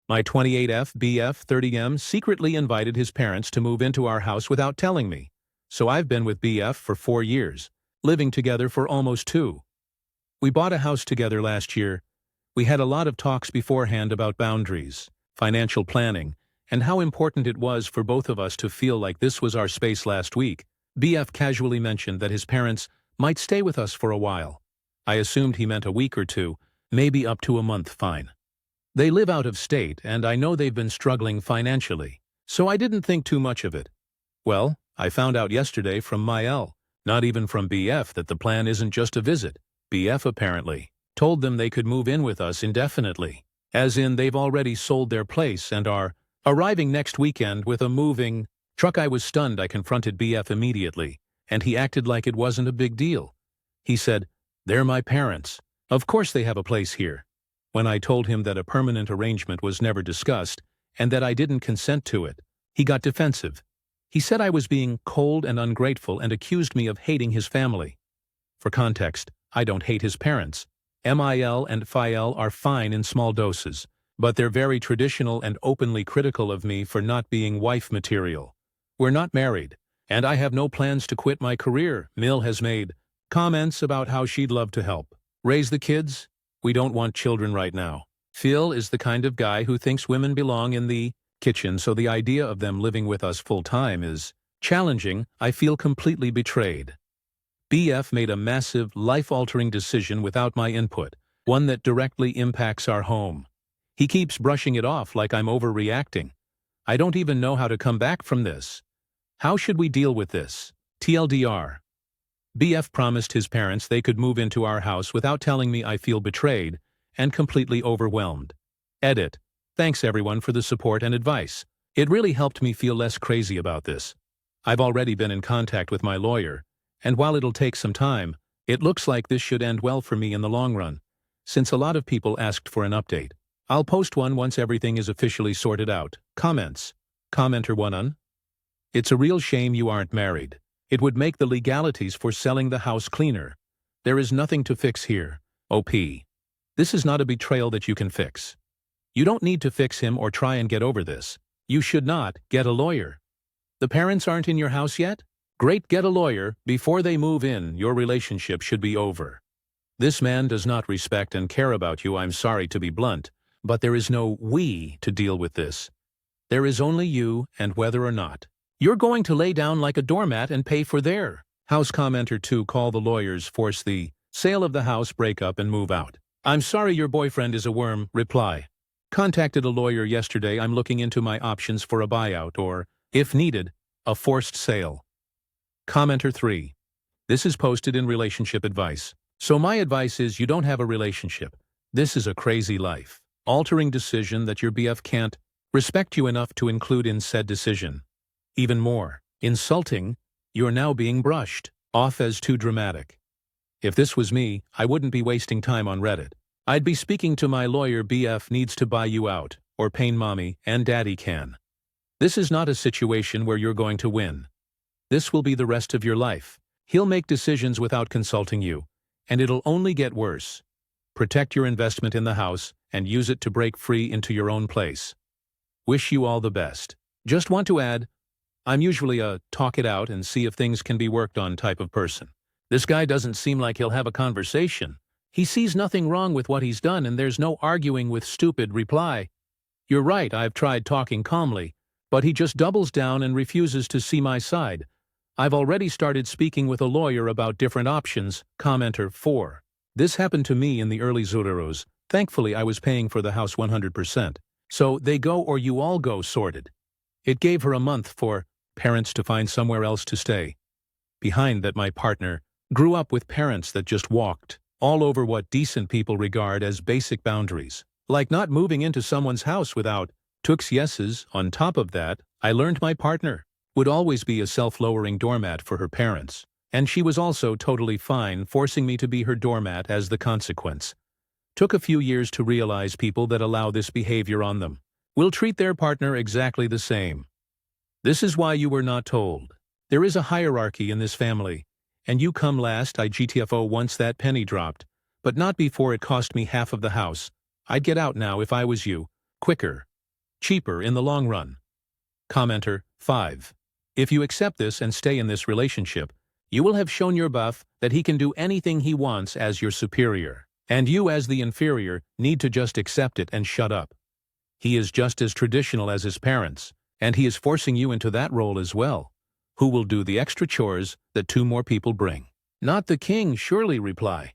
My 28F BF 30M secretly invited his parents to move into our house without telling me. So I've been with BF for 4 years, living together for almost 2. We bought a house together last year. We had a lot of talks beforehand about boundaries, financial planning, and how important it was for both of us to feel like this was our space. Last week, BF casually mentioned that his parents might stay with us for a while. I assumed he meant a week or 2, maybe up to a month. Fine. They live out of state, and I know they've been struggling financially, so I didn't think too much of it. Well, I found out yesterday from Mael, not even from BF, that the plan isn't just a visit. BF apparently told them they could move in with us indefinitely, as in they've already sold their place and are arriving next weekend with a moving truck. I was stunned. I confronted BF immediately, and he acted like it wasn't a big deal. He said, "They're my parents. Of course they have a place here." When I told him that a permanent arrangement was never discussed and that I didn't consent to it, he got defensive. He said I was being cold and ungrateful and accused me of hating his family. For context, I don't hate his parents. MIL and FIL are fine in small doses, but they're very traditional and openly critical of me for not being wife material. We're not married, and I have no plans to quit my career. Mill has made comments about how she'd love to help raise the kids. We don't want children right now. Phil is the kind of guy who thinks women belong in the kitchen, so the idea of them living with us full-time is challenging. I feel completely betrayed. BF made a massive, life-altering decision without my input, one that directly impacts our home. He keeps brushing it off like I'm overreacting. I don't even know how to come back from this. How should we deal with this? TLDR. BF promised his parents they could move into our house without telling me. I feel betrayed and completely overwhelmed. Edit. Thanks everyone for the support and advice. It really helped me feel less crazy about this. I've already been in contact with my lawyer, and while it'll take some time, it looks like this should end well for me in the long run, since a lot of people asked for an update. I'll post one once everything is officially sorted out. Comments. Commenter 1 It's a real shame you aren't married. It would make the legalities for selling the house cleaner. There is nothing to fix here. OP. This is not a betrayal that you can fix. You don't need to fix him or try and get over this. You should not get a lawyer. The parents aren't in your house yet? Great, get a lawyer. Before they move in, your relationship should be over. This man does not respect and care about you. I'm sorry to be blunt, but there is no we to deal with this. There is only you and whether or not you're going to lay down like a doormat and pay for their house. Commenter 2 Call the lawyers, force the sale of the house, break up and move out. I'm sorry your boyfriend is a worm. Reply. Contacted a lawyer yesterday. I'm looking into my options for a buyout or, if needed, a forced sale. Commenter 3. This is posted in relationship advice. So my advice is you don't have a relationship. This is a crazy life altering decision that your BF can't respect you enough to include in said decision. Even more insulting, you're now being brushed off as too dramatic. If this was me, I wouldn't be wasting time on Reddit. I'd be speaking to my lawyer. BF needs to buy you out, or pain mommy and daddy can. This is not a situation where you're going to win. This will be the rest of your life. He'll make decisions without consulting you, and it'll only get worse. Protect your investment in the house and use it to break free into your own place. Wish you all the best. Just want to add, I'm usually a talk it out and see if things can be worked on type of person. This guy doesn't seem like he'll have a conversation. He sees nothing wrong with what he's done and there's no arguing with stupid reply. You're right, I've tried talking calmly, but he just doubles down and refuses to see my side. I've already started speaking with a lawyer about different options. Commenter 4. This happened to me in the early Zureros. Thankfully I was paying for the house 100%. So they go or you all go sorted. It gave her a month for parents to find somewhere else to stay. Behind that, my partner grew up with parents that just walked all over what decent people regard as basic boundaries, like not moving into someone's house without Took's yeses. On top of that, I learned my partner would always be a self-lowering doormat for her parents, and she was also totally fine forcing me to be her doormat as the consequence. Took a few years to realize people that allow this behavior on them will treat their partner exactly the same. This is why you were not told. There is a hierarchy in this family, and you come last. I GTFO once that penny dropped, but not before it cost me half of the house. I'd get out now if I was you. Quicker. cheaper in the long run. Commenter 5. If you accept this and stay in this relationship, you will have shown your buff that he can do anything he wants as your superior. And you as the inferior need to just accept it and shut up. He is just as traditional as his parents, and he is forcing you into that role as well. Who will do the extra chores that 2 more people bring? Not the king, surely reply.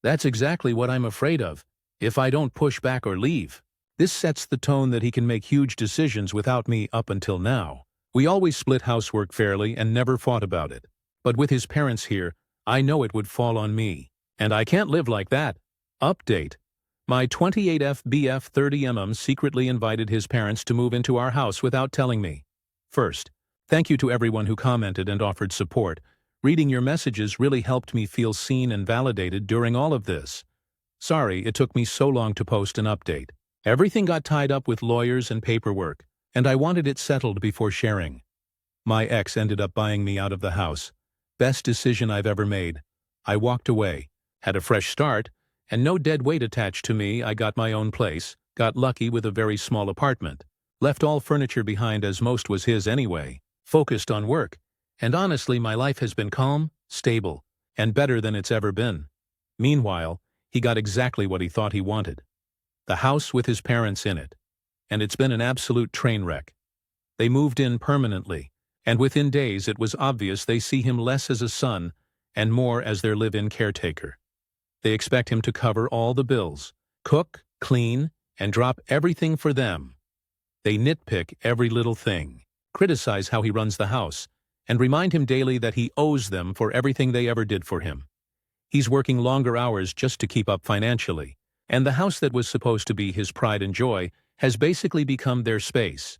That's exactly what I'm afraid of, if I don't push back or leave. This sets the tone that he can make huge decisions without me up until now. We always split housework fairly and never fought about it. But with his parents here, I know it would fall on me. And I can't live like that. Update. My 28F BF 30mm secretly invited his parents to move into our house without telling me. First, thank you to everyone who commented and offered support. Reading your messages really helped me feel seen and validated during all of this. Sorry it took me so long to post an update. Everything got tied up with lawyers and paperwork, and I wanted it settled before sharing. My ex ended up buying me out of the house. Best decision I've ever made. I walked away, had a fresh start, and no dead weight attached to me. I got my own place, got lucky with a very small apartment, left all furniture behind as most was his anyway, focused on work, and honestly my life has been calm, stable, and better than it's ever been. Meanwhile, he got exactly what he thought he wanted. The house with his parents in it. And it's been an absolute train wreck. They moved in permanently, and within days it was obvious they see him less as a son and more as their live-in caretaker. They expect him to cover all the bills, cook, clean, and drop everything for them. They nitpick every little thing, criticize how he runs the house, and remind him daily that he owes them for everything they ever did for him. He's working longer hours just to keep up financially, and the house that was supposed to be his pride and joy has basically become their space.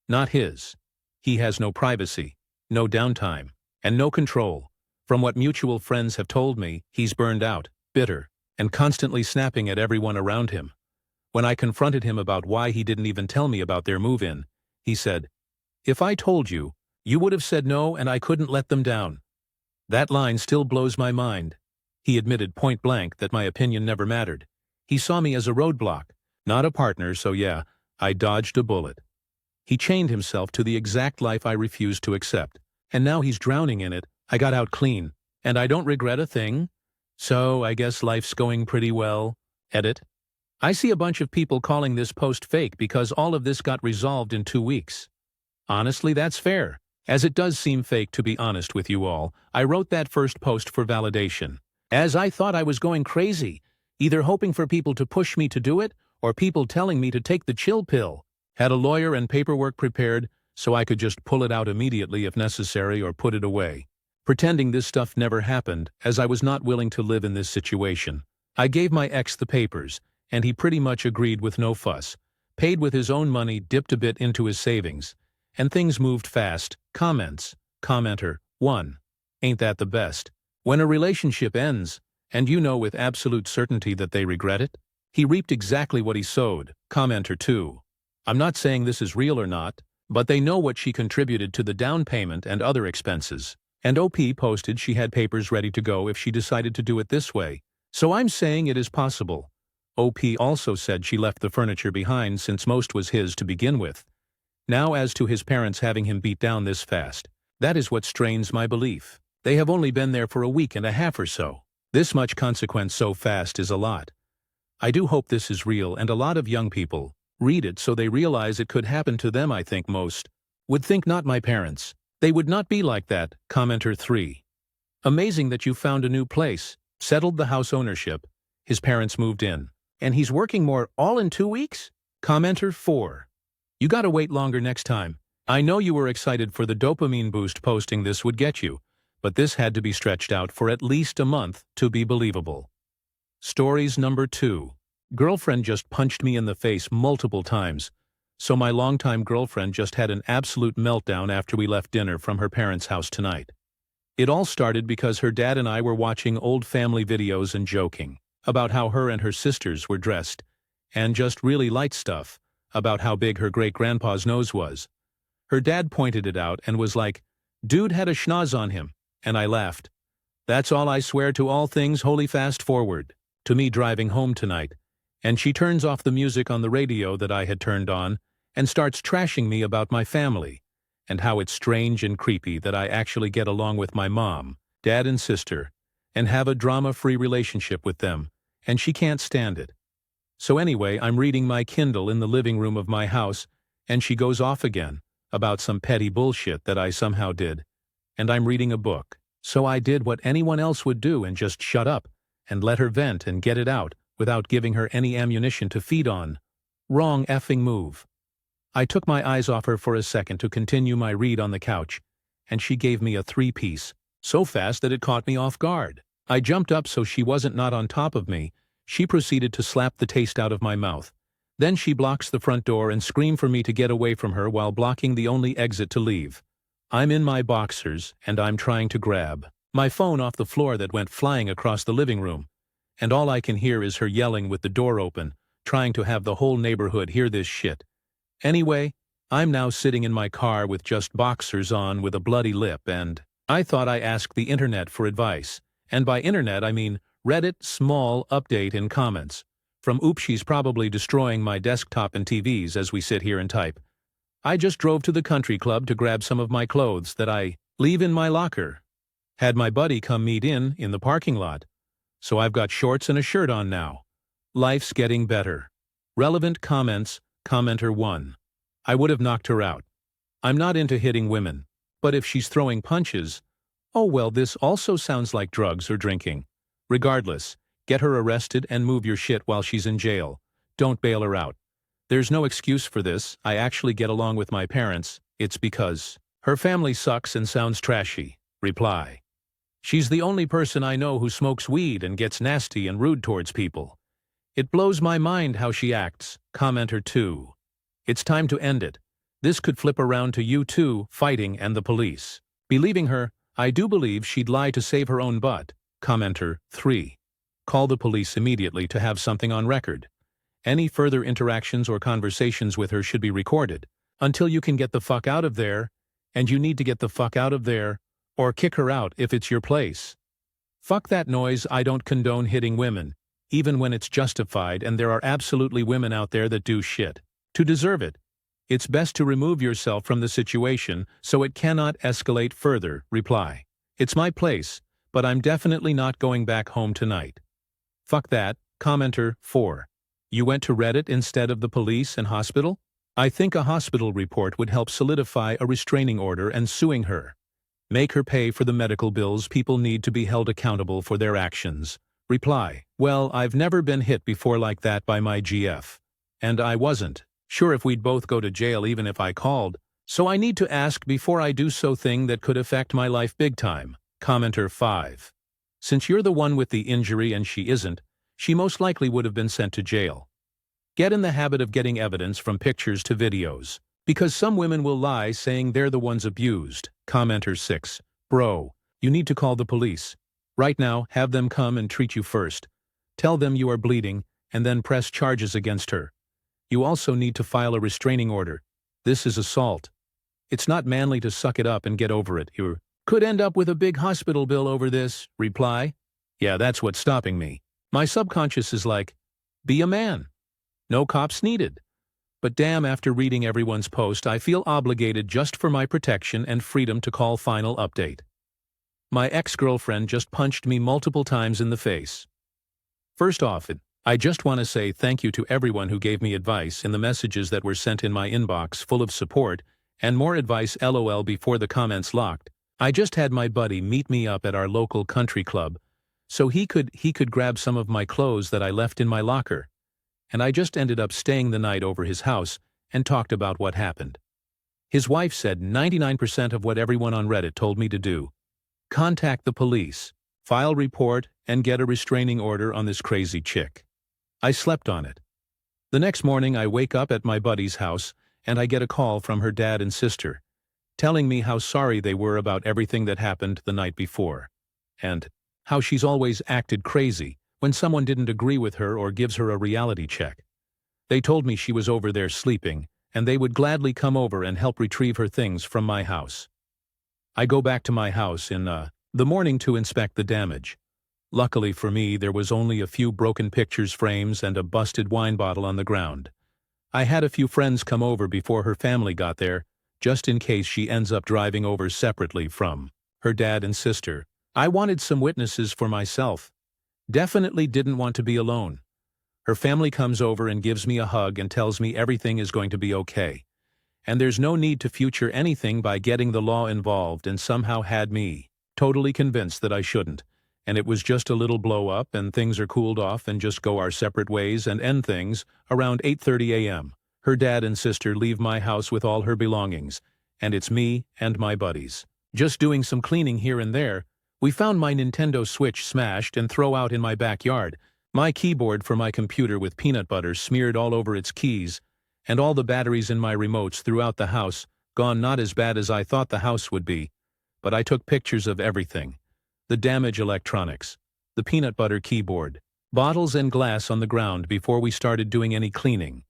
Not his. He has no privacy, no downtime, and no control. From what mutual friends have told me, he's burned out, bitter, and constantly snapping at everyone around him. When I confronted him about why he didn't even tell me about their move-in, he said, "If I told you, you would have said no and I couldn't let them down." That line still blows my mind. He admitted point blank that my opinion never mattered. He saw me as a roadblock, not a partner, so yeah, I dodged a bullet. He chained himself to the exact life I refused to accept, and now he's drowning in it. I got out clean, and I don't regret a thing. So I guess life's going pretty well. Edit. I see a bunch of people calling this post fake because all of this got resolved in 2 weeks. Honestly, that's fair, as it does seem fake to be honest with you all. I wrote that first post for validation, as I thought I was going crazy, either hoping for people to push me to do it or people telling me to take the chill pill. Had a lawyer and paperwork prepared so I could just pull it out immediately if necessary or put it away. Pretending this stuff never happened, as I was not willing to live in this situation. I gave my ex the papers, and he pretty much agreed with no fuss, paid with his own money, dipped a bit into his savings, and things moved fast. Comments. Commenter 1. Ain't that the best? When a relationship ends, and you know with absolute certainty that they regret it, he reaped exactly what he sowed. Commenter 2. I'm not saying this is real or not, but they know what she contributed to the down payment and other expenses. And OP posted she had papers ready to go if she decided to do it this way. So I'm saying it is possible. OP also said she left the furniture behind since most was his to begin with. Now as to his parents having him beat down this fast, that is what strains my belief. They have only been there for a week and a half or so. This much consequence so fast is a lot. I do hope this is real, and a lot of young people read it so they realize it could happen to them. I think most would think not my parents. They would not be like that. Commenter 3. Amazing that you found a new place, settled the house ownership, his parents moved in, and he's working more all in 2 weeks? Commenter 4. You gotta wait longer next time. I know you were excited for the dopamine boost posting this would get you, but this had to be stretched out for at least a month to be believable. Stories number 2. Girlfriend just punched me in the face multiple times, so my longtime girlfriend just had an absolute meltdown after we left dinner from her parents' house tonight. It all started because her dad and I were watching old family videos and joking about how her and her sisters were dressed, and just really light stuff about how big her great-grandpa's nose was. Her dad pointed it out and was like, "Dude had a schnoz on him," and I laughed. That's all I swear to all things holy. Fast forward to me driving home tonight, and she turns off the music on the radio that I had turned on, and starts trashing me about my family, and how it's strange and creepy that I actually get along with my mom, dad and sister, and have a drama-free relationship with them, and she can't stand it. So anyway, I'm reading my Kindle in the living room of my house, and she goes off again, about some petty bullshit that I somehow did, and I'm reading a book. So I did what anyone else would do and just shut up, and let her vent and get it out, without giving her any ammunition to feed on. Wrong effing move. I took my eyes off her for a second to continue my read on the couch, and she gave me a 3-piece, so fast that it caught me off guard. I jumped up so she wasn't not on top of me. She proceeded to slap the taste out of my mouth. Then she blocks the front door and screamed for me to get away from her while blocking the only exit to leave. I'm in my boxers, and I'm trying to grab my phone off the floor that went flying across the living room, and all I can hear is her yelling with the door open, trying to have the whole neighborhood hear this shit. Anyway, I'm now sitting in my car with just boxers on with a bloody lip, and I thought I asked the internet for advice. And by internet I mean Reddit small update in comments. From oops, she's probably destroying my desktop and TVs as we sit here and type. I just drove to the country club to grab some of my clothes that I leave in my locker. Had my buddy come meet in the parking lot. So I've got shorts and a shirt on now. Life's getting better. Relevant comments. Commenter 1. I would have knocked her out. I'm not into hitting women. But if she's throwing punches, oh well, this also sounds like drugs or drinking. Regardless, get her arrested and move your shit while she's in jail. Don't bail her out. There's no excuse for this. I actually get along with my parents. It's because her family sucks and sounds trashy. Reply. She's the only person I know who smokes weed and gets nasty and rude towards people. It blows my mind how she acts. Commenter 2. It's time to end it. This could flip around to you two fighting and the police. Believing her, I do believe she'd lie to save her own butt. Commenter 3. Call the police immediately to have something on record. Any further interactions or conversations with her should be recorded, until you can get the fuck out of there, and you need to get the fuck out of there, or kick her out if it's your place. Fuck that noise. I don't condone hitting women, even when it's justified, and there are absolutely women out there that do shit to deserve it. It's best to remove yourself from the situation so it cannot escalate further. Reply. It's my place, but I'm definitely not going back home tonight. Fuck that. Commenter 4. You went to Reddit instead of the police and hospital? I think a hospital report would help solidify a restraining order and suing her. Make her pay for the medical bills. People need to be held accountable for their actions. Reply. Well, I've never been hit before like that by my GF. And I wasn't sure if we'd both go to jail even if I called, so I need to ask before I do so thing that could affect my life big time. Commenter 5. Since you're the one with the injury and she isn't, she most likely would have been sent to jail. Get in the habit of getting evidence from pictures to videos, because some women will lie saying they're the ones abused. Commenter 6. Bro, you need to call the police. Right now, have them come and treat you first. Tell them you are bleeding, and then press charges against her. You also need to file a restraining order. This is assault. It's not manly to suck it up and get over it. You could end up with a big hospital bill over this. Reply. Yeah, that's what's stopping me. My subconscious is like, be a man. No cops needed. But damn, after reading everyone's post, I feel obligated just for my protection and freedom to call final update. My ex-girlfriend just punched me multiple times in the face. First off, I just want to say thank you to everyone who gave me advice in the messages that were sent in my inbox full of support and more advice LOL before the comments locked. I just had my buddy meet me up at our local country club so he could grab some of my clothes that I left in my locker. And I just ended up staying the night over his house and talked about what happened. His wife said 99% of what everyone on Reddit told me to do. Contact the police, file report, and get a restraining order on this crazy chick. I slept on it. The next morning I wake up at my buddy's house and I get a call from her dad and sister, telling me how sorry they were about everything that happened the night before, and how she's always acted crazy when someone didn't agree with her or gives her a reality check. They told me she was over there sleeping, and they would gladly come over and help retrieve her things from my house. I go back to my house in the morning to inspect the damage. Luckily for me, there was only a few broken pictures frames and a busted wine bottle on the ground. I had a few friends come over before her family got there, just in case she ends up driving over separately from her dad and sister. I wanted some witnesses for myself. Definitely didn't want to be alone. Her family comes over and gives me a hug and tells me everything is going to be okay. And there's no need to future anything by getting the law involved, and somehow had me totally convinced that I shouldn't. And it was just a little blow up and things are cooled off and just go our separate ways and end things around 8:30 a.m. Her dad and sister leave my house with all her belongings, and it's me and my buddies. Just doing some cleaning here and there, we found my Nintendo Switch smashed and throw out in my backyard, my keyboard for my computer with peanut butter smeared all over its keys, and all the batteries in my remotes throughout the house, gone. Not as bad as I thought the house would be, but I took pictures of everything. The damaged electronics, the peanut butter keyboard, bottles and glass on the ground before we started doing any cleaning.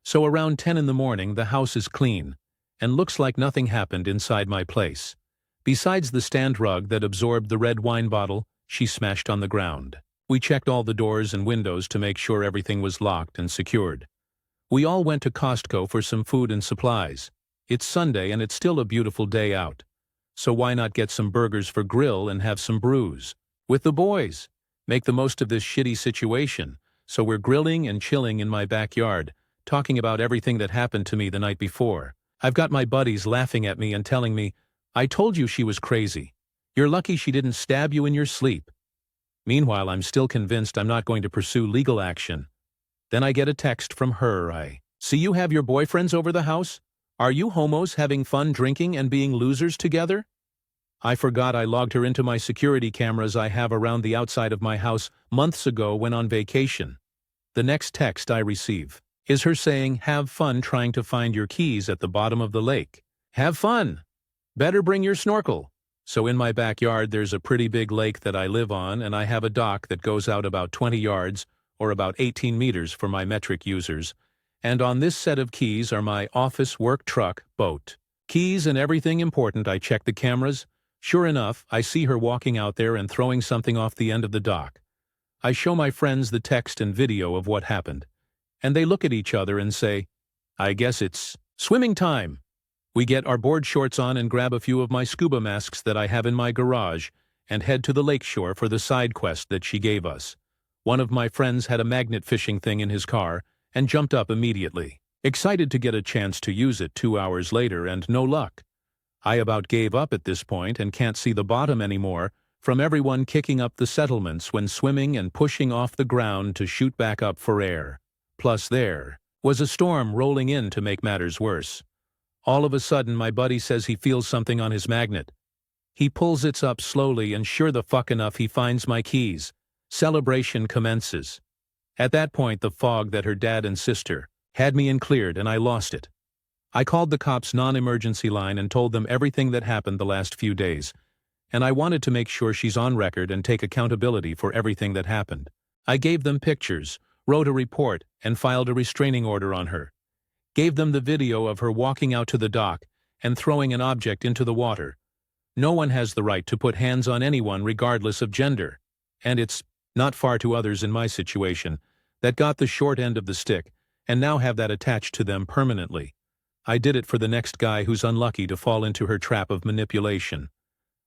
So around 10 in the morning the house is clean, and looks like nothing happened inside my place. Besides the stand rug that absorbed the red wine bottle she smashed on the ground. We checked all the doors and windows to make sure everything was locked and secured. We all went to Costco for some food and supplies. It's Sunday and it's still a beautiful day out. So why not get some burgers for grill and have some brews with the boys? Make the most of this shitty situation. So we're grilling and chilling in my backyard, talking about everything that happened to me the night before. I've got my buddies laughing at me and telling me, "I told you she was crazy. You're lucky she didn't stab you in your sleep." Meanwhile, I'm still convinced I'm not going to pursue legal action. Then I get a text from her. "I see you have your boyfriends over the house. Are you homos having fun drinking and being losers together?" I forgot I logged her into my security cameras I have around the outside of my house months ago when on vacation. The next text I receive is her saying, "Have fun trying to find your keys at the bottom of the lake. Have fun. Better bring your snorkel." So in my backyard there's a pretty big lake that I live on, and I have a dock that goes out about 20 yards, or about 18 meters for my metric users. And on this set of keys are my office, work truck, boat keys and everything important. I check the cameras. Sure enough, I see her walking out there and throwing something off the end of the dock. I show my friends the text and video of what happened, and they look at each other and say, "I guess it's swimming time." We get our board shorts on and grab a few of my scuba masks that I have in my garage and head to the lakeshore for the side quest that she gave us. One of my friends had a magnet fishing thing in his car and jumped up immediately, excited to get a chance to use it 2 hours later, and no luck. I about gave up at this point and can't see the bottom anymore from everyone kicking up the settlements when swimming and pushing off the ground to shoot back up for air. Plus there was a storm rolling in to make matters worse. All of a sudden my buddy says he feels something on his magnet. He pulls it up slowly and sure the fuck enough he finds my keys. Celebration commences. At that point the fog that her dad and sister had me in cleared and I lost it. I called the cops' non-emergency line and told them everything that happened the last few days, and I wanted to make sure she's on record and take accountability for everything that happened. I gave them pictures, wrote a report, and filed a restraining order on her. Gave them the video of her walking out to the dock and throwing an object into the water. No one has the right to put hands on anyone regardless of gender, and it's not far to others in my situation that got the short end of the stick and now have that attached to them permanently. I did it for the next guy who's unlucky to fall into her trap of manipulation.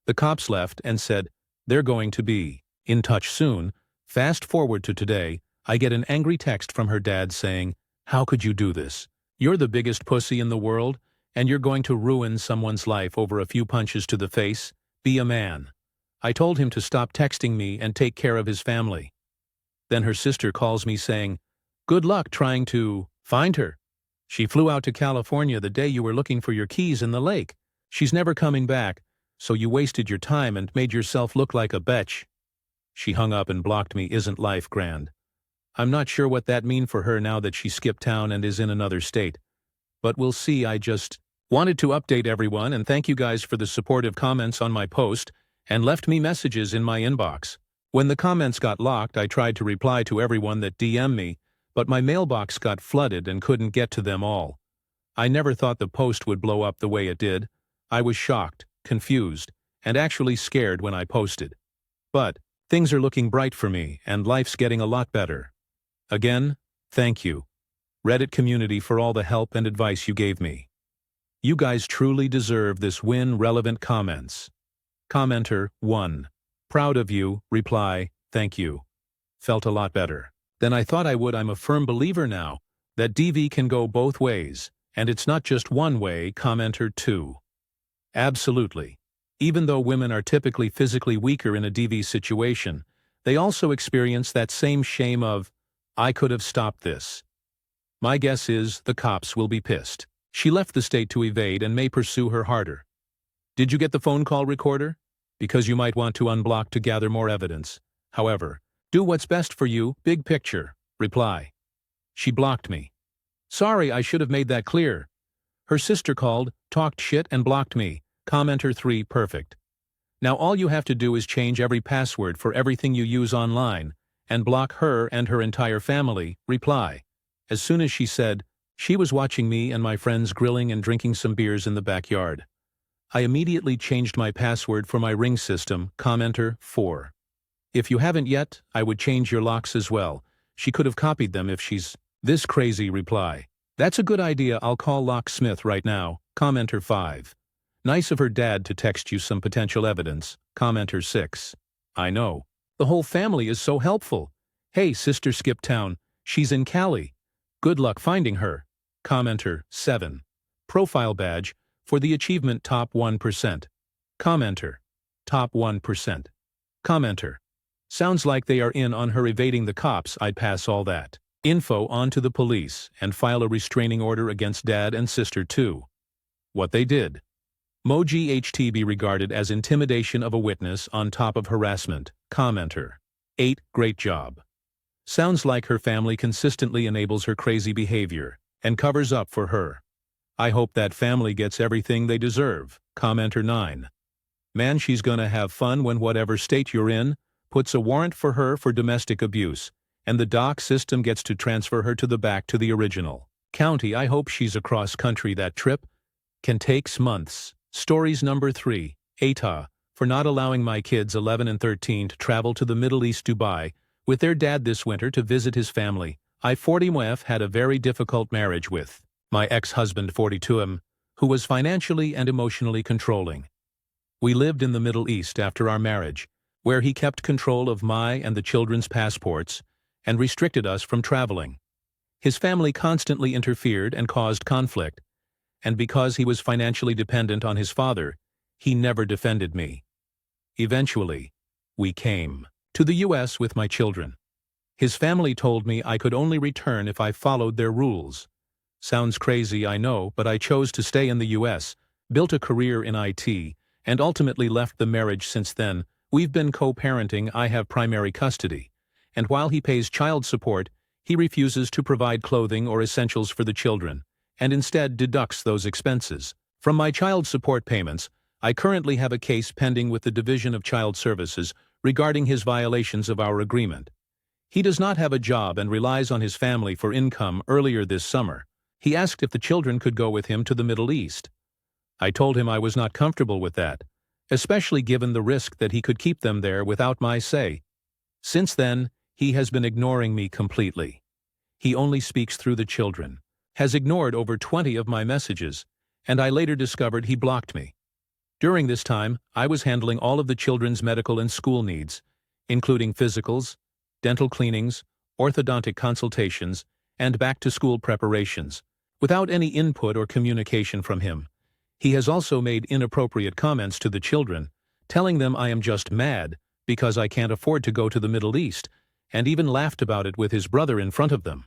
The cops left and said they're going to be in touch soon. Fast forward to today, I get an angry text from her dad saying, "How could you do this? You're the biggest pussy in the world, and you're going to ruin someone's life over a few punches to the face. Be a man." I told him to stop texting me and take care of his family. Then her sister calls me saying, "Good luck trying to find her. She flew out to California the day you were looking for your keys in the lake. She's never coming back, so you wasted your time and made yourself look like a betch." She hung up and blocked me. Isn't life grand? I'm not sure what that means for her now that she skipped town and is in another state. But we'll see. I just wanted to update everyone and thank you guys for the supportive comments on my post and left me messages in my inbox. When the comments got locked, I tried to reply to everyone that DM'd me, but my mailbox got flooded and couldn't get to them all. I never thought the post would blow up the way it did. I was shocked, confused, and actually scared when I posted. But things are looking bright for me, and life's getting a lot better. Again, thank you. Reddit community, for all the help and advice you gave me. You guys truly deserve this win. Relevant comments. Commenter 1. Proud of you. Reply, thank you. Felt a lot better than I thought I would. I'm a firm believer now that DV can go both ways, and it's not just one way. Commenter 2. Absolutely. Even though women are typically physically weaker in a DV situation, they also experience that same shame of, I could have stopped this. My guess is the cops will be pissed. She left the state to evade and may pursue her harder. Did you get the phone call recorder? Because you might want to unblock to gather more evidence. However, do what's best for you. Big picture. Reply. She blocked me. Sorry, I should have made that clear. Her sister called, talked shit and blocked me. Commenter 3. Perfect. Now all you have to do is change every password for everything you use online and block her and her entire family. Reply. As soon as she said, she was watching me and my friends grilling and drinking some beers in the backyard. I immediately changed my password for my Ring system. Commenter 4. If you haven't yet, I would change your locks as well. She could have copied them if she's this crazy. Reply. That's a good idea. I'll call Locksmith right now. Commenter 5. Nice of her dad to text you some potential evidence. Commenter 6. I know. The whole family is so helpful. Hey, sister skipped town. She's in Cali. Good luck finding her. Commenter 7. Profile badge for the achievement top 1%. Commenter. Top 1%. Commenter. Sounds like they are in on her evading the cops. I'd pass all that info on to the police and file a restraining order against dad and sister too. What they did. Moji HT be regarded as intimidation of a witness on top of harassment. Commenter. 8. Great job. Sounds like her family consistently enables her crazy behavior and covers up for her. I hope that family gets everything they deserve. Commenter 9. Man, she's gonna have fun when whatever state you're in puts a warrant for her for domestic abuse, and the doc system gets to transfer her to the original county. I hope she's across country. That trip can take months. Stories number 3. Aita, for not allowing my kids 11 and 13 to travel to the Middle East, Dubai, with their dad this winter to visit his family. I 40 had a very difficult marriage with my ex-husband 42 who was financially and emotionally controlling. We lived in the Middle East after our marriage, where he kept control of my and the children's passports and restricted us from traveling. His family constantly interfered and caused conflict, and because he was financially dependent on his father, he never defended me. Eventually, we came to the U.S. with my children. His family told me I could only return if I followed their rules. Sounds crazy, I know, but I chose to stay in the U.S., built a career in IT, and ultimately left the marriage. Since then, we've been co-parenting. I have primary custody, and while he pays child support, he refuses to provide clothing or essentials for the children, and instead deducts those expenses from my child support payments. I currently have a case pending with the Division of Child Services regarding his violations of our agreement. He does not have a job and relies on his family for income. Earlier this summer, he asked if the children could go with him to the Middle East. I told him I was not comfortable with that, especially given the risk that he could keep them there without my say. Since then, he has been ignoring me completely. He only speaks through the children, has ignored over 20 of my messages, and I later discovered he blocked me. During this time, I was handling all of the children's medical and school needs, including physicals, dental cleanings, orthodontic consultations, and back-to-school preparations, without any input or communication from him. He has also made inappropriate comments to the children, telling them I am just mad because I can't afford to go to the Middle East, and even laughed about it with his brother in front of them.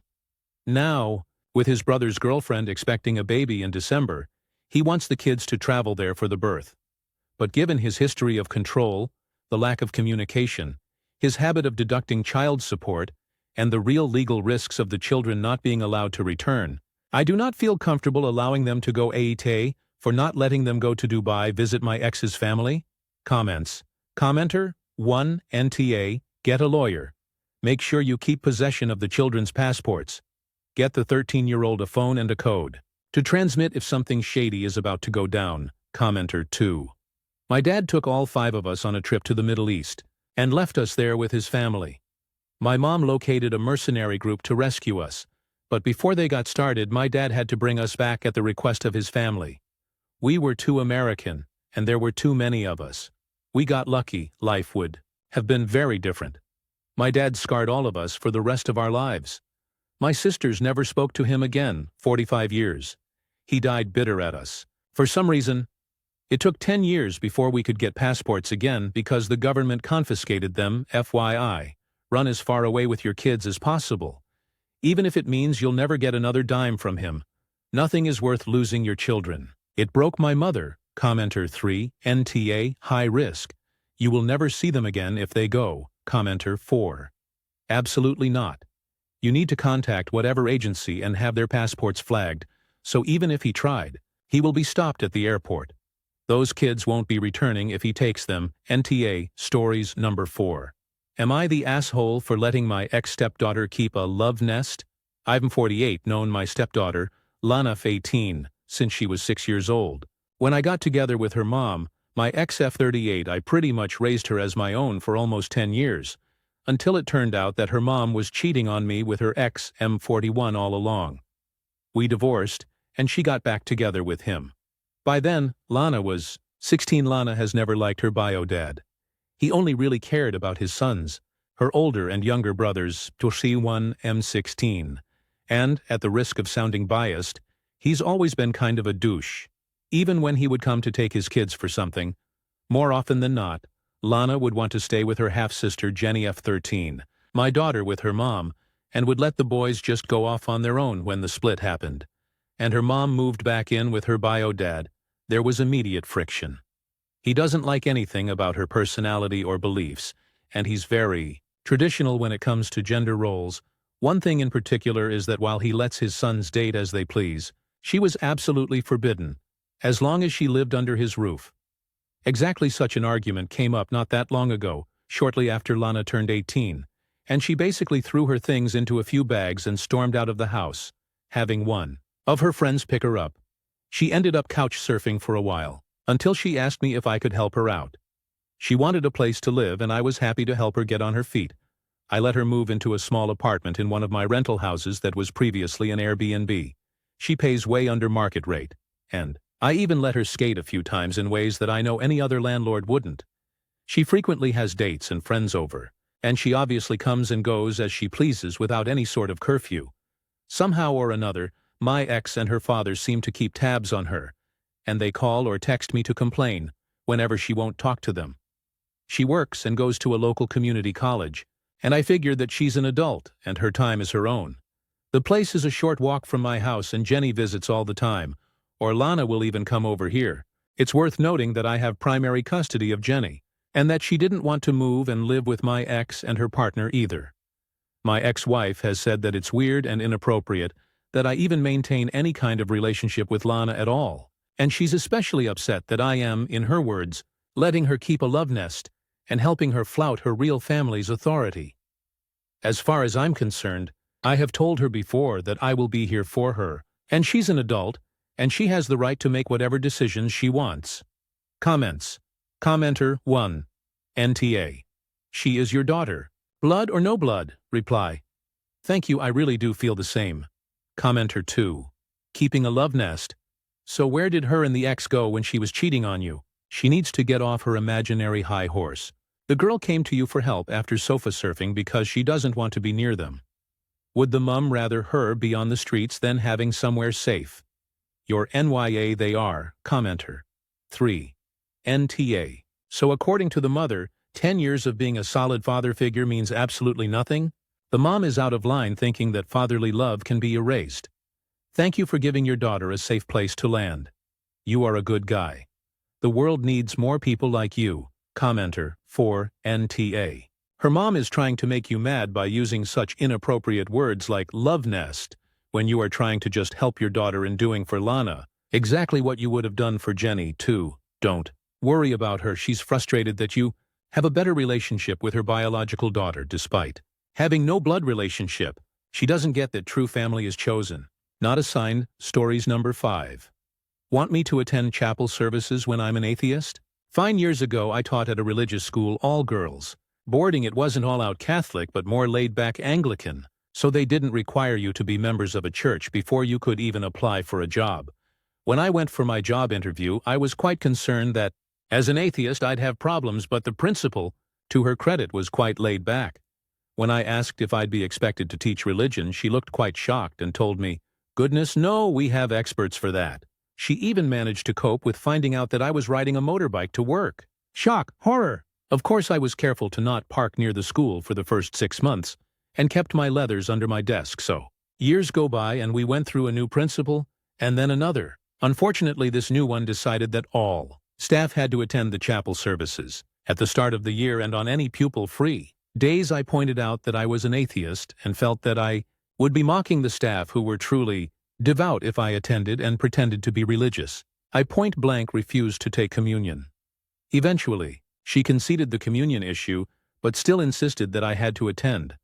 Now, with his brother's girlfriend expecting a baby in December, he wants the kids to travel there for the birth. But given his history of control, the lack of communication, his habit of deducting child support, and the real legal risks of the children not being allowed to return, I do not feel comfortable allowing them to go. Aita, for not letting them go to Dubai visit my ex's family. Comments. Commenter 1. NTA, get a lawyer. Make sure you keep possession of the children's passports. Get the 13-year-old a phone and a code to transmit if something shady is about to go down. Commenter 2. My dad took all 5 of us on a trip to the Middle East and left us there with his family. My mom located a mercenary group to rescue us, But before they got started, my dad had to bring us back at the request of his family. We were too American, and there were too many of us. We got lucky. Life would have been very different. My dad scarred all of us for the rest of our lives. My sisters never spoke to him again, 45 years. He died bitter at us. For some reason, it took 10 years before we could get passports again because the government confiscated them, FYI. Run as far away with your kids as possible. Even if it means you'll never get another dime from him. Nothing is worth losing your children. It broke my mother, commenter 3, NTA, high risk. You will never see them again if they go, commenter 4. Absolutely not. You need to contact whatever agency and have their passports flagged, so even if he tried, he will be stopped at the airport. Those kids won't be returning if he takes them, NTA, stories number 4. Am I the asshole for letting my ex-stepdaughter keep a love nest? I'm 48, known my stepdaughter, Lana, 18, since she was 6 years old. When I got together with her mom, my ex-F38, I pretty much raised her as my own for almost 10 years. Until it turned out that her mom was cheating on me with her ex M41 all along. We divorced, and she got back together with him. By then, Lana was 16. Lana has never liked her bio dad. He only really cared about his sons, her older and younger brothers, Toshi1, M16. And, at the risk of sounding biased, he's always been kind of a douche. Even when he would come to take his kids for something, more often than not, Lana would want to stay with her half-sister Jenny F13, my daughter with her mom, and would let the boys just go off on their own when the split happened. And her mom moved back in with her bio dad. There was immediate friction. He doesn't like anything about her personality or beliefs, and he's very traditional when it comes to gender roles. One thing in particular is that while he lets his sons date as they please, she was absolutely forbidden, as long as she lived under his roof. Exactly such an argument came up not that long ago, shortly after Lana turned 18, and she basically threw her things into a few bags and stormed out of the house, having one of her friends pick her up. She ended up couch surfing for a while, until she asked me if I could help her out. She wanted a place to live, and I was happy to help her get on her feet. I let her move into a small apartment in one of my rental houses that was previously an Airbnb. She pays way under market rate, and I even let her skate a few times in ways that I know any other landlord wouldn't. She frequently has dates and friends over, and she obviously comes and goes as she pleases without any sort of curfew. Somehow or another, my ex and her father seem to keep tabs on her, and they call or text me to complain whenever she won't talk to them. She works and goes to a local community college, and I figured that she's an adult and her time is her own. The place is a short walk from my house, and Jenny visits all the time, or Lana will even come over here. It's worth noting that I have primary custody of Jenny, and that she didn't want to move and live with my ex and her partner either. My ex-wife has said that it's weird and inappropriate that I even maintain any kind of relationship with Lana at all, and she's especially upset that I am, in her words, letting her keep a love nest and helping her flout her real family's authority. As far as I'm concerned, I have told her before that I will be here for her, and she's an adult, and she has the right to make whatever decisions she wants. Comments. Commenter 1. NTA. She is your daughter. Blood or no blood? Reply. Thank you, I really do feel the same. Commenter 2. Keeping a love nest. So where did her and the ex go when she was cheating on you? She needs to get off her imaginary high horse. The girl came to you for help after sofa surfing because she doesn't want to be near them. Would the mum rather her be on the streets than having somewhere safe? Your NYA they are, commenter. 3. NTA. So according to the mother, 10 years of being a solid father figure means absolutely nothing? The mom is out of line thinking that fatherly love can be erased. Thank you for giving your daughter a safe place to land. You are a good guy. The world needs more people like you, commenter. 4. NTA. Her mom is trying to make you mad by using such inappropriate words like love nest, when you are trying to just help your daughter in doing for Lana exactly what you would have done for Jenny, too. Don't worry about her. She's frustrated that you have a better relationship with her biological daughter despite having no blood relationship. She doesn't get that true family is chosen, not assigned. Stories number 5. Want me to attend chapel services when I'm an atheist? Fine. Years ago I taught at a religious school, all girls. Boarding. It wasn't all-out Catholic but more laid-back Anglican. so they didn't require you to be members of a church before you could even apply for a job. When I went for my job interview, I was quite concerned that, as an atheist, I'd have problems, but the principal, to her credit, was quite laid back. When I asked if I'd be expected to teach religion, she looked quite shocked and told me, "Goodness, no, we have experts for that." She even managed to cope with finding out that I was riding a motorbike to work. Shock, horror! Of course, I was careful to not park near the school for the first 6 months, and kept my leathers under my desk, so. Years go by and we went through a new principal, and then another. Unfortunately, this new one decided that all staff had to attend the chapel services at the start of the year and on any pupil-free days. I pointed out that I was an atheist and felt that I would be mocking the staff who were truly devout if I attended and pretended to be religious. I point-blank refused to take communion. Eventually, she conceded the communion issue, but still insisted that I had to attend.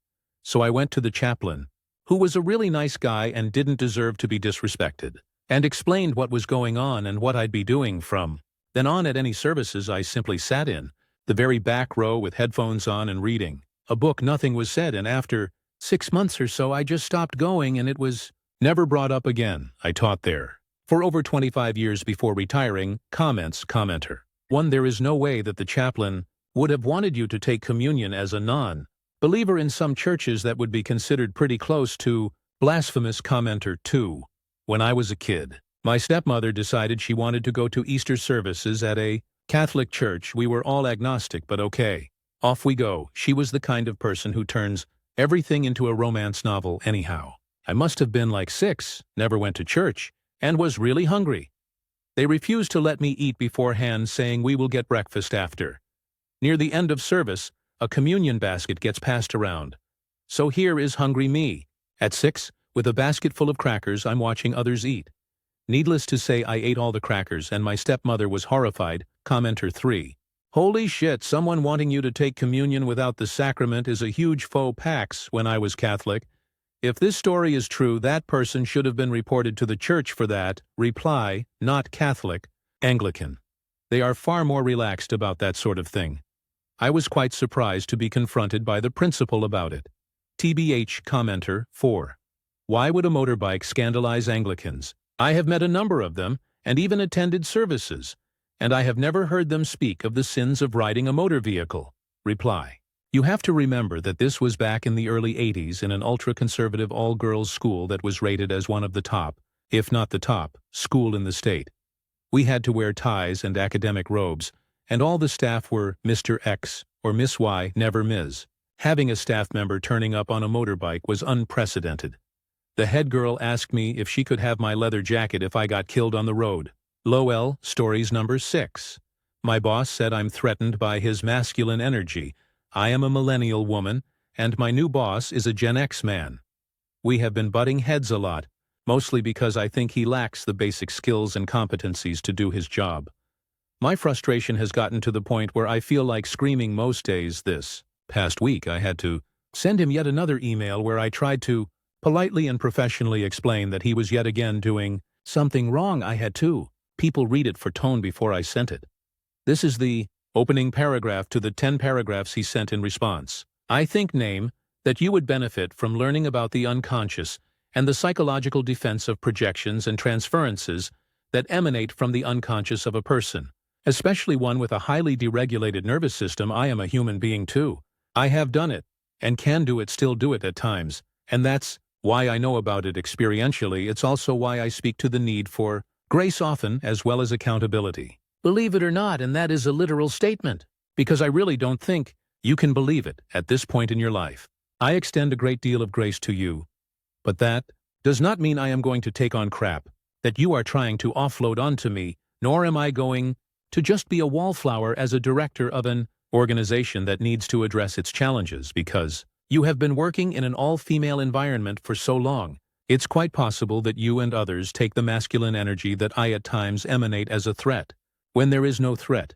So I went to the chaplain, who was a really nice guy and didn't deserve to be disrespected, and explained what was going on and what I'd be doing from then on. At any services I simply sat in the very back row with headphones on and reading a book. Nothing was said, and after 6 months or so I just stopped going and it was never brought up again. I taught there for over 25 years before retiring. Commenter 1. There is no way that the chaplain would have wanted you to take communion as a non-believer. In some churches that would be considered pretty close to blasphemous. Commenter 2. When I was a kid, my stepmother decided she wanted to go to Easter services at a Catholic church. We were all agnostic, but okay. Off we go. She was the kind of person who turns everything into a romance novel anyhow. I must have been like 6, never went to church, and was really hungry. They refused to let me eat beforehand, saying we will get breakfast after. Near the end of service, a communion basket gets passed around. So here is hungry me. At 6, with a basket full of crackers, I'm watching others eat. Needless to say, I ate all the crackers and my stepmother was horrified. Commenter 3. Holy shit, someone wanting you to take communion without the sacrament is a huge faux pax. When I was Catholic, if this story is true, that person should have been reported to the church for that. Reply, not Catholic, Anglican. They are far more relaxed about that sort of thing. I was quite surprised to be confronted by the principal about it. TBH. Commenter 4. Why would a motorbike scandalize Anglicans? I have met a number of them, and even attended services, and I have never heard them speak of the sins of riding a motor vehicle. Reply. You have to remember that this was back in the early 80s in an ultra-conservative all-girls school that was rated as one of the top, if not the top, school in the state. We had to wear ties and academic robes, and all the staff were Mr. X or Miss Y, never Ms. Having a staff member turning up on a motorbike was unprecedented. The head girl asked me if she could have my leather jacket if I got killed on the road. Lol. Stories number 6. My boss said I'm threatened by his masculine energy. I am a millennial woman, and my new boss is a Gen X man. We have been butting heads a lot, mostly because I think he lacks the basic skills and competencies to do his job. My frustration has gotten to the point where I feel like screaming most days. This past week I had to send him yet another email where I tried to politely and professionally explain that he was yet again doing something wrong. I had to people read it for tone before I sent it. This is the opening paragraph to the 10 paragraphs he sent in response. I think, name, that you would benefit from learning about the unconscious and the psychological defense of projections and transferences that emanate from the unconscious of a person, especially one with a highly deregulated nervous system. I am a human being too. I have done it, and can do it, still do it at times, and that's why I know about it experientially. It's also why I speak to the need for grace often, as well as accountability. Believe it or not, and that is a literal statement, because I really don't think you can believe it at this point in your life. I extend a great deal of grace to you, but that does not mean I am going to take on crap that you are trying to offload onto me, nor am I going to just be a wallflower as a director of an organization that needs to address its challenges because you have been working in an all-female environment for so long. It's quite possible that you and others take the masculine energy that I at times emanate as a threat, when there is no threat,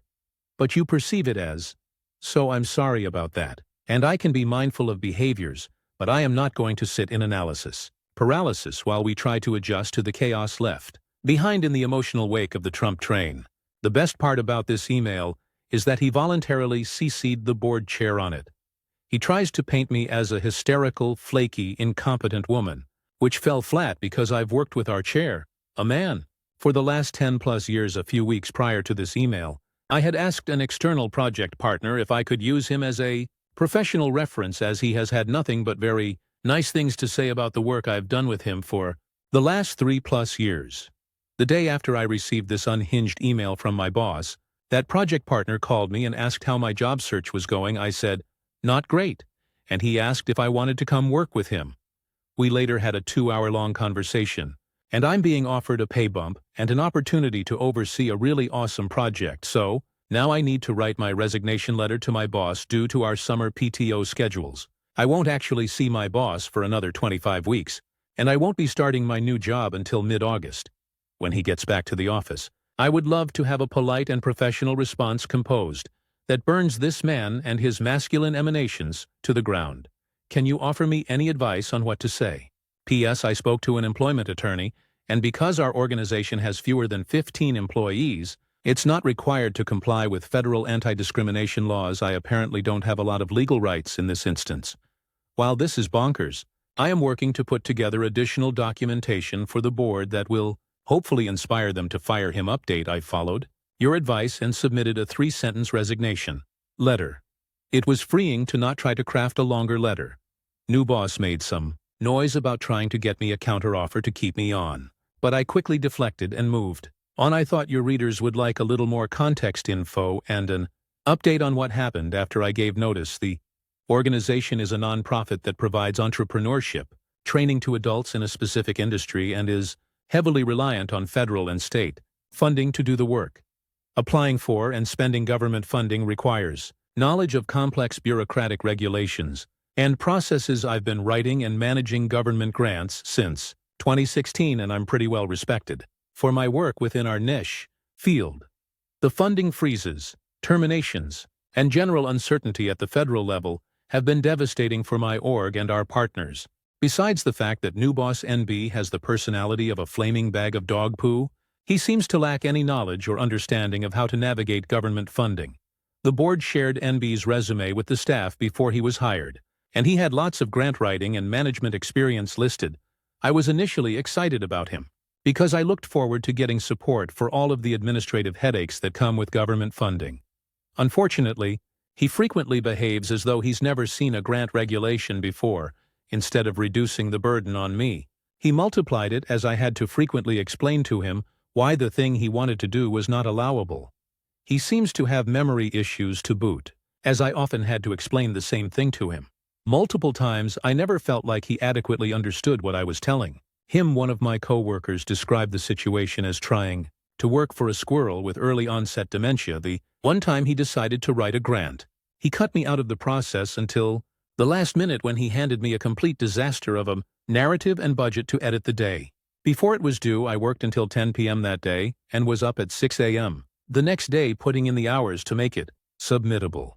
but you perceive it as. So I'm sorry about that. And I can be mindful of behaviors, but I am not going to sit in analysis paralysis while we try to adjust to the chaos left behind in the emotional wake of the Trump train. The best part about this email is that he voluntarily CC'd the board chair on it. He tries to paint me as a hysterical, flaky, incompetent woman, which fell flat because I've worked with our chair, a man. For the last 10+ years, a few weeks prior to this email, I had asked an external project partner if I could use him as a professional reference, as he has had nothing but very nice things to say about the work I've done with him for the last 3+ years. The day after I received this unhinged email from my boss, that project partner called me and asked how my job search was going. I said, "Not great," and he asked if I wanted to come work with him. We later had a 2-hour-long conversation, and I'm being offered a pay bump and an opportunity to oversee a really awesome project, so now I need to write my resignation letter to my boss due to our summer PTO schedules. I won't actually see my boss for another 25 weeks, and I won't be starting my new job until mid-August. When he gets back to the office, I would love to have a polite and professional response composed that burns this man and his masculine emanations to the ground. Can you offer me any advice on what to say? P.S. I spoke to an employment attorney, and because our organization has fewer than 15 employees, it's not required to comply with federal anti-discrimination laws. I apparently don't have a lot of legal rights in this instance. While this is bonkers, I am working to put together additional documentation for the board that will hopefully inspire them to fire him. Update: I followed your advice and submitted a 3-sentence resignation letter. It was freeing to not try to craft a longer letter. New boss made some noise about trying to get me a counteroffer to keep me on, but I quickly deflected and moved on. I thought your readers would like a little more context info and an update on what happened after I gave notice. The organization is a nonprofit that provides entrepreneurship training to adults in a specific industry and is heavily reliant on federal and state funding to do the work. Applying for and spending government funding requires knowledge of complex bureaucratic regulations and processes. I've been writing and managing government grants since 2016, and I'm pretty well respected for my work within our niche field. The funding freezes, terminations, and general uncertainty at the federal level have been devastating for my org and our partners. Besides the fact that new boss NB has the personality of a flaming bag of dog poo, he seems to lack any knowledge or understanding of how to navigate government funding. The board shared NB's resume with the staff before he was hired, and he had lots of grant writing and management experience listed. I was initially excited about him, because I looked forward to getting support for all of the administrative headaches that come with government funding. Unfortunately, he frequently behaves as though he's never seen a grant regulation before. Instead of reducing the burden on me, he multiplied it, as I had to frequently explain to him why the thing he wanted to do was not allowable. He seems to have memory issues to boot, as I often had to explain the same thing to him multiple times. I never felt like he adequately understood what I was telling him. One of my co-workers described the situation as trying to work for a squirrel with early onset dementia. The one time he decided to write a grant, he cut me out of the process until the last minute, when he handed me a complete disaster of a narrative and budget to edit the day before it was due. I worked until 10 p.m. that day and was up at 6 a.m. the next day putting in the hours to make it submittable.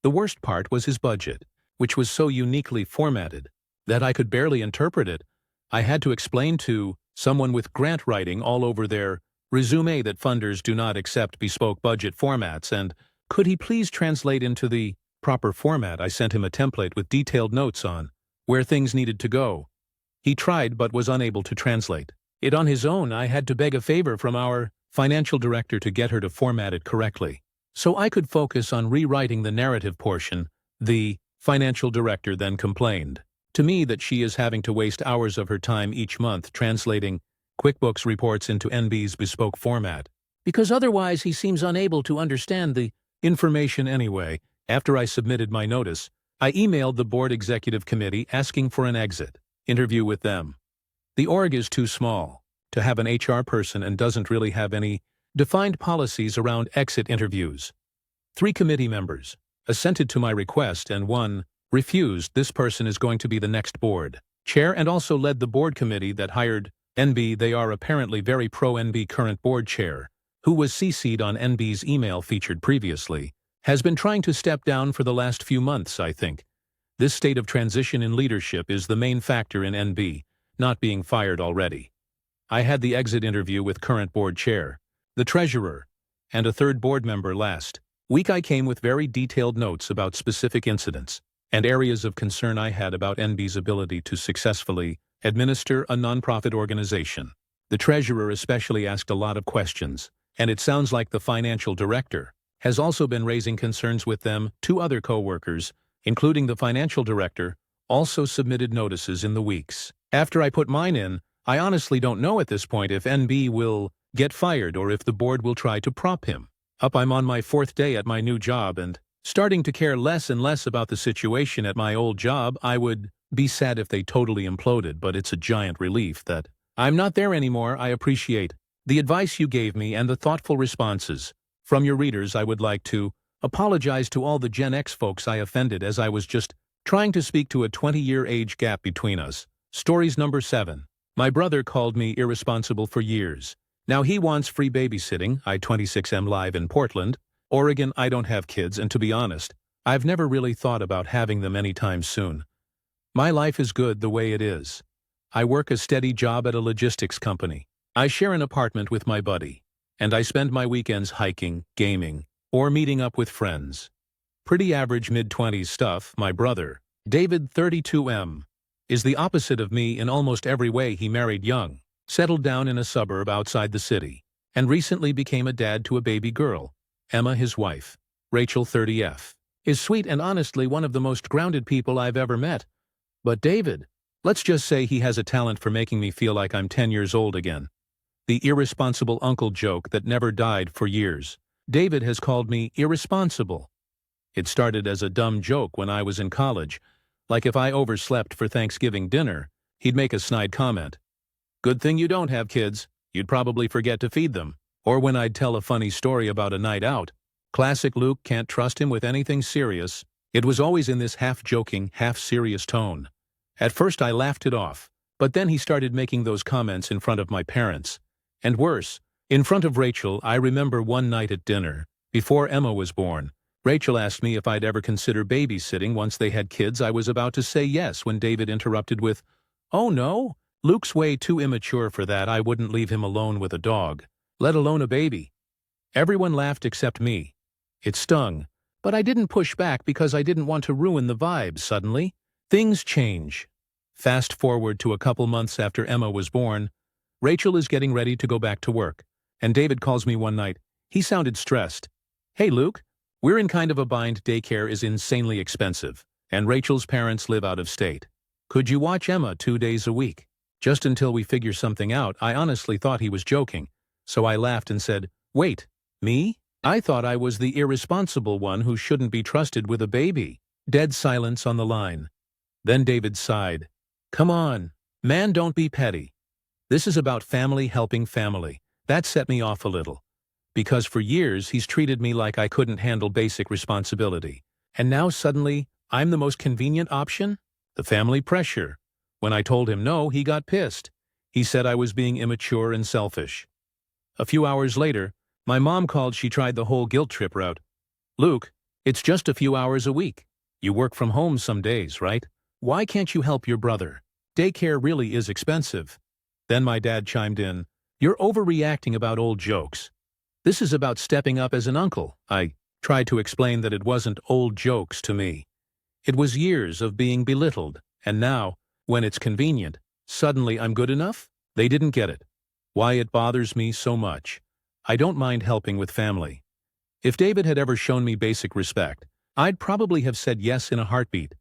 The worst part was his budget, which was so uniquely formatted that I could barely interpret it. I had to explain to someone with grant writing all over their resume that funders do not accept bespoke budget formats, and could he please translate into the proper format. I sent him a template with detailed notes on where things needed to go. He tried but was unable to translate it on his own. I had to beg a favor from our financial director to get her to format it correctly, so I could focus on rewriting the narrative portion. The financial director then complained to me that she is having to waste hours of her time each month translating QuickBooks reports into NB's bespoke format, because otherwise he seems unable to understand the information anyway. After I submitted my notice, I emailed the board executive committee asking for an exit interview with them. The org is too small to have an HR person and doesn't really have any defined policies around exit interviews. 3 committee members assented to my request and 1 refused. This person is going to be the next board chair and also led the board committee that hired NB. They are apparently very pro-NB. Current board chair, who was CC'd on NB's email featured previously, has been trying to step down for the last few months. I think this state of transition in leadership is the main factor in NB not being fired already. I had the exit interview with current board chair, the treasurer, and a 3rd board member last week. I came with very detailed notes about specific incidents and areas of concern I had about NB's ability to successfully administer a nonprofit organization. The treasurer especially asked a lot of questions, and it sounds like the financial director has also been raising concerns with them. Two other co-workers, including the financial director, also submitted notices in the weeks after I put mine in. I honestly don't know at this point if NB will get fired or if the board will try to prop him up. I'm on my 4th day at my new job and starting to care less and less about the situation at my old job. I would be sad if they totally imploded, but it's a giant relief that I'm not there anymore. I appreciate the advice you gave me and the thoughtful responses from your readers. I would like to apologize to all the Gen X folks I offended, as I was just trying to speak to a 20-year age gap between us. Stories number 7. My brother called me irresponsible for years. Now he wants free babysitting. I 26M live in Portland, Oregon. I don't have kids, and to be honest, I've never really thought about having them anytime soon. My life is good the way it is. I work a steady job at a logistics company. I share an apartment with my buddy, and I spend my weekends hiking, gaming, or meeting up with friends. Pretty average mid-20s stuff. My brother, David 32M, is the opposite of me in almost every way. He married young, settled down in a suburb outside the city, and recently became a dad to a baby girl. Emma, his wife, Rachel 30F, is sweet and honestly one of the most grounded people I've ever met. But David, let's just say he has a talent for making me feel like I'm 10 years old again. The irresponsible uncle joke that never died for years. David has called me irresponsible. It started as a dumb joke when I was in college. Like if I overslept for Thanksgiving dinner, he'd make a snide comment. Good thing you don't have kids. You'd probably forget to feed them. Or when I'd tell a funny story about a night out. Classic Luke, can't trust him with anything serious. It was always in this half-joking, half-serious tone. At first I laughed it off, but then he started making those comments in front of my parents. And worse, in front of Rachel. I remember one night at dinner, before Emma was born, Rachel asked me if I'd ever consider babysitting once they had kids. I was about to say yes when David interrupted with, "Oh no, Luke's way too immature for that. I wouldn't leave him alone with a dog, let alone a baby." Everyone laughed except me. It stung, but I didn't push back because I didn't want to ruin the vibe. Suddenly, things change. Fast forward to a couple months after Emma was born. Rachel is getting ready to go back to work, and David calls me one night. He sounded stressed. "Hey Luke, we're in kind of a bind. Daycare is insanely expensive, and Rachel's parents live out of state. Could you watch Emma 2 days a week? Just until we figure something out." I honestly thought he was joking, so I laughed and said, "Wait, me? I thought I was the irresponsible one who shouldn't be trusted with a baby." Dead silence on the line. Then David sighed. "Come on, man, don't be petty. This is about family helping family." That set me off a little, because for years he's treated me like I couldn't handle basic responsibility. And now suddenly, I'm the most convenient option? The family pressure. When I told him no, he got pissed. He said I was being immature and selfish. A few hours later, my mom called. She tried the whole guilt trip route. "Luke, it's just a few hours a week. You work from home some days, right? Why can't you help your brother? Daycare really is expensive." Then my dad chimed in. "You're overreacting about old jokes. This is about stepping up as an uncle." I tried to explain that it wasn't old jokes to me. It was years of being belittled, and now, when it's convenient, suddenly I'm good enough? They didn't get it. Why it bothers me so much. I don't mind helping with family. If David had ever shown me basic respect, I'd probably have said yes in a heartbeat.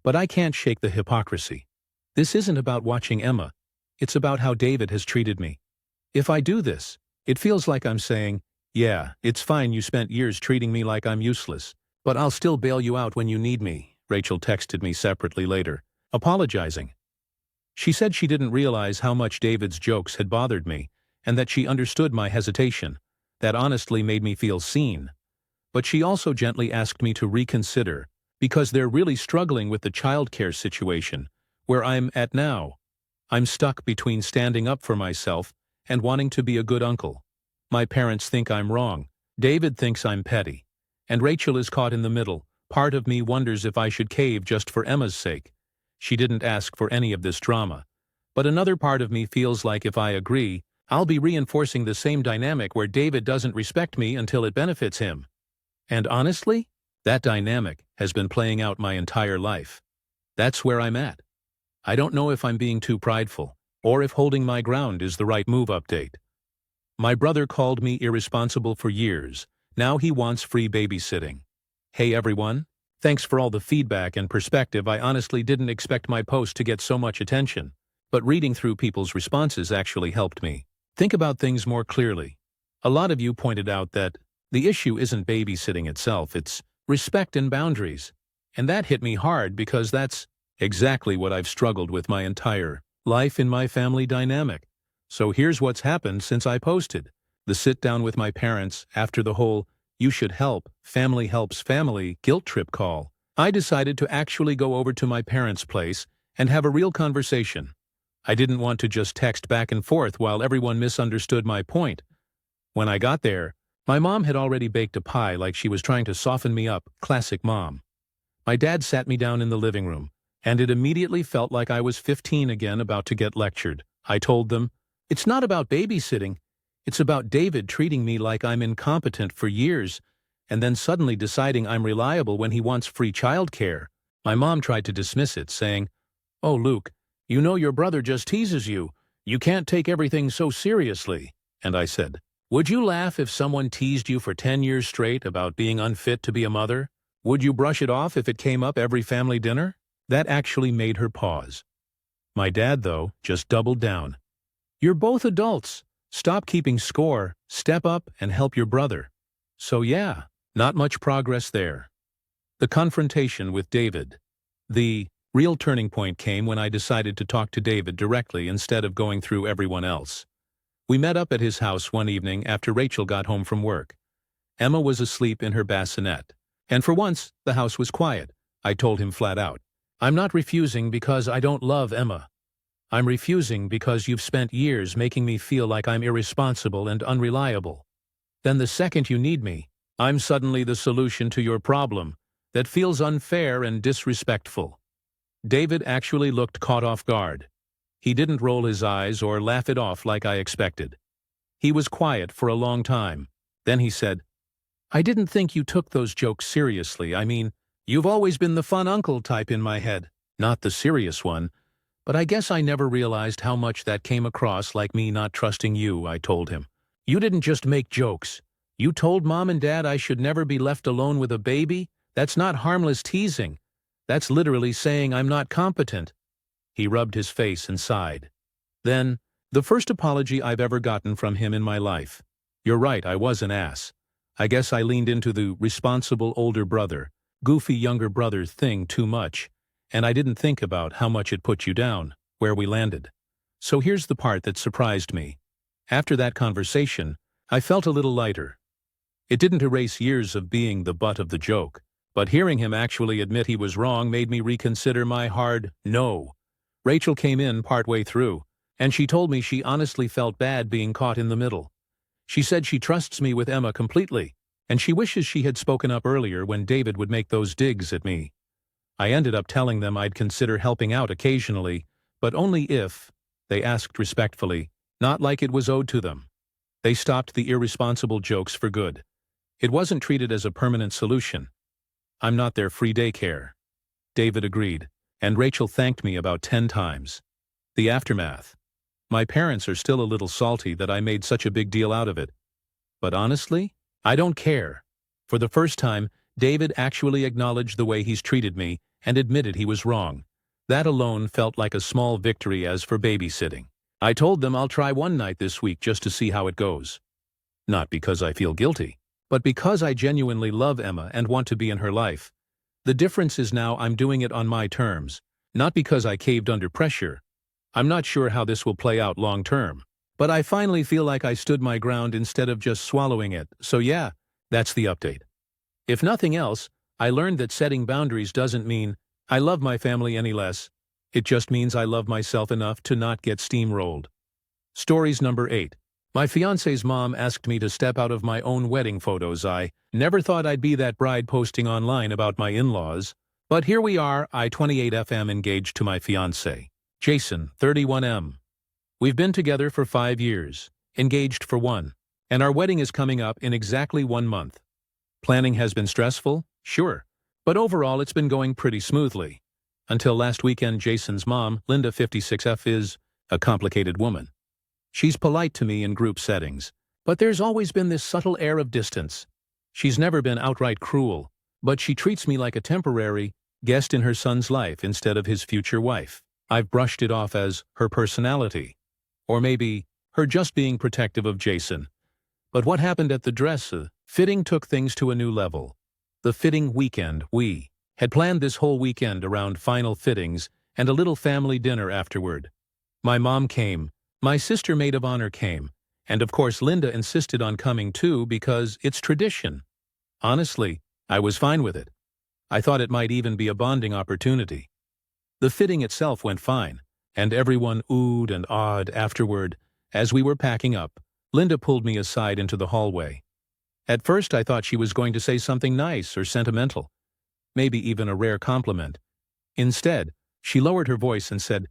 But I can't shake the hypocrisy. This isn't about watching Emma. It's about how David has treated me. If I do this, it feels like I'm saying, "Yeah, it's fine, you spent years treating me like I'm useless, but I'll still bail you out when you need me." Rachel texted me separately later, apologizing. She said she didn't realize how much David's jokes had bothered me, and that she understood my hesitation. That honestly made me feel seen. But she also gently asked me to reconsider, because they're really struggling with the childcare situation, where I'm at now. I'm stuck between standing up for myself and wanting to be a good uncle. My parents think I'm wrong. David thinks I'm petty. And Rachel is caught in the middle. Part of me wonders if I should cave just for Emma's sake. She didn't ask for any of this drama. But another part of me feels like if I agree, I'll be reinforcing the same dynamic where David doesn't respect me until it benefits him. And honestly, That dynamic has been playing out my entire life. That's where I'm at. I don't know if I'm being too prideful, or if holding my ground is the right move. Update. My brother called me irresponsible for years. Now he wants free babysitting. Hey everyone. Thanks for all the feedback and perspective. I honestly didn't expect my post to get so much attention, but reading through people's responses actually helped me think about things more clearly. A lot of you pointed out that the issue isn't babysitting itself, it's respect and boundaries. And that hit me hard because that's exactly what I've struggled with my entire life in my family dynamic. So here's what's happened since I posted the sit down with my parents after the whole "you should help, family helps family" guilt trip call. I decided to actually go over to my parents' place and have a real conversation. I didn't want to just text back and forth while everyone misunderstood my point. When I got there, my mom had already baked a pie like she was trying to soften me up, classic mom. My dad sat me down in the living room, and it immediately felt like I was 15 again about to get lectured. I told them, "It's not about babysitting. It's about David treating me like I'm incompetent for years, and then suddenly deciding I'm reliable when he wants free childcare." My mom tried to dismiss it, saying, "Oh, Luke, you know your brother just teases you. You can't take everything so seriously." And I said, "Would you laugh if someone teased you for 10 years straight about being unfit to be a mother? Would you brush it off if it came up every family dinner?" That actually made her pause. My dad, though, just doubled down. "You're both adults. Stop keeping score, step up and help your brother." So yeah, not much progress there. The confrontation with David. The real turning point came when I decided to talk to David directly instead of going through everyone else. We met up at his house one evening after Rachel got home from work. Emma was asleep in her bassinet, and for once, the house was quiet. I told him flat out, "I'm not refusing because I don't love Emma. I'm refusing because you've spent years making me feel like I'm irresponsible and unreliable. Then the second you need me, I'm suddenly the solution to your problem. That feels unfair and disrespectful." David actually looked caught off guard. He didn't roll his eyes or laugh it off like I expected. He was quiet for a long time. Then he said, "I didn't think you took those jokes seriously. I mean, you've always been the fun uncle type in my head, not the serious one. But I guess I never realized how much that came across like me not trusting you," I told him. "You didn't just make jokes. You told Mom and Dad I should never be left alone with a baby? That's not harmless teasing. That's literally saying I'm not competent." He rubbed his face and sighed. Then, the first apology I've ever gotten from him in my life. "You're right, I was an ass. I guess I leaned into the responsible older brother, goofy younger brother thing too much, and I didn't think about how much it put you down, where we landed." So here's the part that surprised me. After that conversation, I felt a little lighter. It didn't erase years of being the butt of the joke, but hearing him actually admit he was wrong made me reconsider my hard no. Rachel came in partway through, and she told me she honestly felt bad being caught in the middle. She said she trusts me with Emma completely, and she wishes she had spoken up earlier when David would make those digs at me. I ended up telling them I'd consider helping out occasionally, but only if, they asked respectfully, not like it was owed to them. They stopped the irresponsible jokes for good. It wasn't treated as a permanent solution. "I'm not their free daycare." David agreed, and Rachel thanked me about 10 times. The aftermath. My parents are still a little salty that I made such a big deal out of it. But honestly, I don't care. For the first time, David actually acknowledged the way he's treated me and admitted he was wrong. That alone felt like a small victory. As for babysitting, I told them I'll try one night this week just to see how it goes. Not because I feel guilty, but because I genuinely love Emma and want to be in her life. The difference is now I'm doing it on my terms, not because I caved under pressure. I'm not sure how this will play out long term, but I finally feel like I stood my ground instead of just swallowing it. So yeah, that's the update. If nothing else, I learned that setting boundaries doesn't mean I love my family any less. It just means I love myself enough to not get steamrolled. Stories number 8. My fiance's mom asked me to step out of my own wedding photos. I never thought I'd be that bride posting online about my in-laws. But here we are, I 28 FM engaged to my fiance, Jason, 31M. We've been together for 5 years, engaged for 1, and our wedding is coming up in exactly 1 month. Planning has been stressful, Sure. But overall it's been going pretty smoothly. Until last weekend, Jason's mom, Linda 56F, is a complicated woman. She's polite to me in group settings, but there's always been this subtle air of distance. She's never been outright cruel, but she treats me like a temporary guest in her son's life instead of his future wife. I've brushed it off as her personality, or maybe her just being protective of Jason. But what happened at the dress fitting took things to a new level. The fitting weekend, we had planned this whole weekend around final fittings and a little family dinner afterward. My mom came, my sister maid of honor came, and of course Linda insisted on coming too because it's tradition. Honestly, I was fine with it. I thought it might even be a bonding opportunity. The fitting itself went fine, and everyone oohed and awed afterward. As we were packing up, Linda pulled me aside into the hallway. At first I thought she was going to say something nice or sentimental, maybe even a rare compliment. Instead, she lowered her voice and said,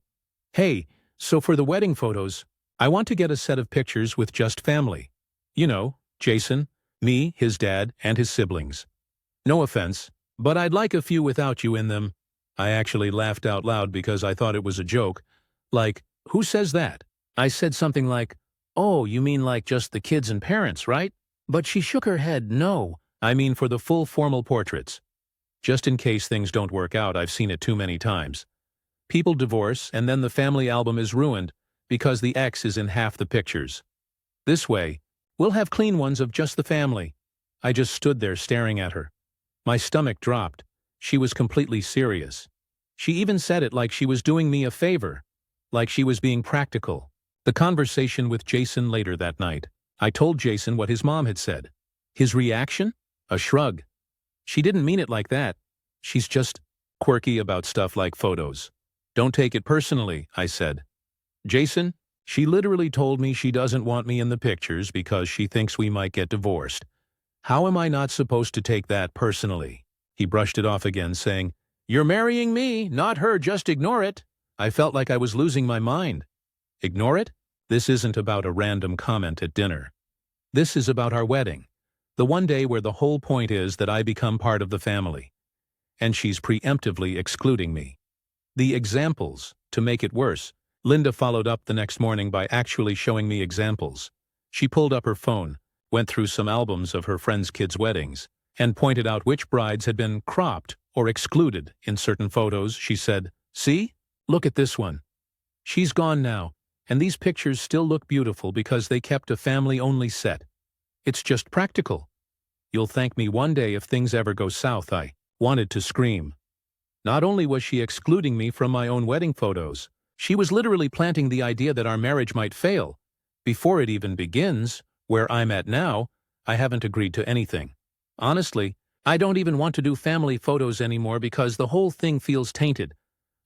"Hey, so for the wedding photos, I want to get a set of pictures with just family. You know, Jason, me, his dad, and his siblings. No offense, but I'd like a few without you in them." I actually laughed out loud because I thought it was a joke. Like, who says that? I said something like, "Oh, you mean like just the kids and parents, right?" But she shook her head. "No, I mean for the full formal portraits. Just in case things don't work out, I've seen it too many times. People divorce and then the family album is ruined because the ex is in half the pictures. This way, we'll have clean ones of just the family." I just stood there staring at her. My stomach dropped. She was completely serious. She even said it like she was doing me a favor, like she was being practical. The conversation with Jason later that night. I told Jason what his mom had said. His reaction? A shrug. She didn't mean it like that. She's just quirky about stuff like photos. "Don't take it personally," I said. "Jason, she literally told me she doesn't want me in the pictures because she thinks we might get divorced. How am I not supposed to take that personally?" He brushed it off again, saying, "You're marrying me, not her, just ignore it." I felt like I was losing my mind. Ignore it? This isn't about a random comment at dinner. This is about our wedding. The one day where the whole point is that I become part of the family. And she's preemptively excluding me. The examples, to make it worse, Linda followed up the next morning by actually showing me examples. She pulled up her phone, went through some albums of her friends' kids' weddings, and pointed out which brides had been cropped or excluded in certain photos. She said, "See? Look at this one. She's gone now, and these pictures still look beautiful because they kept a family-only set. It's just practical. You'll thank me one day if things ever go south." I wanted to scream. Not only was she excluding me from my own wedding photos, she was literally planting the idea that our marriage might fail. Before it even begins, where I'm at now, I haven't agreed to anything. Honestly, I don't even want to do family photos anymore because the whole thing feels tainted.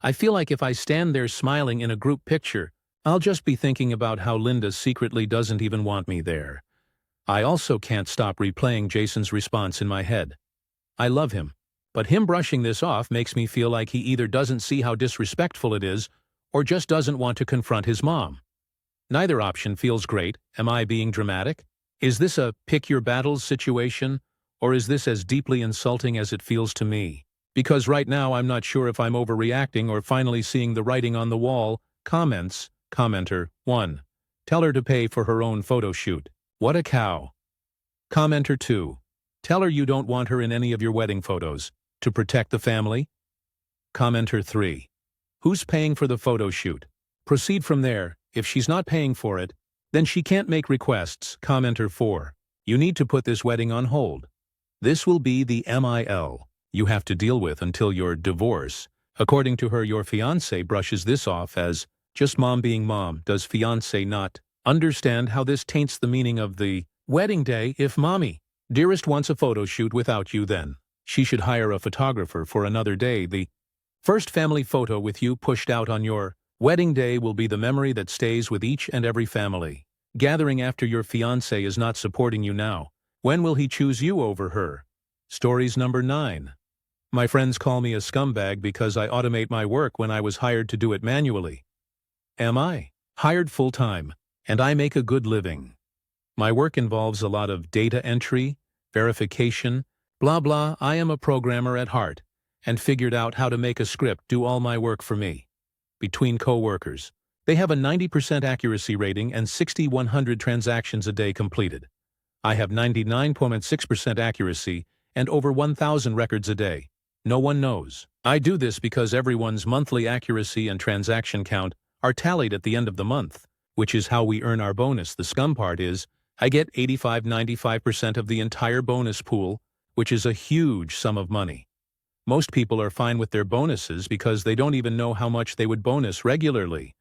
I feel like if I stand there smiling in a group picture, I'll just be thinking about how Linda secretly doesn't even want me there. I also can't stop replaying Jason's response in my head. I love him, but him brushing this off makes me feel like he either doesn't see how disrespectful it is or just doesn't want to confront his mom. Neither option feels great. Am I being dramatic? Is this a pick your battles situation, or is this as deeply insulting as it feels to me? Because right now I'm not sure if I'm overreacting or finally seeing the writing on the wall. Comments. Commenter 1. Tell her to pay for her own photo shoot. What a cow. Commenter 2. Tell her you don't want her in any of your wedding photos. To protect the family. Commenter 3. Who's paying for the photo shoot? Proceed from there. If she's not paying for it, then she can't make requests. Commenter 4. You need to put this wedding on hold. This will be the MIL you have to deal with until your divorce. According to her, your fiancé brushes this off as just mom being mom. Does fiancé not understand how this taints the meaning of the wedding day? If mommy, dearest, wants a photo shoot without you, then she should hire a photographer for another day. The first family photo with you pushed out on your wedding day will be the memory that stays with each and every family gathering after your fiancé is not supporting you now. When will he choose you over her? Stories number 9. My friends call me a scumbag because I automate my work when I was hired to do it manually. Am I? Hired full-time, and I make a good living. My work involves a lot of data entry, verification, Blah blah, I am a programmer at heart, and figured out how to make a script do all my work for me. Between co-workers, they have a 90% accuracy rating and 6,100 transactions a day completed. I have 99.6% accuracy and over 1,000 records a day. No one knows. I do this because everyone's monthly accuracy and transaction count are tallied at the end of the month, which is how we earn our bonus. The scum part is, I get 85–95% of the entire bonus pool, which is a huge sum of money. Most people are fine with their bonuses because they don't even know how much they would bonus regularly.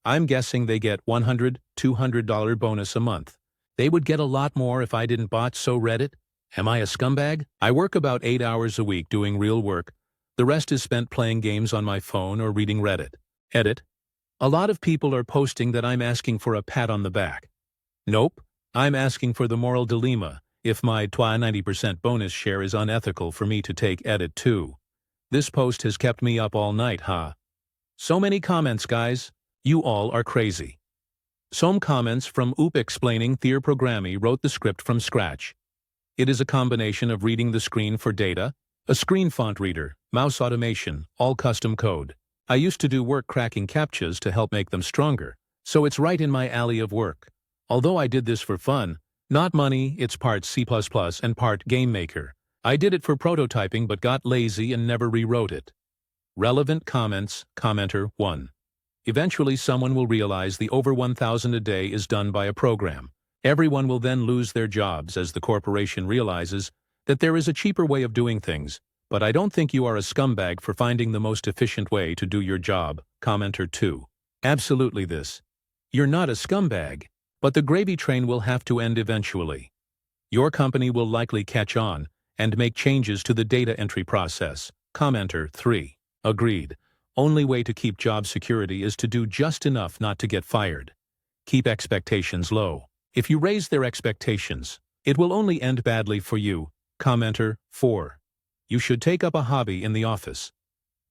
I'm guessing they get $100–200 bonus a month. They would get a lot more if I didn't bot so Reddit. Am I a scumbag? I work about 8 hours a week doing real work. The rest is spent playing games on my phone or reading Reddit. Edit. A lot of people are posting that I'm asking for a pat on the back. Nope. I'm asking for the moral dilemma if my 90% bonus share is unethical for me to take. Edit 2. This post has kept me up all night, huh? So many comments, guys. You all are crazy. Some comments from Oop explaining Their Programmi wrote the script from scratch. It is a combination of reading the screen for data, a screen font reader, mouse automation, all custom code. I used to do work cracking CAPTCHAs to help make them stronger, so it's right in my alley of work. Although I did this for fun, not money, it's part C++ and part GameMaker. I did it for prototyping but got lazy and never rewrote it. Relevant comments. Commenter 1. Eventually someone will realize the over 1,000 a day is done by a program. Everyone will then lose their jobs as the corporation realizes that there is a cheaper way of doing things, but I don't think you are a scumbag for finding the most efficient way to do your job. Commenter 2. Absolutely this. You're not a scumbag, but the gravy train will have to end eventually. Your company will likely catch on and make changes to the data entry process. Commenter 3. Agreed. Only way to keep job security is to do just enough not to get fired. Keep expectations low. If you raise their expectations, it will only end badly for you. Commenter 4. You should take up a hobby in the office.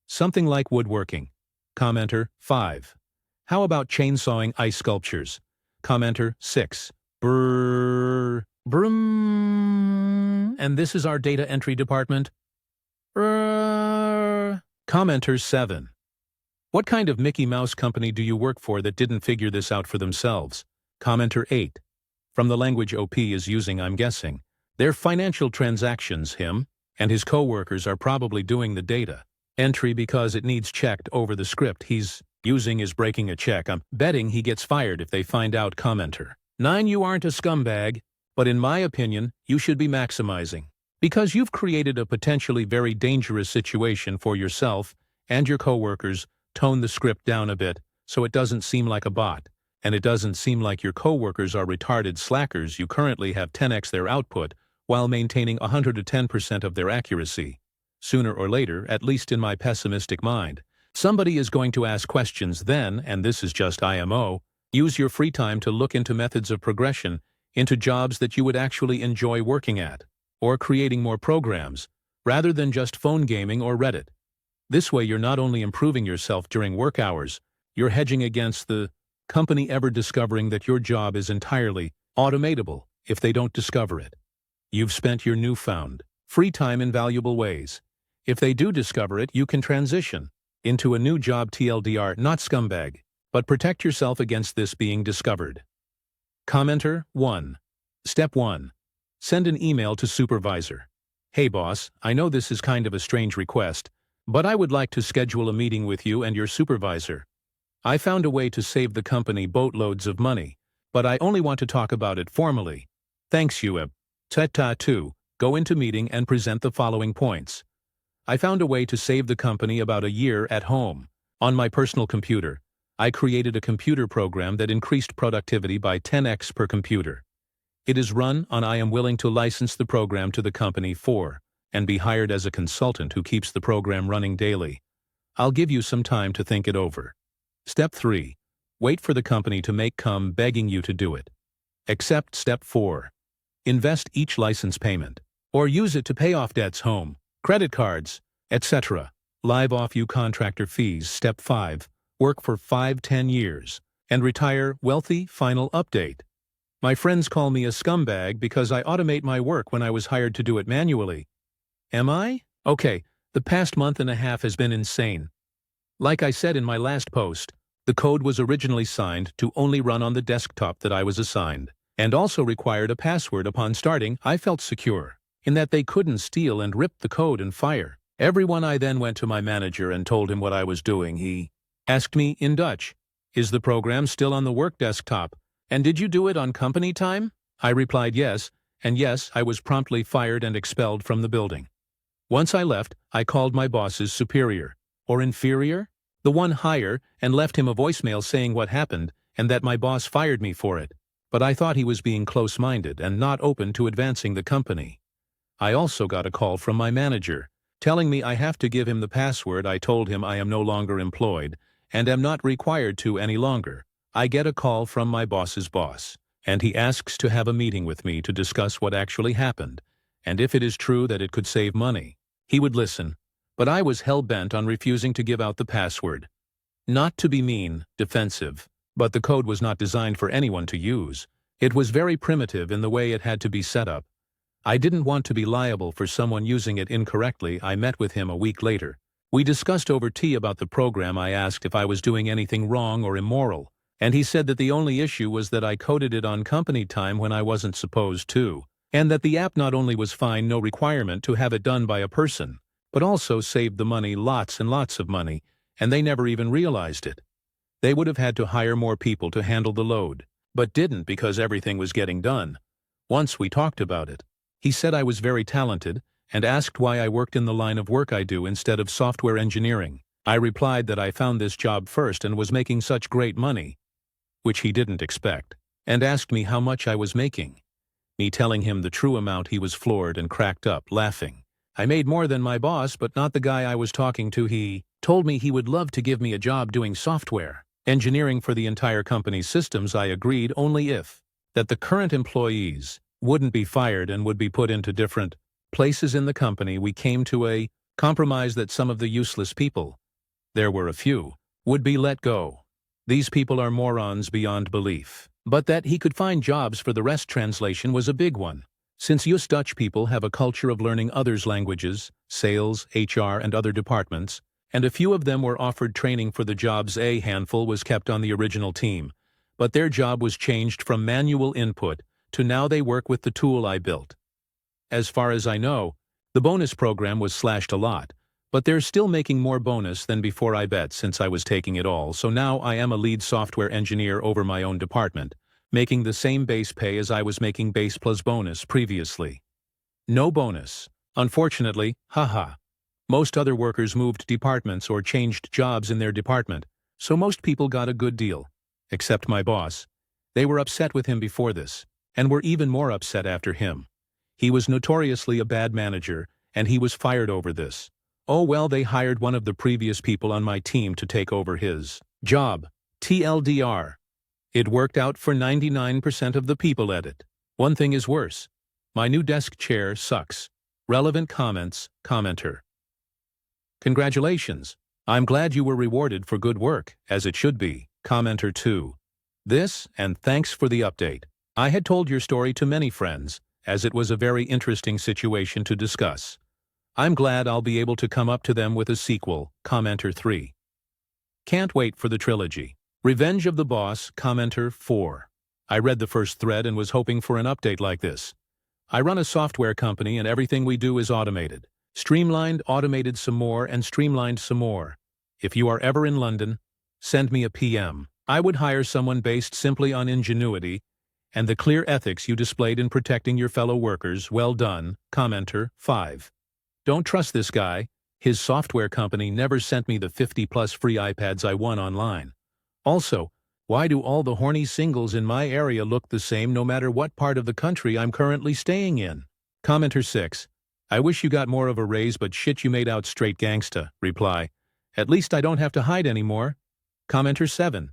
Something like woodworking. Commenter 5. How about chainsawing ice sculptures? Commenter 6. Brrrr. Brum. And this is our data entry department. Brrrr. Commenter 7. What kind of Mickey Mouse company do you work for that didn't figure this out for themselves? Commenter 8. From the language OP is using, I'm guessing. Their financial transactions, him and his co-workers are probably doing the data entry because it needs checked over the script he's using is breaking a check. I'm betting he gets fired if they find out. Commenter 9. You aren't a scumbag, but in my opinion, you should be maximizing. Because you've created a potentially very dangerous situation for yourself and your co-workers. Tone the script down a bit so it doesn't seem like a bot, and it doesn't seem like your co-workers are retarded slackers. You currently have 10x their output while maintaining 110% of their accuracy. Sooner or later, at least in my pessimistic mind, somebody is going to ask questions then, and this is just IMO. Use your free time to look into methods of progression into jobs that you would actually enjoy working at, or creating more programs, rather than just phone gaming or Reddit. This way you're not only improving yourself during work hours, you're hedging against the company ever discovering that your job is entirely automatable if they don't discover it. You've spent your newfound free time in valuable ways. If they do discover it, you can transition into a new job. TLDR, not scumbag, but protect yourself against this being discovered. Commenter 1. Step 1. Send an email to supervisor. Hey boss, I know this is kind of a strange request, but I would like to schedule a meeting with you and your supervisor. I found a way to save the company boatloads of money, but I only want to talk about it formally. Thanks, UEB. Teta 2. Go into meeting and present the following points. I found a way to save the company about a year at home. On my personal computer, I created a computer program that increased productivity by 10x per computer. It is run on. I am willing to license the program to the company for and be hired as a consultant who keeps the program running daily. I'll give you some time to think it over. Step 3. Wait for the company to make come begging you to do it. Accept. Step 4. Invest each license payment, or use it to pay off debts, home, credit cards, etc. Live off you contractor fees. Step 5. Work for 5–10 years, and retire wealthy. Final update. My friends call me a scumbag because I automate my work when I was hired to do it manually. Am I? Okay, the past month and a half has been insane. Like I said in my last post, the code was originally signed to only run on the desktop that I was assigned, and also required a password upon starting. I felt secure, in that they couldn't steal and rip the code and fire everyone. I then went to my manager and told him what I was doing. He asked me in Dutch, "Is the program still on the work desktop? And did you do it on company time?" I replied yes, and yes, I was promptly fired and expelled from the building. Once I left, I called my boss's superior, or inferior, the one higher, and left him a voicemail saying what happened and that my boss fired me for it. But I thought he was being close-minded and not open to advancing the company. I also got a call from my manager, telling me I have to give him the password. I told him I am no longer employed and am not required to any longer. I get a call from my boss's boss, and he asks to have a meeting with me to discuss what actually happened, and if it is true that it could save money. He would listen, but I was hell-bent on refusing to give out the password. Not to be mean, defensive, but the code was not designed for anyone to use. It was very primitive in the way it had to be set up. I didn't want to be liable for someone using it incorrectly. I met with him a week later. We discussed over tea about the program. I asked if I was doing anything wrong or immoral, and he said that the only issue was that I coded it on company time when I wasn't supposed to, and that the app not only was fine, no requirement to have it done by a person, but also saved the money, lots and lots of money, and they never even realized it. They would have had to hire more people to handle the load, but didn't because everything was getting done. Once we talked about it. He said I was very talented and asked why I worked in the line of work I do instead of software engineering. I replied that I found this job first and was making such great money, which he didn't expect, and asked me how much I was making. Me telling him the true amount, he was floored and cracked up, laughing. I made more than my boss, but not the guy I was talking to. He told me he would love to give me a job doing software engineering for the entire company's systems. I agreed only if that the current employees wouldn't be fired and would be put into different places in the company. We came to a compromise that some of the useless people, there were a few, would be let go. These people are morons beyond belief. But that he could find jobs for the rest. Translation was a big one. Since us Dutch people have a culture of learning others' languages, sales, HR, and other departments, and a few of them were offered training for the jobs. A handful was kept on the original team, but their job was changed from manual input to now they work with the tool I built. As far as I know, the bonus program was slashed a lot, but they're still making more bonus than before, I bet, since I was taking it all. So now I am a lead software engineer over my own department, making the same base pay as I was making base plus bonus previously. No bonus, unfortunately, haha. Most other workers moved departments or changed jobs in their department, so most people got a good deal, except my boss. They were upset with him before this, and were even more upset after him. He was notoriously a bad manager, and he was fired over this. Oh well, they hired one of the previous people on my team to take over his job. TLDR. It worked out for 99% of the people at it. One thing is worse. My new desk chair sucks. Relevant comments, commenter. Congratulations. I'm glad you were rewarded for good work, as it should be. Commenter 2. This, and thanks for the update. I had told your story to many friends, as it was a very interesting situation to discuss. I'm glad I'll be able to come up to them with a sequel. Commenter 3. Can't wait for the trilogy. Revenge of the Boss. Commenter 4. I read the first thread and was hoping for an update like this. I run a software company and everything we do is automated. Streamlined, automated some more, and streamlined some more. If you are ever in London, send me a PM. I would hire someone based simply on ingenuity and the clear ethics you displayed in protecting your fellow workers. Well done. Commenter 5. Don't trust this guy. His software company never sent me the 50+ free iPads I won online. Also, why do all the horny singles in my area look the same no matter what part of the country I'm currently staying in? Commenter 6. I wish you got more of a raise, but shit, you made out straight gangsta. Reply. At least I don't have to hide anymore. Commenter 7.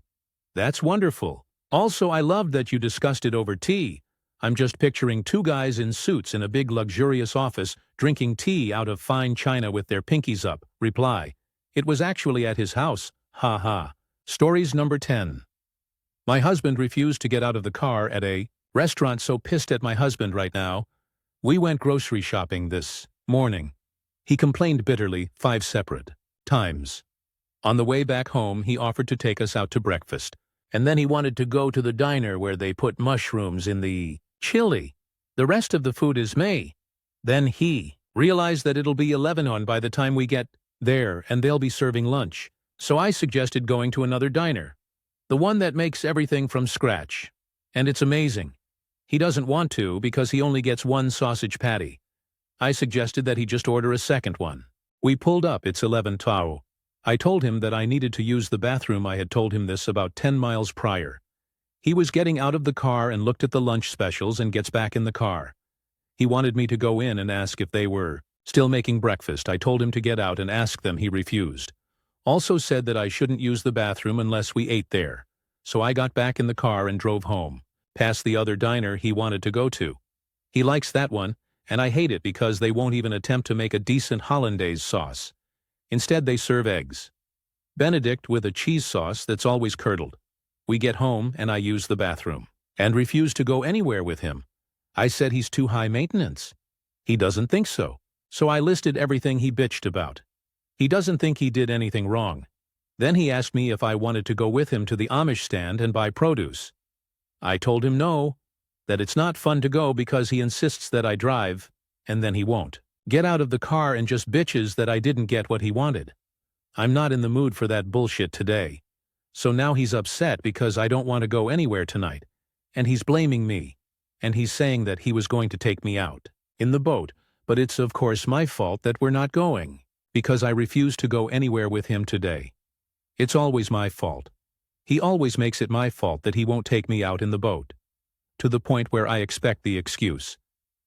That's wonderful. Also, I loved that you discussed it over tea. I'm just picturing two guys in suits in a big luxurious office drinking tea out of fine china with their pinkies up. Reply. It was actually at his house. Ha ha. Stories number 10. My husband refused to get out of the car at a restaurant. So pissed at my husband right now. We went grocery shopping this morning. He complained bitterly 5 separate times. On the way back home, he offered to take us out to breakfast, and then he wanted to go to the diner where they put mushrooms in the chili. The rest of the food is me. Then he realized that it'll be 11 on by the time we get there and they'll be serving lunch. So I suggested going to another diner, the one that makes everything from scratch. And it's amazing. He doesn't want to because he only gets 1 sausage patty. I suggested that he just order a second one. We pulled up, it's 11 tau. I told him that I needed to use the bathroom. I had told him this about 10 miles prior. He was getting out of the car and looked at the lunch specials and gets back in the car. He wanted me to go in and ask if they were still making breakfast. I told him to get out and ask them. He refused. Also said that I shouldn't use the bathroom unless we ate there. So I got back in the car and drove home, past the other diner he wanted to go to. He likes that one, and I hate it because they won't even attempt to make a decent hollandaise sauce. Instead they serve eggs Benedict with a cheese sauce that's always curdled. We get home and I use the bathroom and refuse to go anywhere with him. I said he's too high maintenance. He doesn't think so. So I listed everything he bitched about. He doesn't think he did anything wrong. Then he asked me if I wanted to go with him to the Amish stand and buy produce. I told him no, that it's not fun to go because he insists that I drive, and then he won't get out of the car and just bitches that I didn't get what he wanted. I'm not in the mood for that bullshit today. So now he's upset because I don't want to go anywhere tonight, and he's blaming me, and he's saying that he was going to take me out in the boat, but it's of course my fault that we're not going, because I refuse to go anywhere with him today. It's always my fault. He always makes it my fault that he won't take me out in the boat. To the point where I expect the excuse.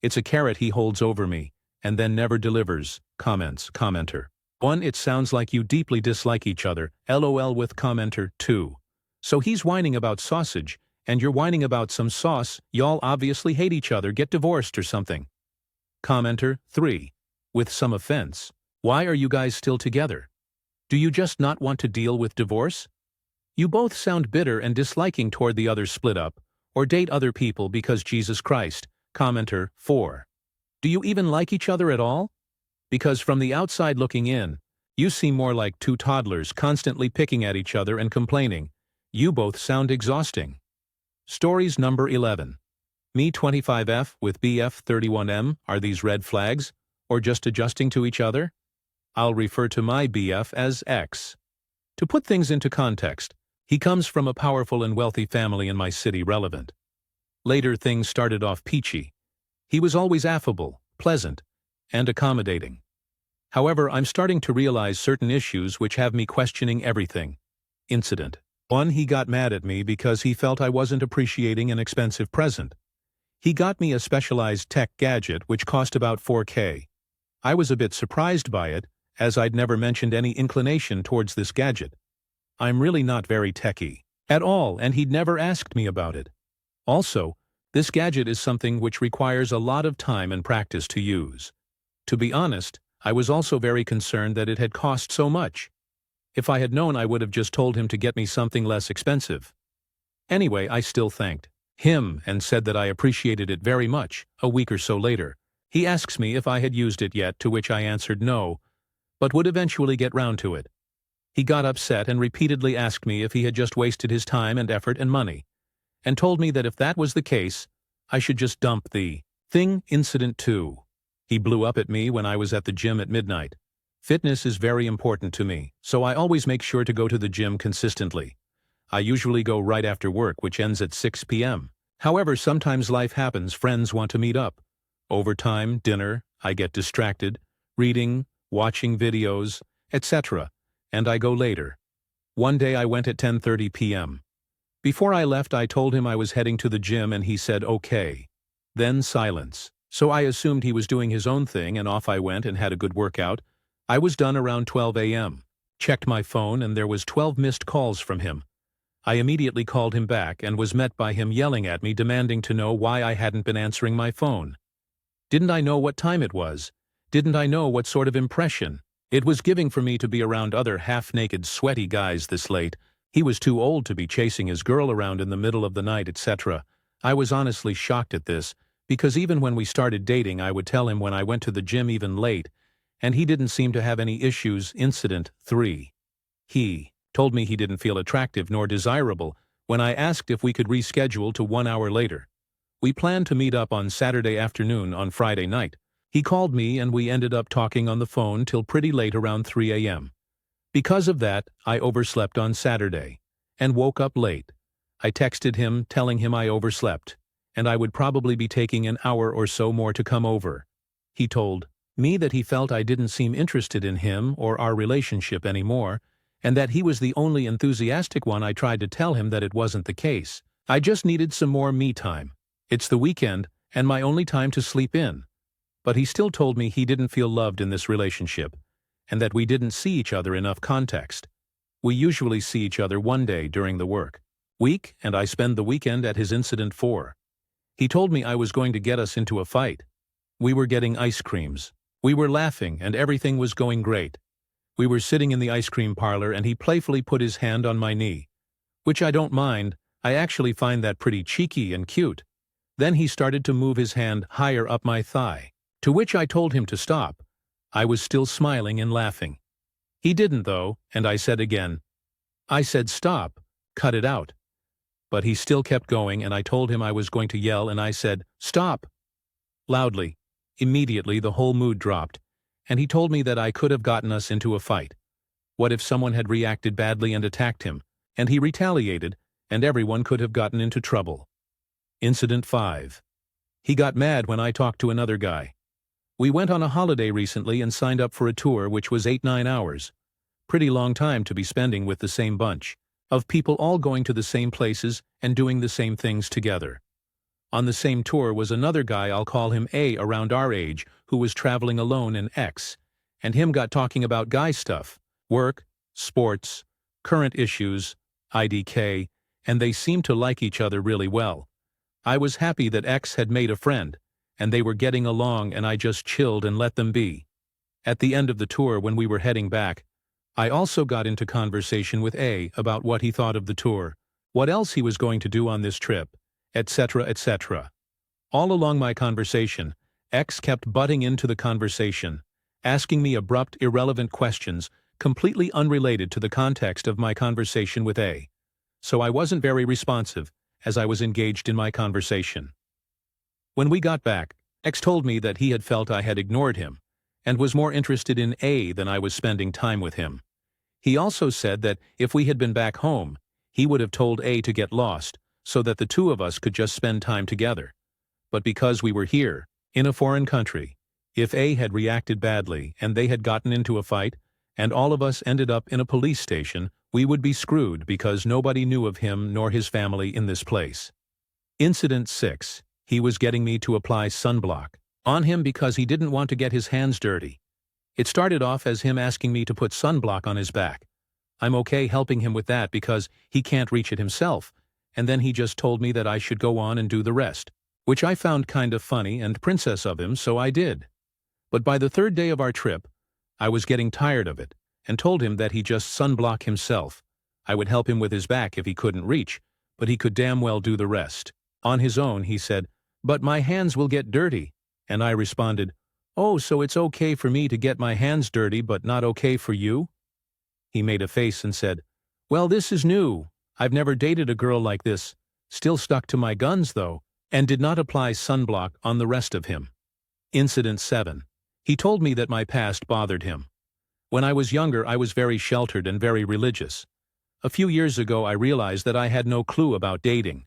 It's a carrot he holds over me, and then never delivers. Commenter. 1. It sounds like you deeply dislike each other. LOL with commenter 2. So he's whining about sausage, and you're whining about some sauce. Y'all obviously hate each other. Get divorced or something. Commenter 3. With some offense. Why are you guys still together? Do you just not want to deal with divorce? You both sound bitter and disliking toward the other split up, or date other people because Jesus Christ. Commenter 4. Do you even like each other at all? Because from the outside looking in, you seem more like 2 toddlers constantly picking at each other and complaining. You both sound exhausting. Stories number 11. Me 25F with BF 31M, are these red flags, or just adjusting to each other? I'll refer to my BF as X. To put things into context, he comes from a powerful and wealthy family in my city. Relevant. Later things started off peachy. He was always affable, pleasant, and accommodating. However, I'm starting to realize certain issues which have me questioning everything. Incident 1. He got mad at me because he felt I wasn't appreciating an expensive present. He got me a specialized tech gadget which cost about $4K. I was a bit surprised by it, as I'd never mentioned any inclination towards this gadget. I'm really not very techy at all, and he'd never asked me about it. Also, this gadget is something which requires a lot of time and practice to use. To be honest, I was also very concerned that it had cost so much. If I had known, I would have just told him to get me something less expensive. Anyway, I still thanked him and said that I appreciated it very much. A week or so later, he asks me if I had used it yet, to which I answered no, but would eventually get round to it. He got upset and repeatedly asked me if he had just wasted his time and effort and money, and told me that if that was the case, I should just dump the thing. Incident 2. He blew up at me when I was at the gym at midnight. Fitness is very important to me, so I always make sure to go to the gym consistently. I usually go right after work, which ends at 6 p.m. However, sometimes life happens, friends want to meet up. Overtime, dinner, I get distracted, reading, watching videos, etc., and I go later. One day I went at 10:30 p.m. Before I left, I told him I was heading to the gym and he said okay. Then silence. So I assumed he was doing his own thing and off I went and had a good workout. I was done around 12 a.m. Checked my phone and there was 12 missed calls from him. I immediately called him back and was met by him yelling at me, demanding to know why I hadn't been answering my phone. Didn't I know what time it was? Didn't I know what sort of impression it was giving for me to be around other half-naked, sweaty guys this late? He was too old to be chasing his girl around in the middle of the night, etc. I was honestly shocked at this, because even when we started dating I would tell him when I went to the gym even late, and he didn't seem to have any issues. Incident 3. He told me he didn't feel attractive nor desirable when I asked if we could reschedule to 1 hour later. We planned to meet up on Saturday afternoon on Friday night. He called me and we ended up talking on the phone till pretty late, around 3 a.m. Because of that, I overslept on Saturday and woke up late. I texted him telling him I overslept, and I would probably be taking an hour or so more to come over. He told me that he felt I didn't seem interested in him or our relationship anymore, and that he was the only enthusiastic one. I tried to tell him that it wasn't the case. I just needed some more me time. It's the weekend, and my only time to sleep in. But he still told me he didn't feel loved in this relationship, and that we didn't see each other enough context. We usually see each other one day during the work week, and I spend the weekend at his. Incident 4. He told me I was going to get us into a fight. We were getting ice creams. We were laughing, and everything was going great. We were sitting in the ice cream parlor, and he playfully put his hand on my knee, which I don't mind. I actually find that pretty cheeky and cute. Then he started to move his hand higher up my thigh, to which I told him to stop. I was still smiling and laughing. He didn't though, and I said again. I said stop, cut it out. But he still kept going, and I told him I was going to yell, and I said, stop! Loudly. Immediately the whole mood dropped, and he told me that I could have gotten us into a fight. What if someone had reacted badly and attacked him, and he retaliated, and everyone could have gotten into trouble? Incident 5. He got mad when I talked to another guy. We went on a holiday recently and signed up for a tour which was 8-9 hours. Pretty long time to be spending with the same bunch of people, all going to the same places and doing the same things together. On the same tour was another guy, I'll call him A, around our age, who was traveling alone, and X and him got talking about guy stuff, work, sports, current issues, IDK, and they seemed to like each other really well. I was happy that X had made a friend, and they were getting along, and I just chilled and let them be. At the end of the tour, when we were heading back, I also got into conversation with A about what he thought of the tour, what else he was going to do on this trip, etc., etc. All along my conversation, X kept butting into the conversation, asking me abrupt, irrelevant questions completely unrelated to the context of my conversation with A. So I wasn't very responsive, as I was engaged in my conversation. When we got back, X told me that he had felt I had ignored him, and was more interested in A than I was spending time with him. He also said that if we had been back home, he would have told A to get lost, so that the two of us could just spend time together. But because we were here, in a foreign country, if A had reacted badly and they had gotten into a fight, and all of us ended up in a police station, we would be screwed because nobody knew of him nor his family in this place. Incident 6. He was getting me to apply sunblock on him because he didn't want to get his hands dirty. It started off as him asking me to put sunblock on his back. I'm okay helping him with that because he can't reach it himself, and then he just told me that I should go on and do the rest, which I found kind of funny and princess of him, so I did. But by the third day of our trip, I was getting tired of it, and told him that he just sunblock himself. I would help him with his back if he couldn't reach, but he could damn well do the rest. On his own, he said, but my hands will get dirty. And I responded, oh, so it's okay for me to get my hands dirty but not okay for you? He made a face and said, well, this is new. I've never dated a girl like this. Still stuck to my guns though, and did not apply sunblock on the rest of him. Incident 7. He told me that my past bothered him. When I was younger, I was very sheltered and very religious. A few years ago, I realized that I had no clue about dating,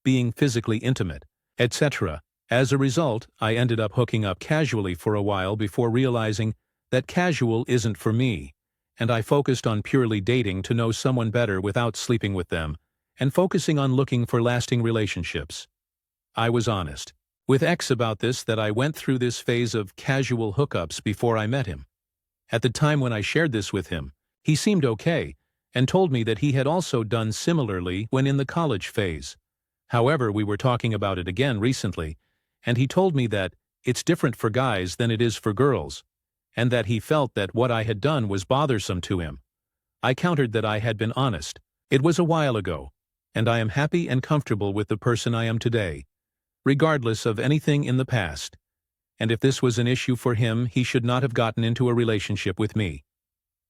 being physically intimate, etc. As a result, I ended up hooking up casually for a while before realizing that casual isn't for me, and I focused on purely dating to know someone better without sleeping with them, and focusing on looking for lasting relationships. I was honest with X about this, that I went through this phase of casual hookups before I met him. At the time when I shared this with him, he seemed okay, and told me that he had also done similarly when in the college phase. However, we were talking about it again recently, and he told me that it's different for guys than it is for girls, and that he felt that what I had done was bothersome to him. I countered that I had been honest. It was a while ago, and I am happy and comfortable with the person I am today, regardless of anything in the past. and if this was an issue for him, he should not have gotten into a relationship with me.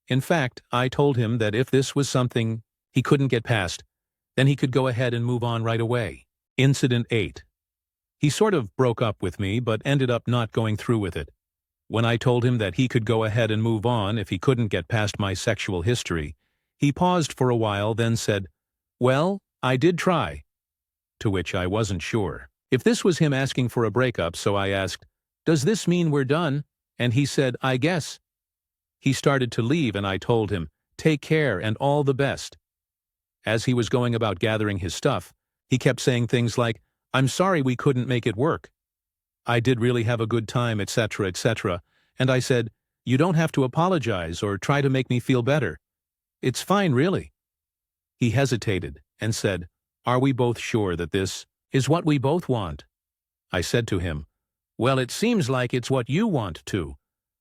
In fact, I told him that if this was something he couldn't get past, then he could go ahead and move on right away. Incident 8. He sort of broke up with me but ended up not going through with it. When I told him that he could go ahead and move on if he couldn't get past my sexual history, he paused for a while, then said, "Well, I did try." To which I wasn't sure if this was him asking for a breakup, so I asked, "Does this mean we're done?" And he said, "I guess." He started to leave and I told him, "Take care and all the best." As he was going about gathering his stuff, he kept saying things like, "I'm sorry we couldn't make it work. I did really have a good time, etc., etc." And I said, "You don't have to apologize or try to make me feel better. It's fine, really." He hesitated and said, "Are we both sure that this is what we both want?" I said to him, "Well, it seems like it's what you want to."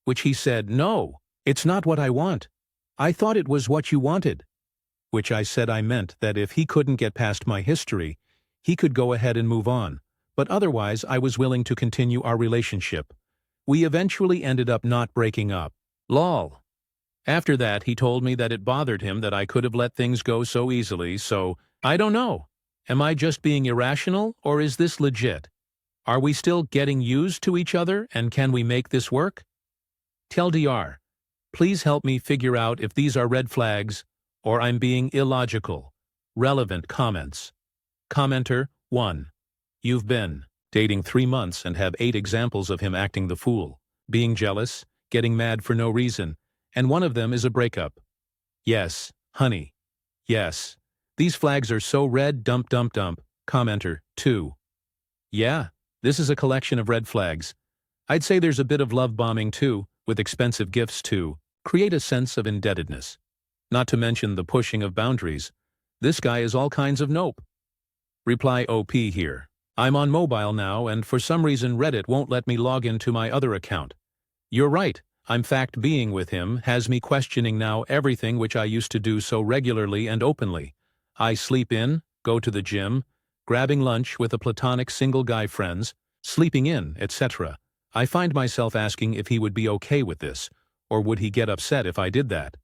Which he said, "No, it's not what I want. I thought it was what you wanted." Which I said I meant that if he couldn't get past my history, he could go ahead and move on, but otherwise I was willing to continue our relationship. We eventually ended up not breaking up. Lol. After that, he told me that it bothered him that I could have let things go so easily, so I don't know. Am I just being irrational, or is this legit? Are we still getting used to each other, and can we make this work? TLDR, please help me figure out if these are red flags, or I'm being illogical. Relevant comments. Commenter 1. You've been dating 3 months and have 8 examples of him acting the fool, being jealous, getting mad for no reason, and one of them is a breakup. Yes, honey. Yes. These flags are so red, dump, dump, dump. Commenter 2. Yeah, this is a collection of red flags. I'd say there's a bit of love bombing too, with expensive gifts to create a sense of indebtedness. Not to mention the pushing of boundaries. This guy is all kinds of nope. Reply OP here. I'm on mobile now and for some reason Reddit won't let me log into my other account. You're right, I'm fact being with him has me questioning now everything which I used to do so regularly and openly. I sleep in, go to the gym, grabbing lunch with a platonic single guy friends, sleeping in, etc. I find myself asking if he would be okay with this, or would he get upset if I did that.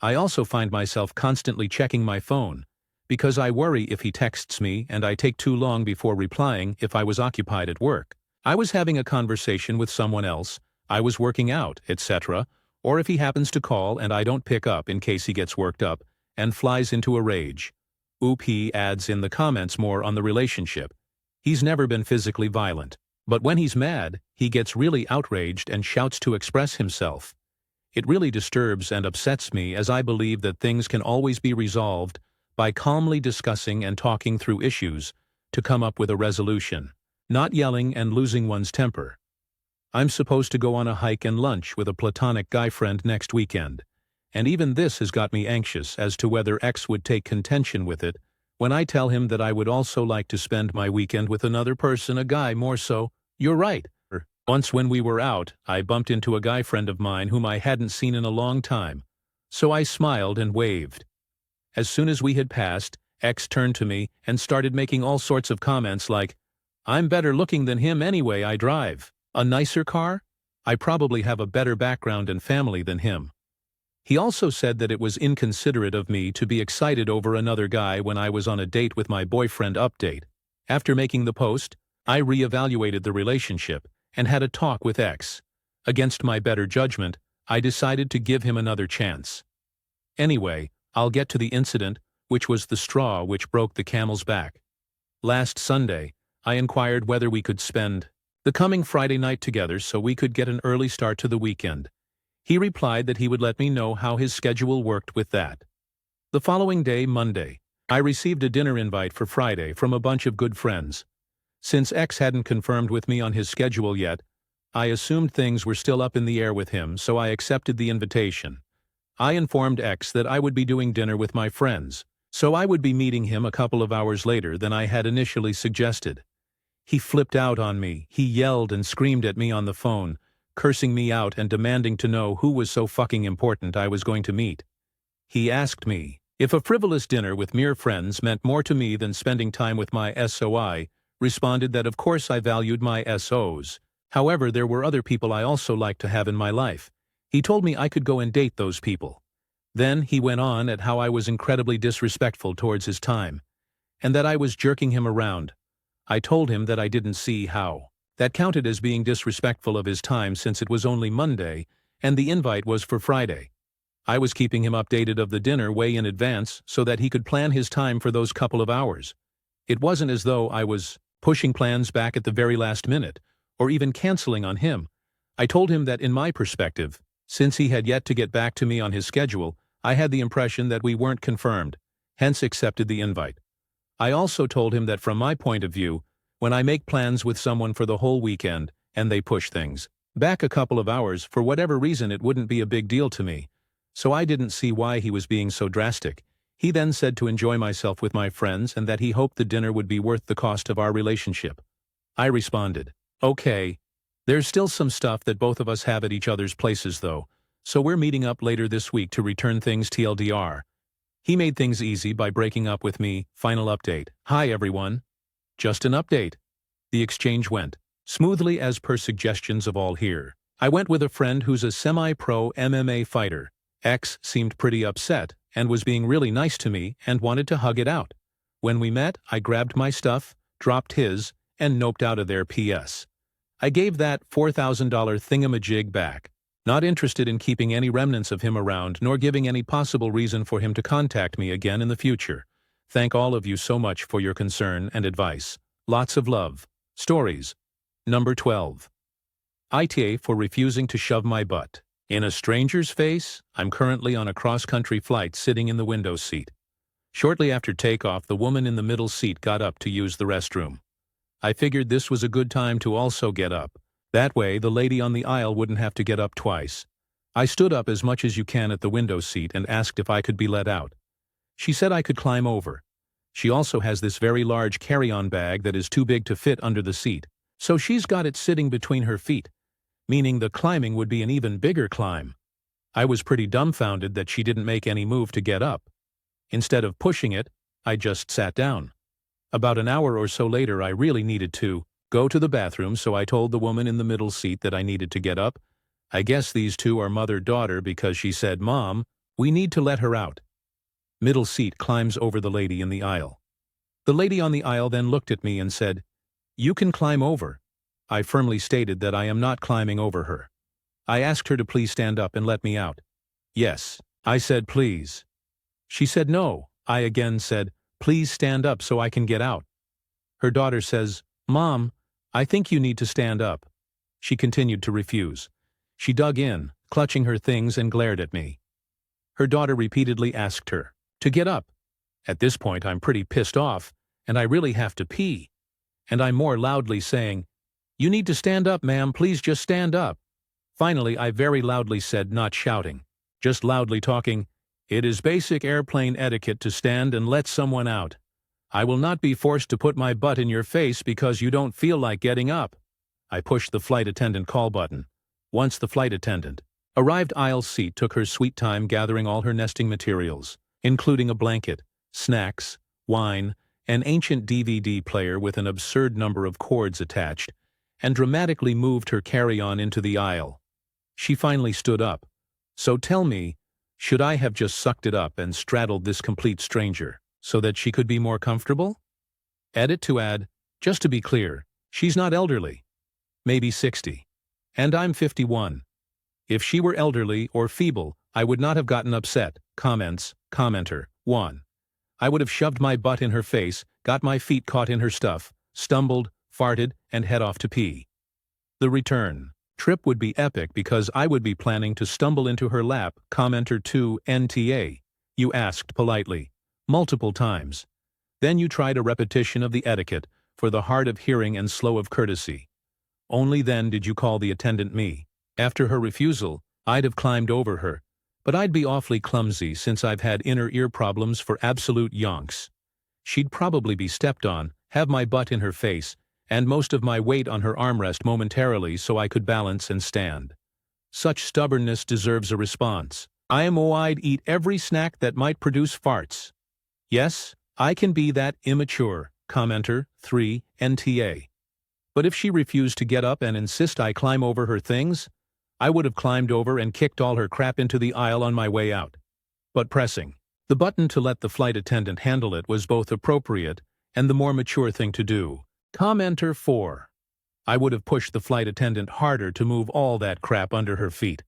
I also find myself constantly checking my phone, because I worry if he texts me and I take too long before replying if I was occupied at work. I was having a conversation with someone else, I was working out, etc., or if he happens to call and I don't pick up in case he gets worked up and flies into a rage. OP adds in the comments more on the relationship. He's never been physically violent, but when he's mad, he gets really outraged and shouts to express himself. It really disturbs and upsets me as I believe that things can always be resolved by calmly discussing and talking through issues to come up with a resolution, not yelling and losing one's temper. I'm supposed to go on a hike and lunch with a platonic guy friend next weekend, and even this has got me anxious as to whether X would take contention with it when I tell him that I would also like to spend my weekend with another person, a guy more so. You're right. Once when we were out, I bumped into a guy friend of mine whom I hadn't seen in a long time, so I smiled and waved. As soon as we had passed, X turned to me and started making all sorts of comments like, "I'm better looking than him anyway, I drive a nicer car? I probably have a better background and family than him." He also said that it was inconsiderate of me to be excited over another guy when I was on a date with my boyfriend update. After making the post, I re-evaluated the relationship and had a talk with X. Against my better judgment, I decided to give him another chance. Anyway, I'll get to the incident, which was the straw which broke the camel's back. Last Sunday, I inquired whether we could spend the coming Friday night together so we could get an early start to the weekend. He replied that he would let me know how his schedule worked with that. The following day, Monday, I received a dinner invite for Friday from a bunch of good friends. Since X hadn't confirmed with me on his schedule yet, I assumed things were still up in the air with him, so I accepted the invitation. I informed X that I would be doing dinner with my friends, so I would be meeting him a couple of hours later than I had initially suggested. He flipped out on me, he yelled and screamed at me on the phone, cursing me out and demanding to know who was so fucking important I was going to meet. He asked me if a frivolous dinner with mere friends meant more to me than spending time with my SOI, responded that of course I valued my SOs, However, there were other people I also liked to have in my life. He told me I could go and date those people. Then he went on at how I was incredibly disrespectful towards his time, and that I was jerking him around. I told him that I didn't see how that counted as being disrespectful of his time since it was only Monday, and the invite was for Friday. I was keeping him updated of the dinner way in advance so that he could plan his time for those couple of hours. It wasn't as though I was pushing plans back at the very last minute, or even canceling on him. I told him that in my perspective, since he had yet to get back to me on his schedule, I had the impression that we weren't confirmed, hence accepted the invite. I also told him that from my point of view, when I make plans with someone for the whole weekend, and they push things back a couple of hours, for whatever reason it wouldn't be a big deal to me. So I didn't see why he was being so drastic. He then said to enjoy myself with my friends and that he hoped the dinner would be worth the cost of our relationship. I responded, okay. There's still some stuff that both of us have at each other's places though, so we're meeting up later this week to return things TLDR. He made things easy by breaking up with me. Final update. Hi everyone. Just an update. The exchange went smoothly as per suggestions of all here. I went with a friend who's a semi-pro MMA fighter. X seemed pretty upset and was being really nice to me and wanted to hug it out. When we met, I grabbed my stuff, dropped his, and noped out of there. PS. I gave that $4,000 thingamajig back. Not interested in keeping any remnants of him around nor giving any possible reason for him to contact me again in the future. Thank all of you so much for your concern and advice. Lots of love. Stories. Number 12. Aita for refusing to shove my butt in a stranger's face. I'm currently on a cross-country flight sitting in the window seat. Shortly after takeoff, the woman in the middle seat got up to use the restroom. I figured this was a good time to also get up. That way, the lady on the aisle wouldn't have to get up twice. I stood up as much as you can at the window seat and asked if I could be let out. She said I could climb over. She also has this very large carry-on bag that is too big to fit under the seat, so she's got it sitting between her feet, meaning the climbing would be an even bigger climb. I was pretty dumbfounded that she didn't make any move to get up. Instead of pushing it, I just sat down. About an hour or so later, I really needed to go to the bathroom, so I told the woman in the middle seat that I needed to get up. I guess these two are mother-daughter because she said, "Mom, we need to let her out." Middle seat climbs over the lady in the aisle. The lady on the aisle then looked at me and said, "You can climb over." I firmly stated that I am not climbing over her. I asked her to please stand up and let me out. Yes, I said please. She said no. I again said, "Please stand up so I can get out." Her daughter says, "Mom, I think you need to stand up." She continued to refuse. She dug in, clutching her things, and glared at me. Her daughter repeatedly asked her to get up. At this point, I'm pretty pissed off, and I really have to pee. And I'm more loudly saying, "You need to stand up, ma'am, please just stand up." Finally, I very loudly said, not shouting, just loudly talking, "It is basic airplane etiquette to stand and let someone out. I will not be forced to put my butt in your face because you don't feel like getting up." I pushed the flight attendant call button. Once the flight attendant arrived, aisle seat took her sweet time gathering all her nesting materials, including a blanket, snacks, wine, an ancient DVD player with an absurd number of cords attached, and dramatically moved her carry-on into the aisle. She finally stood up. So tell me, should I have just sucked it up and straddled this complete stranger so that she could be more comfortable? Edit to add, just to be clear, she's not elderly. Maybe 60. And I'm 51. If she were elderly or feeble, I would not have gotten upset. Comments. Commenter. 1. I would have shoved my butt in her face, got my feet caught in her stuff, stumbled, farted, and head off to pee. The return trip would be epic because I would be planning to stumble into her lap. Commenter 2. NTA. You asked politely. Multiple times. Then you tried a repetition of the etiquette for the hard of hearing and slow of courtesy. Only then did you call the attendant me. After her refusal, I'd have climbed over her, but I'd be awfully clumsy since I've had inner ear problems for absolute yonks. She'd probably be stepped on, have my butt in her face, and most of my weight on her armrest momentarily so I could balance and stand. Such stubbornness deserves a response. I'd eat every snack that might produce farts. Yes, I can be that immature. Commenter 3. NTA. But if she refused to get up and insist I climb over her things, I would have climbed over and kicked all her crap into the aisle on my way out. But pressing the button to let the flight attendant handle it was both appropriate and the more mature thing to do. Commenter 4. I would have pushed the flight attendant harder to move all that crap under her feet.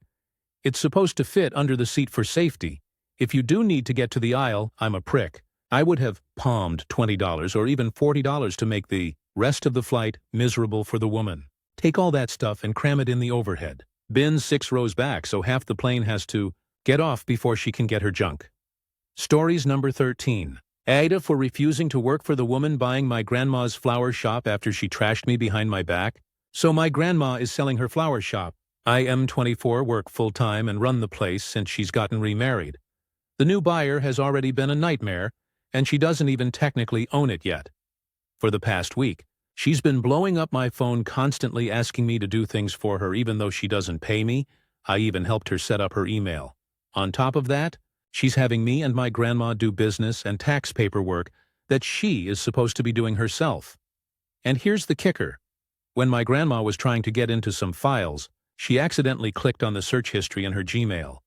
It's supposed to fit under the seat for safety. If you do need to get to the aisle, I'm a prick. I would have palmed $20 or even $40 to make the rest of the flight miserable for the woman. Take all that stuff and cram it in the overhead bin 6 rows back so half the plane has to get off before she can get her junk. Stories number 13. Aita for refusing to work for the woman buying my grandma's flower shop after she trashed me behind my back. So my grandma is selling her flower shop. I am 24, work full-time and run the place since she's gotten remarried. The new buyer has already been a nightmare, and she doesn't even technically own it yet. For the past week, she's been blowing up my phone constantly asking me to do things for her even though she doesn't pay me. I even helped her set up her email. On top of that, she's having me and my grandma do business and tax paperwork that she is supposed to be doing herself. And here's the kicker. When my grandma was trying to get into some files, she accidentally clicked on the search history in her Gmail.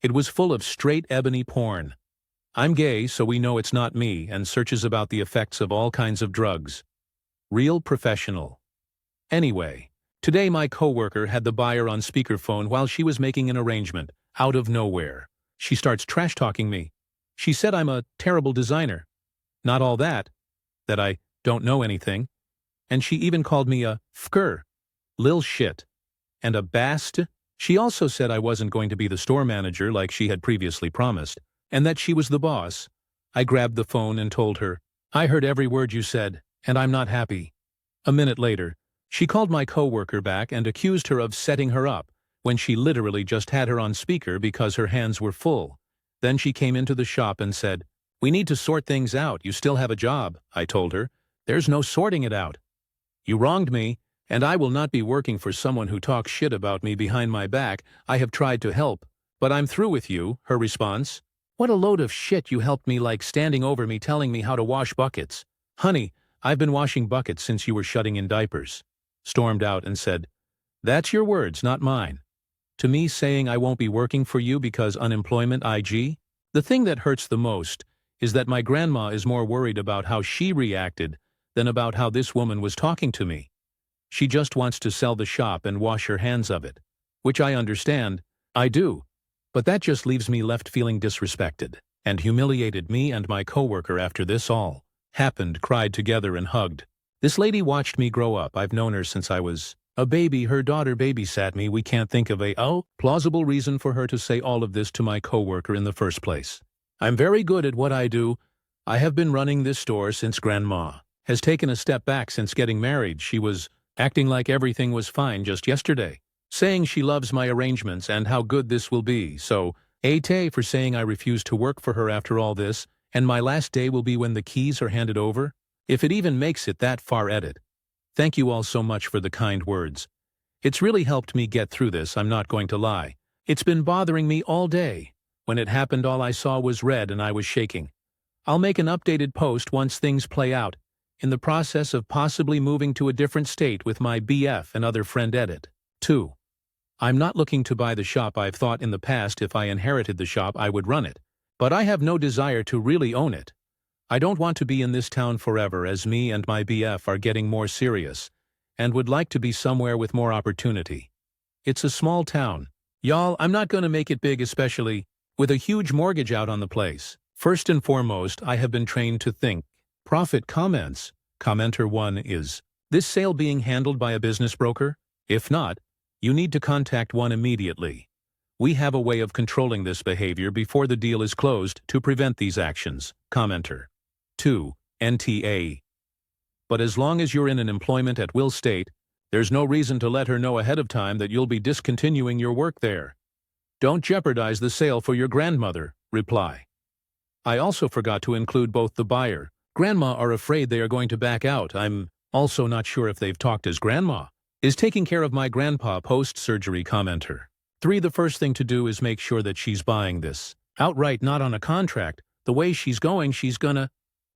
It was full of straight ebony porn. I'm gay, so we know it's not me, and searches about the effects of all kinds of drugs. Real professional. Anyway, today my coworker had the buyer on speakerphone while she was making an arrangement, out of nowhere. She starts trash-talking me. She said I'm a terrible designer. Not all that I don't know anything. And she even called me a fker, lil shit, and a bast. She also said I wasn't going to be the store manager like she had previously promised, and that she was the boss. I grabbed the phone and told her, I heard every word you said, and I'm not happy. A minute later, she called my coworker back and accused her of setting her up, when she literally just had her on speaker because her hands were full. Then she came into the shop and said, we need to sort things out, you still have a job. I told her, there's no sorting it out. You wronged me, and I will not be working for someone who talks shit about me behind my back. I have tried to help, but I'm through with you. Her response, what a load of shit, you helped me like standing over me telling me how to wash buckets. Honey, I've been washing buckets since you were shutting in diapers. Stormed out and said, that's your words, not mine. To me saying I won't be working for you because unemployment IG? The thing that hurts the most is that my grandma is more worried about how she reacted than about how this woman was talking to me. She just wants to sell the shop and wash her hands of it, which I understand, I do, but that just leaves me left feeling disrespected and humiliated. Me and my coworker after this all happened cried together and hugged. This lady watched me grow up. I've known her since I was a baby. Her daughter babysat me. We can't think of a plausible reason for her to say all of this to my coworker in the first place. I'm very good at what I do. I have been running this store since Grandma has taken a step back since getting married. She was acting like everything was fine just yesterday, saying she loves my arrangements and how good this will be. So, Aita for saying I refuse to work for her after all this, and my last day will be when the keys are handed over. If it even makes it that far, edit. Thank you all so much for the kind words. It's really helped me get through this, I'm not going to lie. It's been bothering me all day. When it happened, all I saw was red and I was shaking. I'll make an updated post once things play out. In the process of possibly moving to a different state with my BF and other friend edit. 2. I'm not looking to buy the shop. I've thought in the past if I inherited the shop I would run it. But I have no desire to really own it. I don't want to be in this town forever as me and my BF are getting more serious and would like to be somewhere with more opportunity. It's a small town. Y'all, I'm not going to make it big, especially with a huge mortgage out on the place. First and foremost, I have been trained to think. Profit comments. Commenter 1 is this sale being handled by a business broker? If not, you need to contact one immediately. We have a way of controlling this behavior before the deal is closed to prevent these actions. Commenter 2, NTA. But as long as you're in an employment at will state, there's no reason to let her know ahead of time that you'll be discontinuing your work there. Don't jeopardize the sale for your grandmother. Reply. I also forgot to include both the buyer. Grandma are afraid they are going to back out. I'm also not sure if they've talked as grandma is taking care of my grandpa post-surgery. Commenter 3. The first thing to do is make sure that she's buying this outright, not on a contract. The way she's going, she's gonna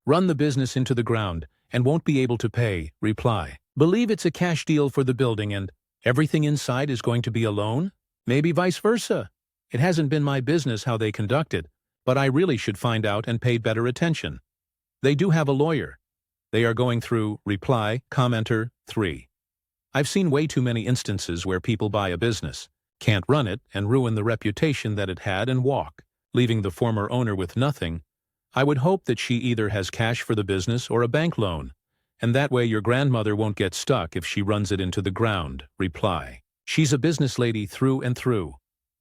run the business into the ground and won't be able to pay. Reply. Believe it's a cash deal for the building and everything inside is going to be a loan? Maybe vice versa. It hasn't been my business how they conduct it, but I really should find out and pay better attention. They do have a lawyer. They are going through reply, commenter, 3. I've seen way too many instances where people buy a business, can't run it, and ruin the reputation that it had and walk, leaving the former owner with nothing. I would hope that she either has cash for the business or a bank loan, and that way your grandmother won't get stuck if she runs it into the ground. Reply. She's a business lady through and through.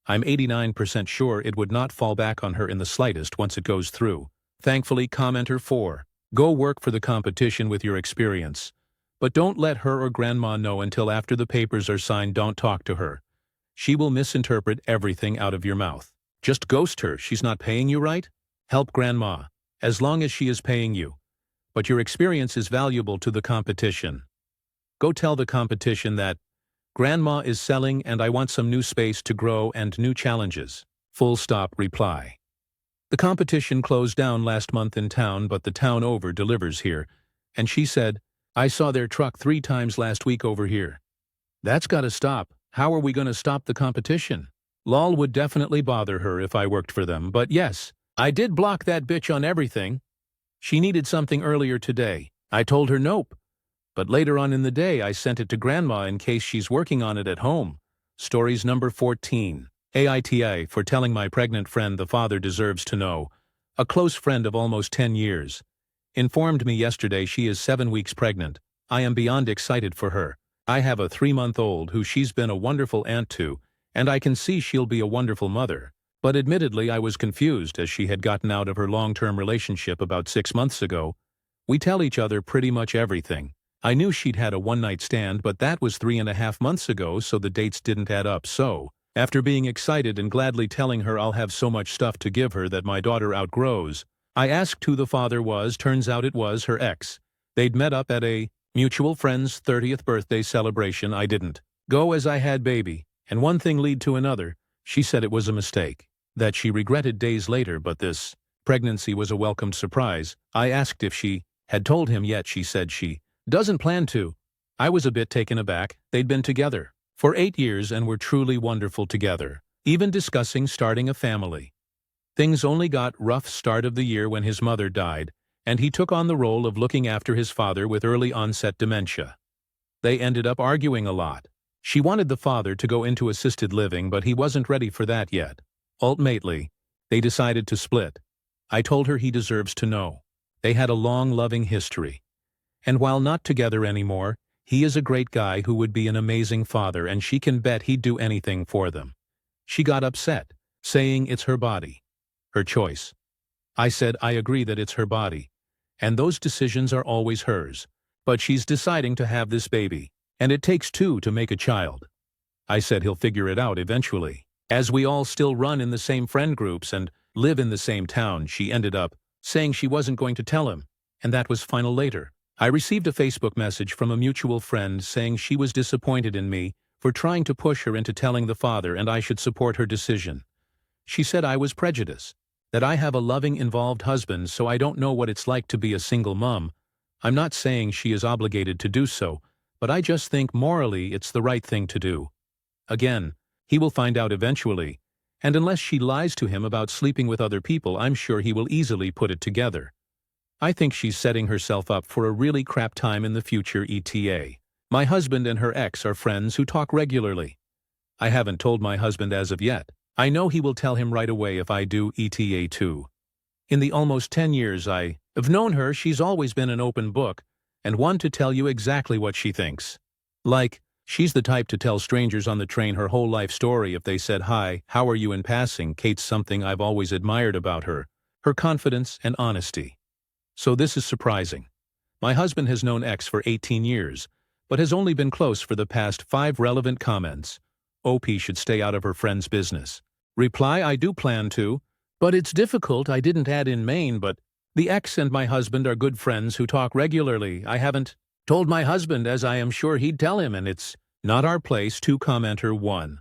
I'm 89% sure it would not fall back on her in the slightest once it goes through. Thankfully, commenter 4. Go work for the competition with your experience. But don't let her or grandma know until after the papers are signed. Don't talk to her. She will misinterpret everything out of your mouth. Just ghost her. She's not paying you right? Help grandma, as long as she is paying you. But your experience is valuable to the competition. Go tell the competition that grandma is selling and I want some new space to grow and new challenges. Full stop. Reply. The competition closed down last month in town, but the town over delivers here. And she said, I saw their truck 3 times last week over here. That's gotta stop. How are we gonna stop the competition? Lol would definitely bother her if I worked for them, but yes, I did block that bitch on everything. She needed something earlier today. I told her nope. But later on in the day I sent it to grandma in case she's working on it at home. Stories number 14. Aita for telling my pregnant friend the father deserves to know. A close friend of almost 10 years. Informed me yesterday she is 7 weeks pregnant. I am beyond excited for her. I have a 3-month-old who she's been a wonderful aunt to, and I can see she'll be a wonderful mother. But admittedly I was confused as she had gotten out of her long-term relationship about 6 months ago. We tell each other pretty much everything. I knew she'd had a one-night stand, but that was 3.5 months ago, so the dates didn't add up. So, after being excited and gladly telling her I'll have so much stuff to give her that my daughter outgrows, I asked who the father was. Turns out it was her ex. They'd met up at a mutual friend's 30th birthday celebration. I didn't go as I had baby, and one thing led to another. She said it was a mistake, that she regretted days later, but this pregnancy was a welcomed surprise. I asked if she had told him yet. She said she doesn't plan to. I was a bit taken aback. They'd been together for 8 years and were truly wonderful together, even discussing starting a family. Things only got rough start of the year when his mother died, and he took on the role of looking after his father with early onset dementia. They ended up arguing a lot. She wanted the father to go into assisted living, but he wasn't ready for that yet. Ultimately, they decided to split. I told her he deserves to know. They had a long, loving history. And while not together anymore, he is a great guy who would be an amazing father, and she can bet he'd do anything for them. She got upset, saying it's her body, her choice. I said I agree that it's her body, and those decisions are always hers, but she's deciding to have this baby, and it takes 2 to make a child. I said he'll figure it out eventually. As we all still run in the same friend groups and live in the same town, she ended up saying she wasn't going to tell him, and that was final later. I received a Facebook message from a mutual friend saying she was disappointed in me for trying to push her into telling the father and I should support her decision. She said I was prejudiced, that I have a loving, involved husband, so I don't know what it's like to be a single mom. I'm not saying she is obligated to do so, but I just think morally it's the right thing to do. Again, he will find out eventually, and unless she lies to him about sleeping with other people, I'm sure he will easily put it together. I think she's setting herself up for a really crap time in the future. ETA. My husband and her ex are friends who talk regularly. I haven't told my husband as of yet. I know he will tell him right away if I do. ETA too. In the almost 10 years I have known her, she's always been an open book and one to tell you exactly what she thinks. Like, she's the type to tell strangers on the train her whole life story if they said hi, how are you in passing. Kate's something I've always admired about her confidence and honesty. So this is surprising. My husband has known X for 18 years, but has only been close for the past 5 relevant comments. OP should stay out of her friend's business. Reply, I do plan to, but it's difficult. I didn't add in Maine, but the ex and my husband are good friends who talk regularly. I haven't told my husband, as I am sure he'd tell him, and it's not our place to. Commenter 1.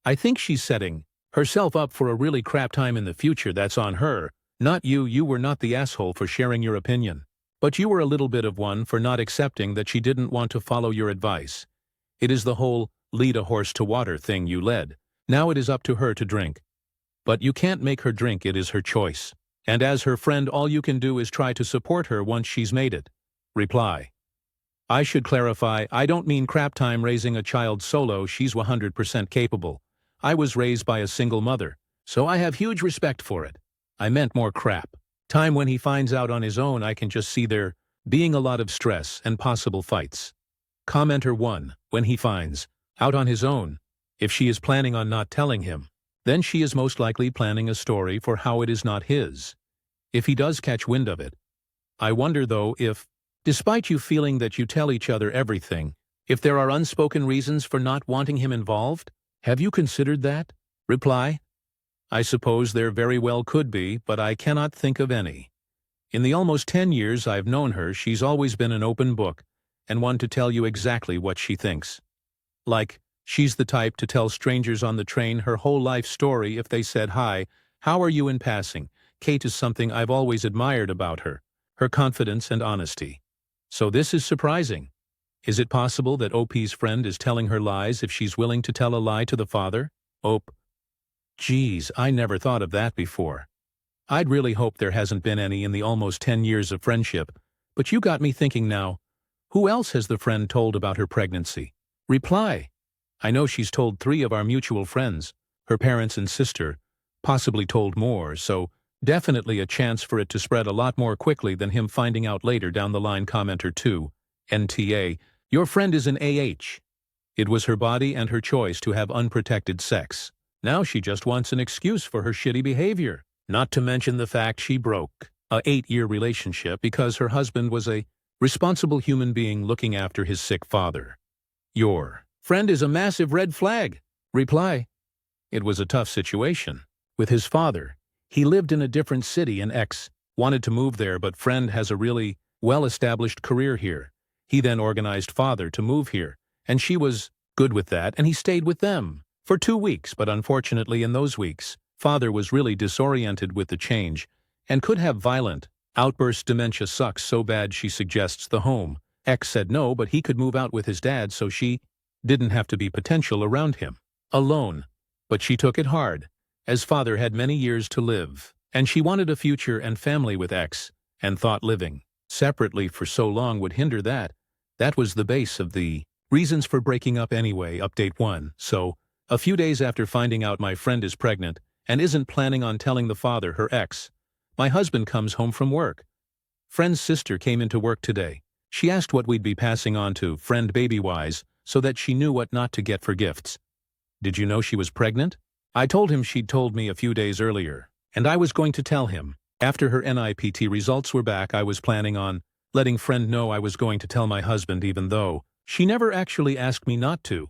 I think she's setting herself up for a really crap time in the future. That's on her, not you. You were not the asshole for sharing your opinion. But you were a little bit of one for not accepting that she didn't want to follow your advice. It is the whole lead a horse to water thing you led. Now it is up to her to drink. But you can't make her drink, it is her choice. And as her friend all you can do is try to support her once she's made it. Reply. I should clarify, I don't mean crap time raising a child solo, she's 100% capable. I was raised by a single mother, so I have huge respect for it. I meant more crap time when he finds out on his own. I can just see there being a lot of stress and possible fights. Commenter 1, when he finds out on his own, if she is planning on not telling him, then she is most likely planning a story for how it is not his. If he does catch wind of it. I wonder though if, despite you feeling that you tell each other everything, if there are unspoken reasons for not wanting him involved. Have you considered that? Reply. I suppose there very well could be, but I cannot think of any. In the almost 10 years I've known her, she's always been an open book, and one to tell you exactly what she thinks. Like, she's the type to tell strangers on the train her whole life story if they said, "Hi, how are you?" in passing. Kate is something I've always admired about her, her confidence and honesty. So this is surprising. Is it possible that OP's friend is telling her lies if she's willing to tell a lie to the father? OP. Geez, I never thought of that before. I'd really hope there hasn't been any in the almost 10 years of friendship, but you got me thinking now. Who else has the friend told about her pregnancy? Reply. I know she's told 3 of our mutual friends, her parents and sister, possibly told more, so definitely a chance for it to spread a lot more quickly than him finding out later down the line. Commenter 2, NTA, your friend is an AH. It was her body and her choice to have unprotected sex. Now she just wants an excuse for her shitty behavior. Not to mention the fact she broke a 8-year relationship because her husband was a responsible human being looking after his sick father. Your friend is a massive red flag. Reply. It was a tough situation. With his father, he lived in a different city and X wanted to move there, but friend has a really well-established career here. He then organized father to move here, and she was good with that, and he stayed with them for 2 weeks, but unfortunately in those weeks, father was really disoriented with the change and could have violent outbursts. Dementia sucks so bad she suggests the home. X said no, but he could move out with his dad so she didn't have to be potential around him. Alone. But she took it hard, as father had many years to live, and she wanted a future and family with X, and thought living separately for so long would hinder that. That was the base of the reasons for breaking up anyway. Update 1. So, a few days after finding out my friend is pregnant and isn't planning on telling the father, her ex, my husband comes home from work. Friend's sister came into work today. She asked what we'd be passing on to friend baby-wise so that she knew what not to get for gifts. Did you know she was pregnant? I told him she'd told me a few days earlier, and I was going to tell him. After her NIPT results were back, I was planning on letting friend know I was going to tell my husband, even though she never actually asked me not to.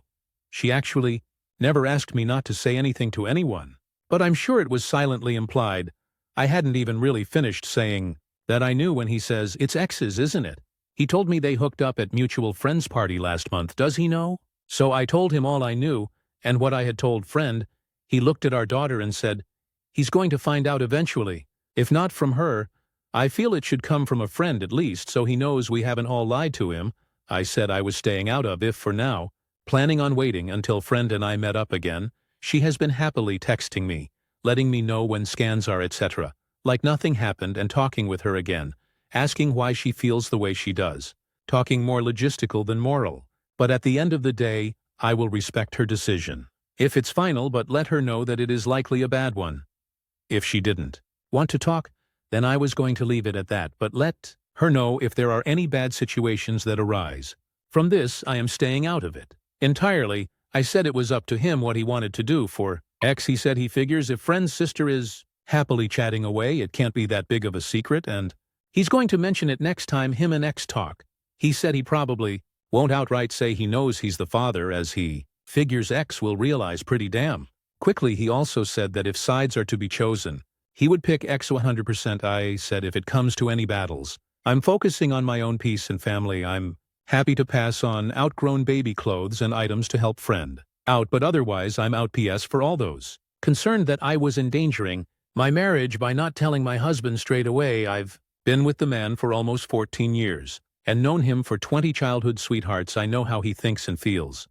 She actually never asked me not to say anything to anyone. But I'm sure it was silently implied. I hadn't even really finished saying that I knew when he says, "It's X's, isn't it? He told me they hooked up at mutual friends party last month. Does he know?" So I told him all I knew and what I had told friend. He looked at our daughter and said, "He's going to find out eventually. If not from her, I feel it should come from a friend at least, so he knows we haven't all lied to him." I said I was staying out of it for now, planning on waiting until friend and I met up again. She has been happily texting me, letting me know when scans are, etc. Like nothing happened, and talking with her again, asking why she feels the way she does, talking more logistical than moral. But at the end of the day, I will respect her decision. If it's final, but let her know that it is likely a bad one. If she didn't want to talk, then I was going to leave it at that, but let her know if there are any bad situations that arise. From this, I am staying out of it entirely. I said it was up to him what he wanted to do for X. He said he figures if friend's sister is happily chatting away, it can't be that big of a secret, and he's going to mention it next time him and X talk. He said he probably won't outright say he knows he's the father, as he figures X will realize pretty damn quickly. He also said that if sides are to be chosen, he would pick X 100%. I said if it comes to any battles, I'm focusing on my own peace and family. I'm happy to pass on outgrown baby clothes and items to help friend out, but otherwise I'm out. PS for all those concerned that I was endangering my marriage by not telling my husband straight away. I've Been with the man for almost 14 years, and known him for 20 childhood sweethearts. I know how he thinks and feels.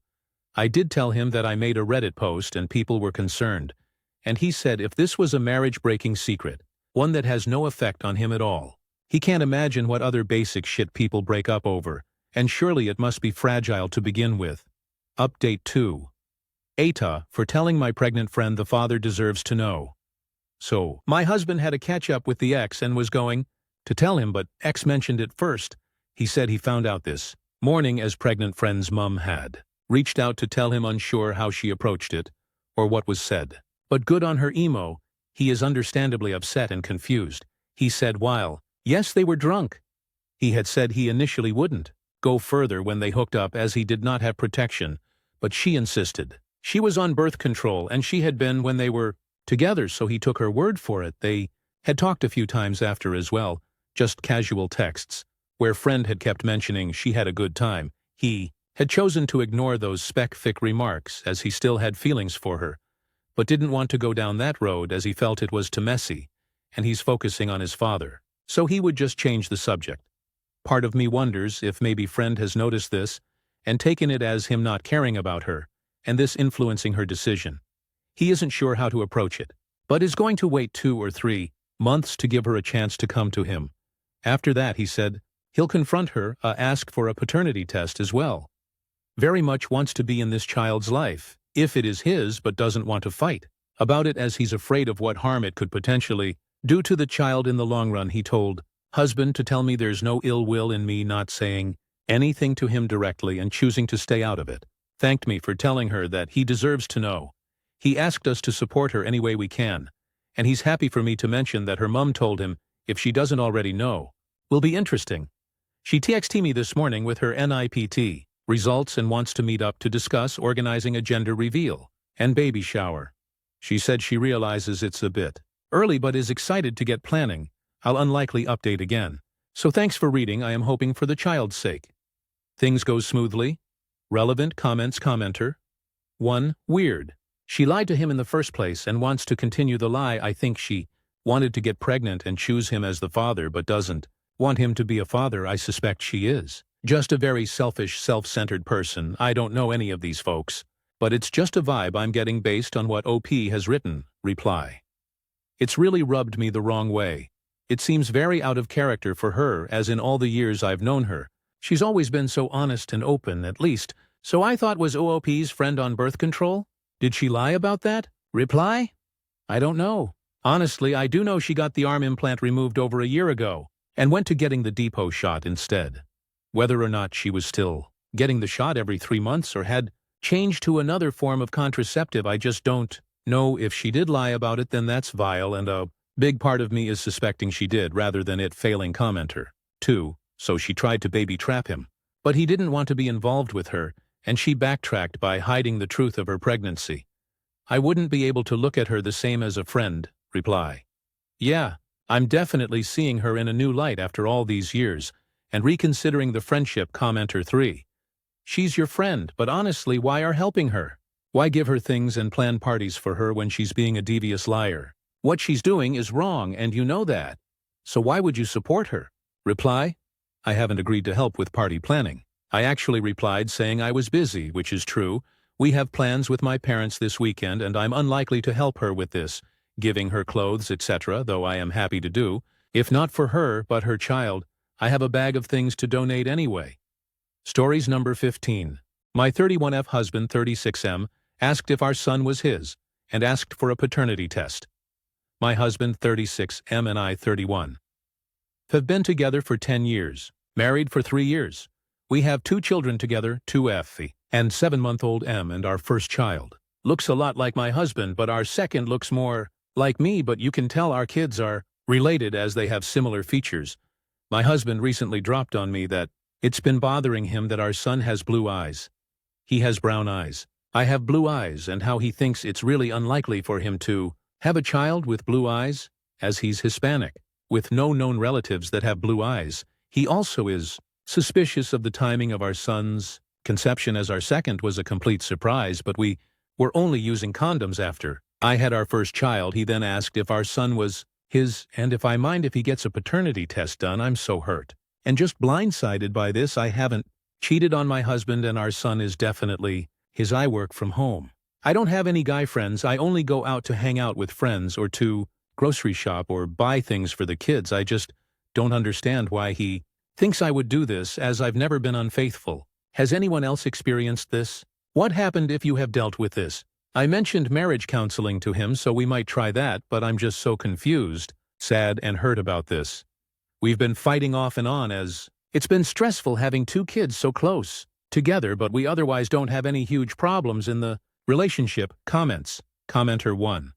I did tell him that I made a Reddit post and people were concerned, and he said if this was a marriage-breaking secret, one that has no effect on him at all, he can't imagine what other basic shit people break up over, and surely it must be fragile to begin with. Update 2. Aita, for telling my pregnant friend the father deserves to know. So, my husband had a catch-up with the ex and was going to tell him, but ex mentioned it first. He said he found out this morning as pregnant friend's mum had reached out to tell him, unsure how she approached it or what was said. But good on her emo, he is understandably upset and confused. He said while, yes, they were drunk. He had said he initially wouldn't go further when they hooked up as he did not have protection, but she insisted. She was on birth control and she had been when they were together, so he took her word for it. They had talked a few times after as well, just casual texts, where friend had kept mentioning she had a good time. He had chosen to ignore those spec-fic remarks as he still had feelings for her, but didn't want to go down that road as he felt it was too messy, and he's focusing on his father. So he would just change the subject. Part of me wonders if maybe friend has noticed this and taken it as him not caring about her, and this influencing her decision. He isn't sure how to approach it, but is going to wait 2 or 3 months to give her a chance to come to him. After that, he said, he'll confront her, ask for a paternity test as well. Very much wants to be in this child's life, if it is his, but doesn't want to fight about it as he's afraid of what harm it could potentially do to the child in the long run. He told husband to tell me there's no ill will in me not saying anything to him directly and choosing to stay out of it. Thanked me for telling her that he deserves to know. He asked us to support her any way we can, and he's happy for me to mention that her mum told him if she doesn't already know. Will be interesting. She texted me this morning with her NIPT results and wants to meet up to discuss organizing a gender reveal and baby shower. She said she realizes it's a bit early but is excited to get planning. I'll unlikely update again. So thanks for reading. I am hoping for the child's sake things go smoothly. Relevant comments. Commenter 1. Weird. She lied to him in the first place and wants to continue the lie. I think she wanted to get pregnant and choose him as the father but doesn't want him to be a father. I suspect she is just a very selfish, self-centered person. I don't know any of these folks, but it's just a vibe I'm getting based on what OP has written. Reply. It's really rubbed me the wrong way. It seems very out of character for her, as in all the years I've known her. She's always been so honest and open, at least. So I thought, was OOP's friend on birth control? Did she lie about that? Reply? I don't know. Honestly, I do know she got the arm implant removed over a year ago and went to getting the depot shot instead. Whether or not she was still getting the shot every 3 months or had changed to another form of contraceptive, I just don't know. If she did lie about it, then that's vile, and a big part of me is suspecting she did rather than it failing. Commenter 2. So she tried to baby trap him, but he didn't want to be involved with her, and she backtracked by hiding the truth of her pregnancy. I wouldn't be able to look at her the same as a friend. Reply. Yeah, I'm definitely seeing her in a new light after all these years, and reconsidering the friendship. Commenter 3. She's your friend, but honestly, why are helping her? Why give her things and plan parties for her when she's being a devious liar? What she's doing is wrong, and you know that. So why would you support her? Reply. I haven't agreed to help with party planning. I actually replied saying I was busy, which is true. We have plans with my parents this weekend and I'm unlikely to help her with this, giving her clothes, etc., though I am happy to do. If not for her, but her child, I have a bag of things to donate anyway. Stories number 15. My 31F husband, 36M, asked if our son was his, and asked for a paternity test. My husband, 36M, and I, 31, have been together for 10 years, married for 3 years. We have 2 children together, 2F and 7-month-old M, and our first child looks a lot like my husband, but our second looks more like me, but you can tell our kids are related as they have similar features. My husband recently dropped on me that it's been bothering him that our son has blue eyes. He has brown eyes. I have blue eyes, and how he thinks it's really unlikely for him to have a child with blue eyes, as he's Hispanic, with no known relatives that have blue eyes. He also is suspicious of the timing of our son's conception, as our second was a complete surprise, but we were only using condoms after I had our first child. He then asked if our son was And if I mind if he gets a paternity test done, I'm so hurt. And just blindsided by this, I haven't cheated on my husband and our son is definitely his. I work from home. I don't have any guy friends. I only go out to hang out with friends or to grocery shop or buy things for the kids. I just don't understand why he thinks I would do this, as I've never been unfaithful. Has anyone else experienced this? What happened if you have dealt with this? I mentioned marriage counseling to him, so we might try that, but I'm just so confused, sad, and hurt about this. We've been fighting off and on as it's been stressful having two kids so close together, but we otherwise don't have any huge problems in the relationship. Comments. Commenter 1.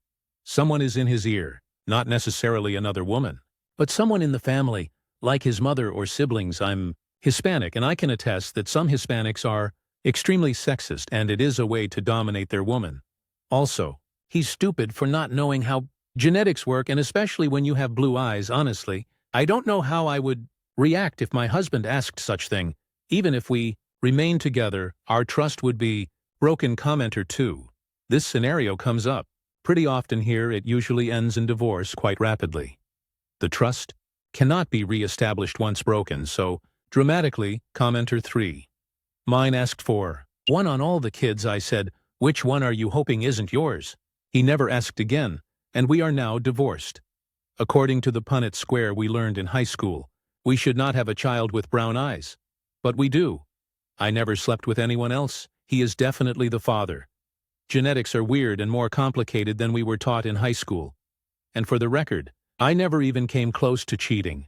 Someone is in his ear, not necessarily another woman, but someone in the family, like his mother or siblings. I'm Hispanic, and I can attest that some Hispanics are extremely sexist, and it is a way to dominate their woman. Also, he's stupid for not knowing how genetics work, and especially when you have blue eyes. Honestly, I don't know how I would react if my husband asked such thing. Even if we remain together, our trust would be broken. Commenter 2. This scenario comes up pretty often here. It usually ends in divorce quite rapidly. The trust cannot be re-established once broken, so dramatically. Commenter 3. Mine asked for one on all the kids. I said, which one are you hoping isn't yours? He never asked again, and we are now divorced. According to the Punnett Square we learned in high school, we should not have a child with brown eyes. But we do. I never slept with anyone else. He is definitely the father. Genetics are weird and more complicated than we were taught in high school. And for the record, I never even came close to cheating.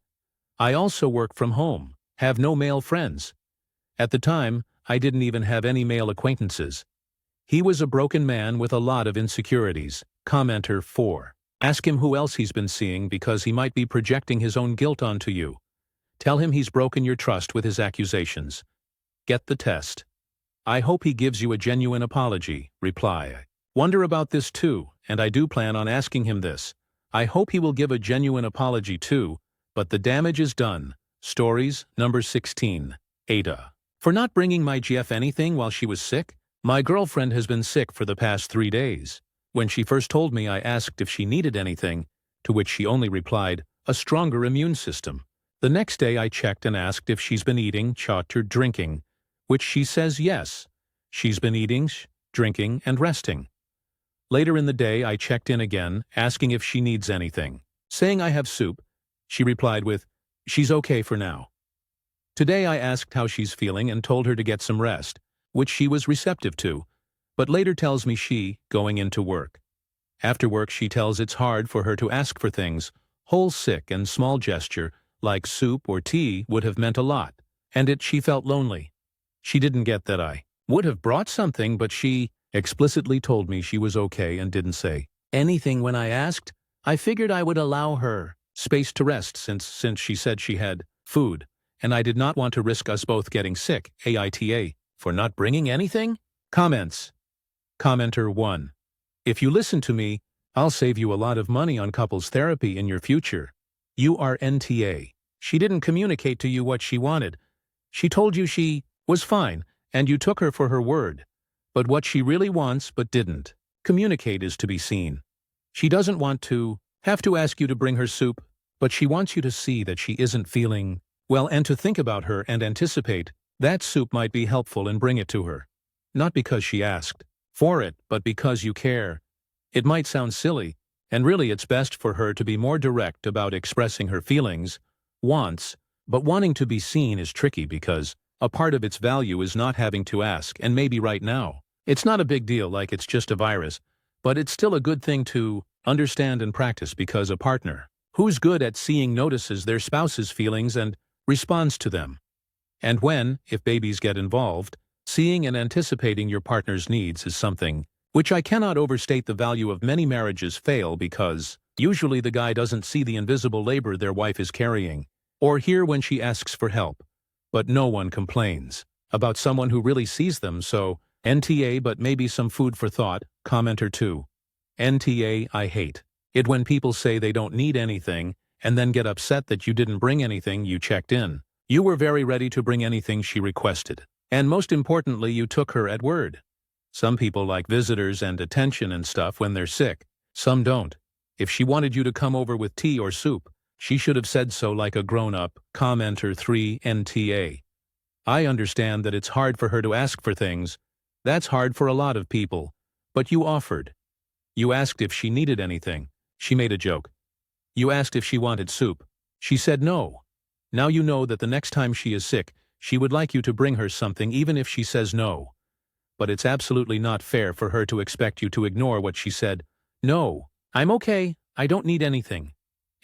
I also work from home, have no male friends. At the time, I didn't even have any male acquaintances. He was a broken man with a lot of insecurities. Commenter 4. Ask him who else he's been seeing, because he might be projecting his own guilt onto you. Tell him he's broken your trust with his accusations. Get the test. I hope he gives you a genuine apology. Reply. Wonder about this too, and I do plan on asking him this. I hope he will give a genuine apology too, but the damage is done. Stories number 16. Aita. For not bringing my GF anything while she was sick. My girlfriend has been sick for the past 3 days. When she first told me, I asked if she needed anything, to which she only replied, a stronger immune system. The next day I checked and asked if she's been eating, or drinking, which she says yes. She's been eating, drinking, and resting. Later in the day I checked in again, asking if she needs anything. Saying I have soup, she replied with, she's okay for now. Today I asked how she's feeling and told her to get some rest, which she was receptive to, but later tells me she going into work. After work she tells it's hard for her to ask for things. Whole sick and small gesture, like soup or tea, would have meant a lot, and she felt lonely. She didn't get that I would have brought something, but she explicitly told me she was okay and didn't say anything when I asked. I figured I would allow her space to rest since she said she had food, and I did not want to risk us both getting sick. Aita. For not bringing anything? Comments. Commenter 1. If you listen to me, I'll save you a lot of money on couples therapy in your future. You are NTA. She didn't communicate to you what she wanted. She told you she was fine, and you took her for her word. But what she really wants but didn't communicate is to be seen. She doesn't want to have to ask you to bring her soup, but she wants you to see that she isn't feeling well and to think about her and anticipate that soup might be helpful and bring it to her. Not because she asked for it, but because you care. It might sound silly, and really it's best for her to be more direct about expressing her feelings, wants, but wanting to be seen is tricky because a part of its value is not having to ask, and maybe right now, it's not a big deal, like it's just a virus, but it's still a good thing to understand and practice, because a partner who's good at seeing notices their spouse's feelings and responds to them. And when, if babies get involved, seeing and anticipating your partner's needs is something which I cannot overstate. The value of many marriages fail because usually the guy doesn't see the invisible labor their wife is carrying, or hear when she asks for help. But no one complains about someone who really sees them, so NTA, but maybe some food for thought. Commenter 2. NTA. I hate it when people say they don't need anything and then get upset that you didn't bring anything. You checked in. You were very ready to bring anything she requested. And most importantly, you took her at word. Some people like visitors and attention and stuff when they're sick. Some don't. If she wanted you to come over with tea or soup, she should have said so like a grown-up. Commenter 3NTA. I understand that it's hard for her to ask for things. That's hard for a lot of people. But you offered. You asked if she needed anything. She made a joke. You asked if she wanted soup. She said no. Now you know that the next time she is sick, she would like you to bring her something even if she says no. But it's absolutely not fair for her to expect you to ignore what she said. No, I'm okay, I don't need anything.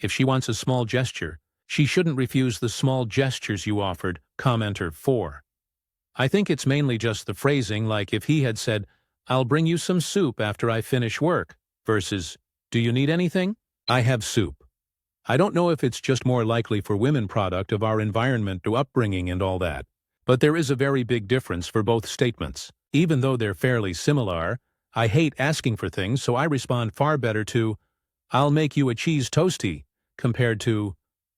If she wants a small gesture, she shouldn't refuse the small gestures you offered. Commenter 4. I think it's mainly just the phrasing, like if he had said, I'll bring you some soup after I finish work, versus, do you need anything? I have soup. I don't know if it's just more likely for women product of our environment to upbringing and all that. But there is a very big difference for both statements. Even though they're fairly similar, I hate asking for things, so I respond far better to, I'll make you a cheese toastie, compared to,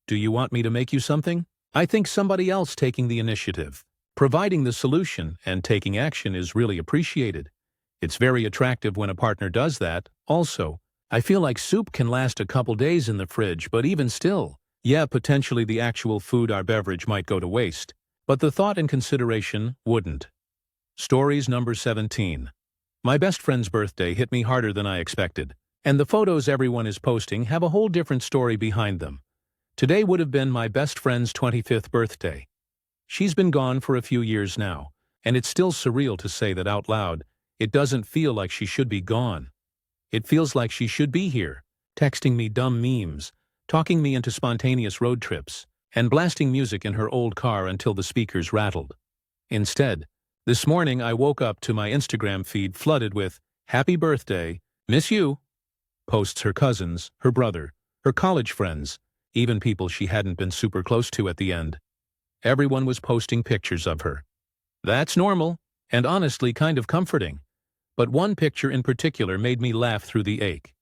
do you want me to make you something? I think somebody else taking the initiative, providing the solution, and taking action is really appreciated. It's very attractive when a partner does that. Also, I feel like soup can last a couple days in the fridge, but even still, yeah, potentially the actual food or beverage might go to waste. But the thought and consideration wouldn't. Stories number 17. My best friend's birthday hit me harder than I expected, and the photos everyone is posting have a whole different story behind them. Today would have been my best friend's 25th birthday. She's been gone for a few years now, and it's still surreal to say that out loud. It doesn't feel like she should be gone. It feels like she should be here, texting me dumb memes, talking me into spontaneous road trips, and blasting music in her old car until the speakers rattled. Instead, this morning I woke up to my Instagram feed flooded with, "Happy birthday, miss you," posts her cousins, her brother, her college friends, even people she hadn't been super close to at the end. Everyone was posting pictures of her. That's normal, and honestly kind of comforting. But one picture in particular made me laugh through the ache.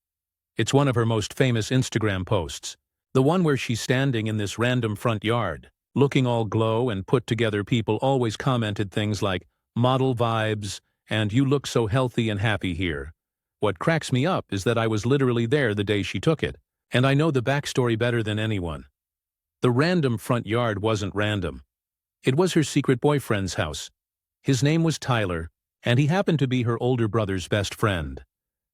It's one of her most famous Instagram posts, the one where she's standing in this random front yard, looking all glow and put together. People always commented things like, model vibes, and you look so healthy and happy here. What cracks me up is that I was literally there the day she took it, and I know the backstory better than anyone. The random front yard wasn't random. It was her secret boyfriend's house. His name was Tyler, and he happened to be her older brother's best friend.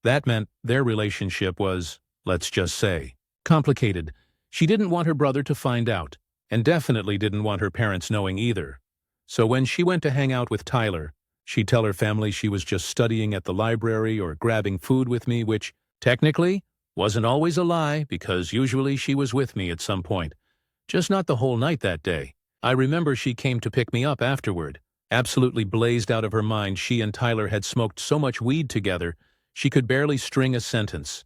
That meant their relationship was, let's just say, complicated. She didn't want her brother to find out, and definitely didn't want her parents knowing either. So when she went to hang out with Tyler, she'd tell her family she was just studying at the library or grabbing food with me, which, technically, wasn't always a lie because usually she was with me at some point. Just not the whole night that day. I remember she came to pick me up afterward, absolutely blazed out of her mind. She and Tyler had smoked so much weed together, she could barely string a sentence.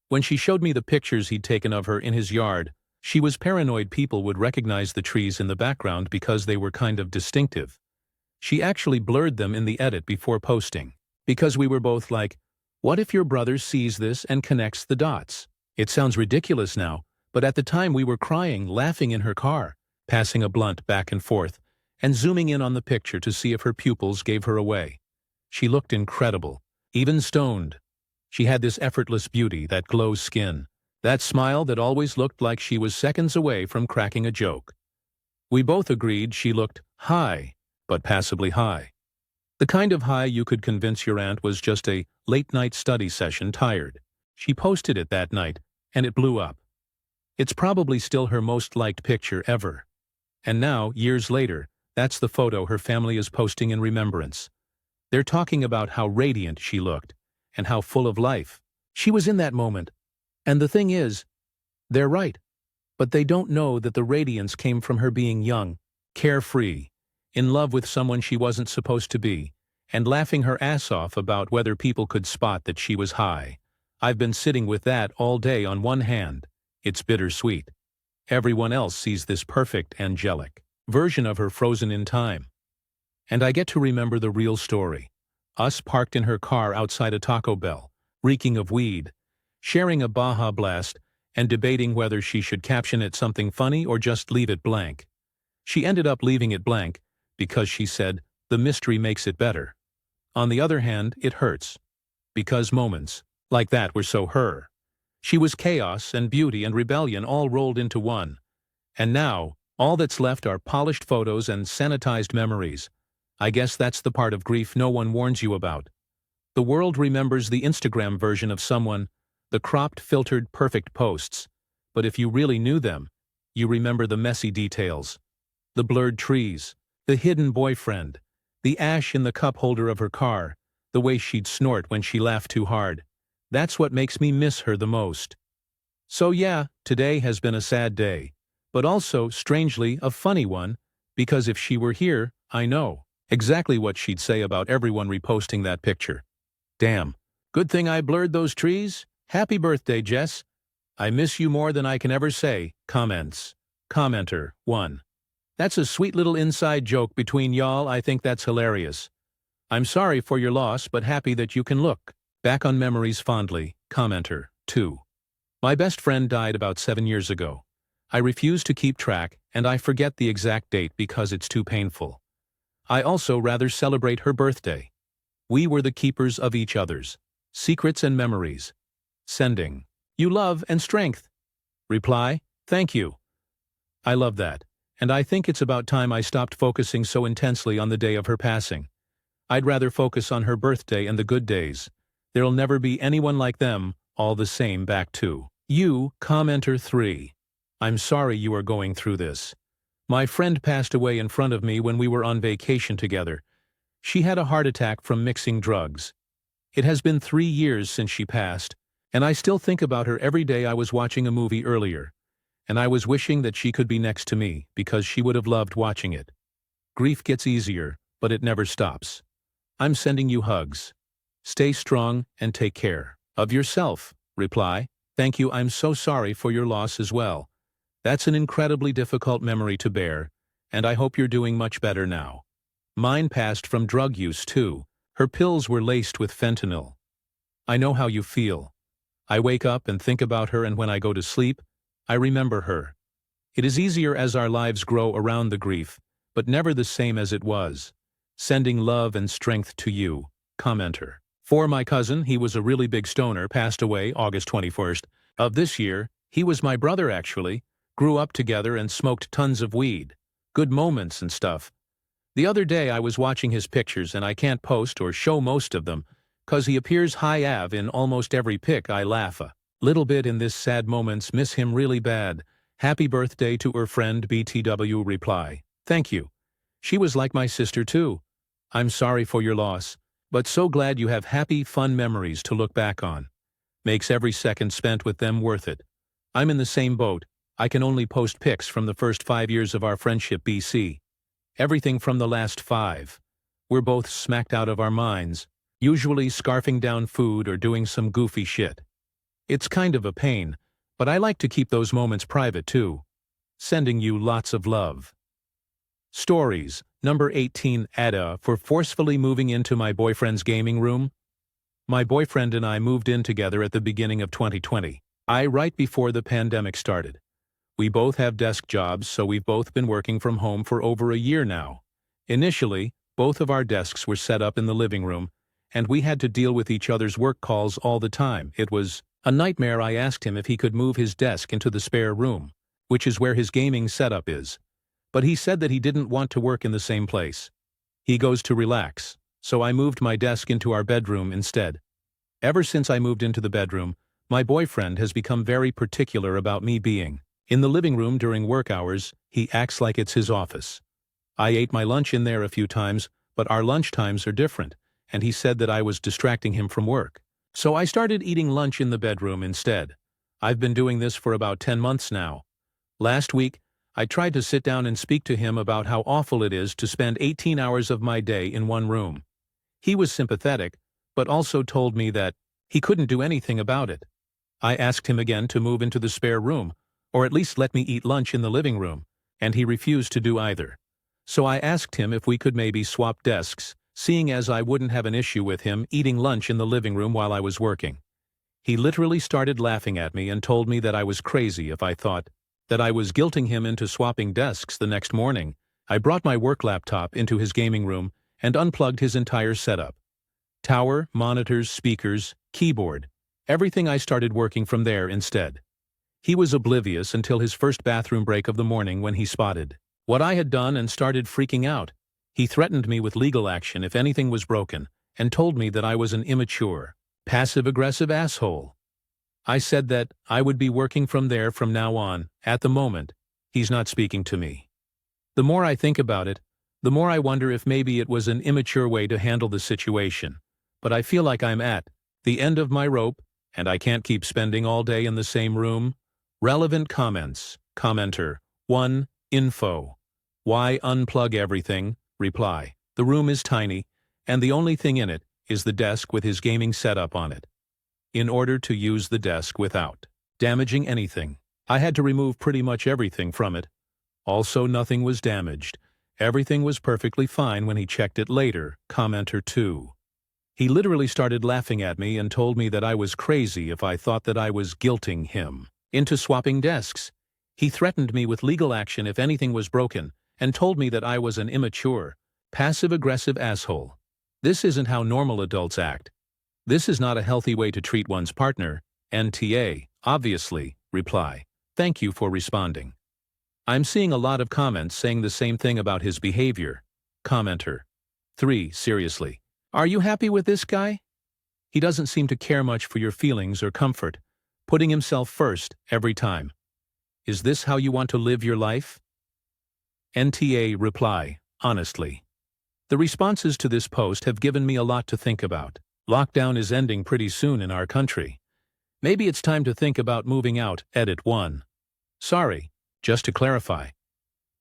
When she showed me the pictures he'd taken of her in his yard, she was paranoid people would recognize the trees in the background because they were kind of distinctive. She actually blurred them in the edit before posting, because we were both like, what if your brother sees this and connects the dots? It sounds ridiculous now, but at the time we were crying, laughing in her car, passing a blunt back and forth, and zooming in on the picture to see if her pupils gave her away. She looked incredible, even stoned. She had this effortless beauty, that glow skin, that smile that always looked like she was seconds away from cracking a joke. We both agreed she looked high, but passably high. The kind of high you could convince your aunt was just a late-night study session tired. She posted it that night, and it blew up. It's probably still her most liked picture ever. And now, years later, that's the photo her family is posting in remembrance. They're talking about how radiant she looked, and how full of life. She was in that moment. And the thing is, they're right. But they don't know that the radiance came from her being young, carefree, in love with someone she wasn't supposed to be, and laughing her ass off about whether people could spot that she was high. I've been sitting with that all day on one hand. It's bittersweet. Everyone else sees this perfect, angelic version of her frozen in time. And I get to remember the real story. Us parked in her car outside a Taco Bell, reeking of weed, sharing a Baja Blast, and debating whether she should caption it something funny or just leave it blank. She ended up leaving it blank because she said, the mystery makes it better. On the other hand, it hurts. Because moments like that were so her. She was chaos and beauty and rebellion all rolled into one. And now, all that's left are polished photos and sanitized memories. I guess that's the part of grief no one warns you about. The world remembers the Instagram version of someone, the cropped, filtered, perfect posts. But if you really knew them, you remember the messy details. The blurred trees, the hidden boyfriend, the ash in the cup holder of her car, the way she'd snort when she laughed too hard. That's what makes me miss her the most. So yeah, today has been a sad day, but also, strangely, a funny one, because if she were here, I know exactly what she'd say about everyone reposting that picture. Damn. Good thing I blurred those trees. Happy birthday, Jess. I miss you more than I can ever say. Comments. Commenter 1. That's a sweet little inside joke between y'all. I think that's hilarious. I'm sorry for your loss, but happy that you can look back on memories fondly. Commenter 2. My best friend died about 7 years ago. I refuse to keep track, and I forget the exact date because it's too painful. I also rather celebrate her birthday. We were the keepers of each other's secrets and memories. Sending. You love and strength. Reply, thank you. I love that, and I think it's about time I stopped focusing so intensely on the day of her passing. I'd rather focus on her birthday and the good days. There'll never be anyone like them, all the same. Back to you. Commenter 3. I'm sorry you are going through this. My friend passed away in front of me when we were on vacation together. She had a heart attack from mixing drugs. It has been 3 years since she passed, and I still think about her every day. I was watching a movie earlier, and I was wishing that she could be next to me because she would have loved watching it. Grief gets easier, but it never stops. I'm sending you hugs. Stay strong and take care of yourself. Reply, thank you. I'm so sorry for your loss as well. That's an incredibly difficult memory to bear, and I hope you're doing much better now. Mine passed from drug use too. Her pills were laced with fentanyl. I know how you feel. I wake up and think about her, and when I go to sleep, I remember her. It is easier as our lives grow around the grief, but never the same as it was. Sending love and strength to you. Commenter. For my cousin, he was a really big stoner, passed away August 21st of this year. He was my brother actually. Grew up together and smoked tons of weed. Good moments and stuff. The other day I was watching his pictures, and I can't post or show most of them, 'cause he appears high av in almost every pic. I laugh a little bit in this sad moments. Miss him really bad. Happy birthday to her friend BTW. Reply, thank you. She was like my sister too. I'm sorry for your loss, but so glad you have happy, fun memories to look back on. Makes every second spent with them worth it. I'm in the same boat. I can only post pics from the first 5 years of our friendship BC. Everything from the last 5. We're both smacked out of our minds, usually scarfing down food or doing some goofy shit. It's kind of a pain, but I like to keep those moments private too. Sending you lots of love. Stories. Number 18. Aita for forcefully moving into my boyfriend's gaming room. My boyfriend and I moved in together at the beginning of 2020. Right before the pandemic started. We both have desk jobs, so we've both been working from home for over a year now. Initially, both of our desks were set up in the living room, and we had to deal with each other's work calls all the time. It was a nightmare. I asked him if he could move his desk into the spare room, which is where his gaming setup is. But he said that he didn't want to work in the same place. He goes to relax, so I moved my desk into our bedroom instead. Ever since I moved into the bedroom, my boyfriend has become very particular about me being in the living room during work hours. He acts like it's his office. I ate my lunch in there a few times, but our lunch times are different, and he said that I was distracting him from work. So I started eating lunch in the bedroom instead. I've been doing this for about 10 months now. Last week, I tried to sit down and speak to him about how awful it is to spend 18 hours of my day in one room. He was sympathetic, but also told me that he couldn't do anything about it. I asked him again to move into the spare room, or at least let me eat lunch in the living room, and he refused to do either. So I asked him if we could maybe swap desks, seeing as I wouldn't have an issue with him eating lunch in the living room while I was working. He literally started laughing at me and told me that I was crazy if I thought that I was guilting him into swapping desks. The next morning, I brought my work laptop into his gaming room and unplugged his entire setup. Tower, monitors, speakers, keyboard, Everything I started working from there instead. He was oblivious until his first bathroom break of the morning when he spotted what I had done and started freaking out. He threatened me with legal action if anything was broken, and told me that I was an immature, passive-aggressive asshole. I said that I would be working from there from now on. At the moment, he's not speaking to me. The more I think about it, the more I wonder if maybe it was an immature way to handle the situation. But I feel like I'm at the end of my rope, and I can't keep spending all day in the same room. Relevant comments. Commenter. 1. Info. Why unplug everything? Reply. The room is tiny, and the only thing in it is the desk with his gaming setup on it. In order to use the desk without damaging anything, I had to remove pretty much everything from it. Also, nothing was damaged. Everything was perfectly fine when he checked it later. Commenter 2. He literally started laughing at me and told me that I was crazy if I thought that I was guilting him into swapping desks. He threatened me with legal action if anything was broken, and told me that I was an immature, passive-aggressive asshole. This isn't how normal adults act. This is not a healthy way to treat one's partner. NTA, obviously. Reply. Thank you for responding. I'm seeing a lot of comments saying the same thing about his behavior. Commenter. 3. Seriously. Are you happy with this guy? He doesn't seem to care much for your feelings or comfort, putting himself first every time. Is this how you want to live your life? NTA reply, honestly. The responses to this post have given me a lot to think about. Lockdown is ending pretty soon in our country. Maybe it's time to think about moving out. Edit 1. Sorry, just to clarify.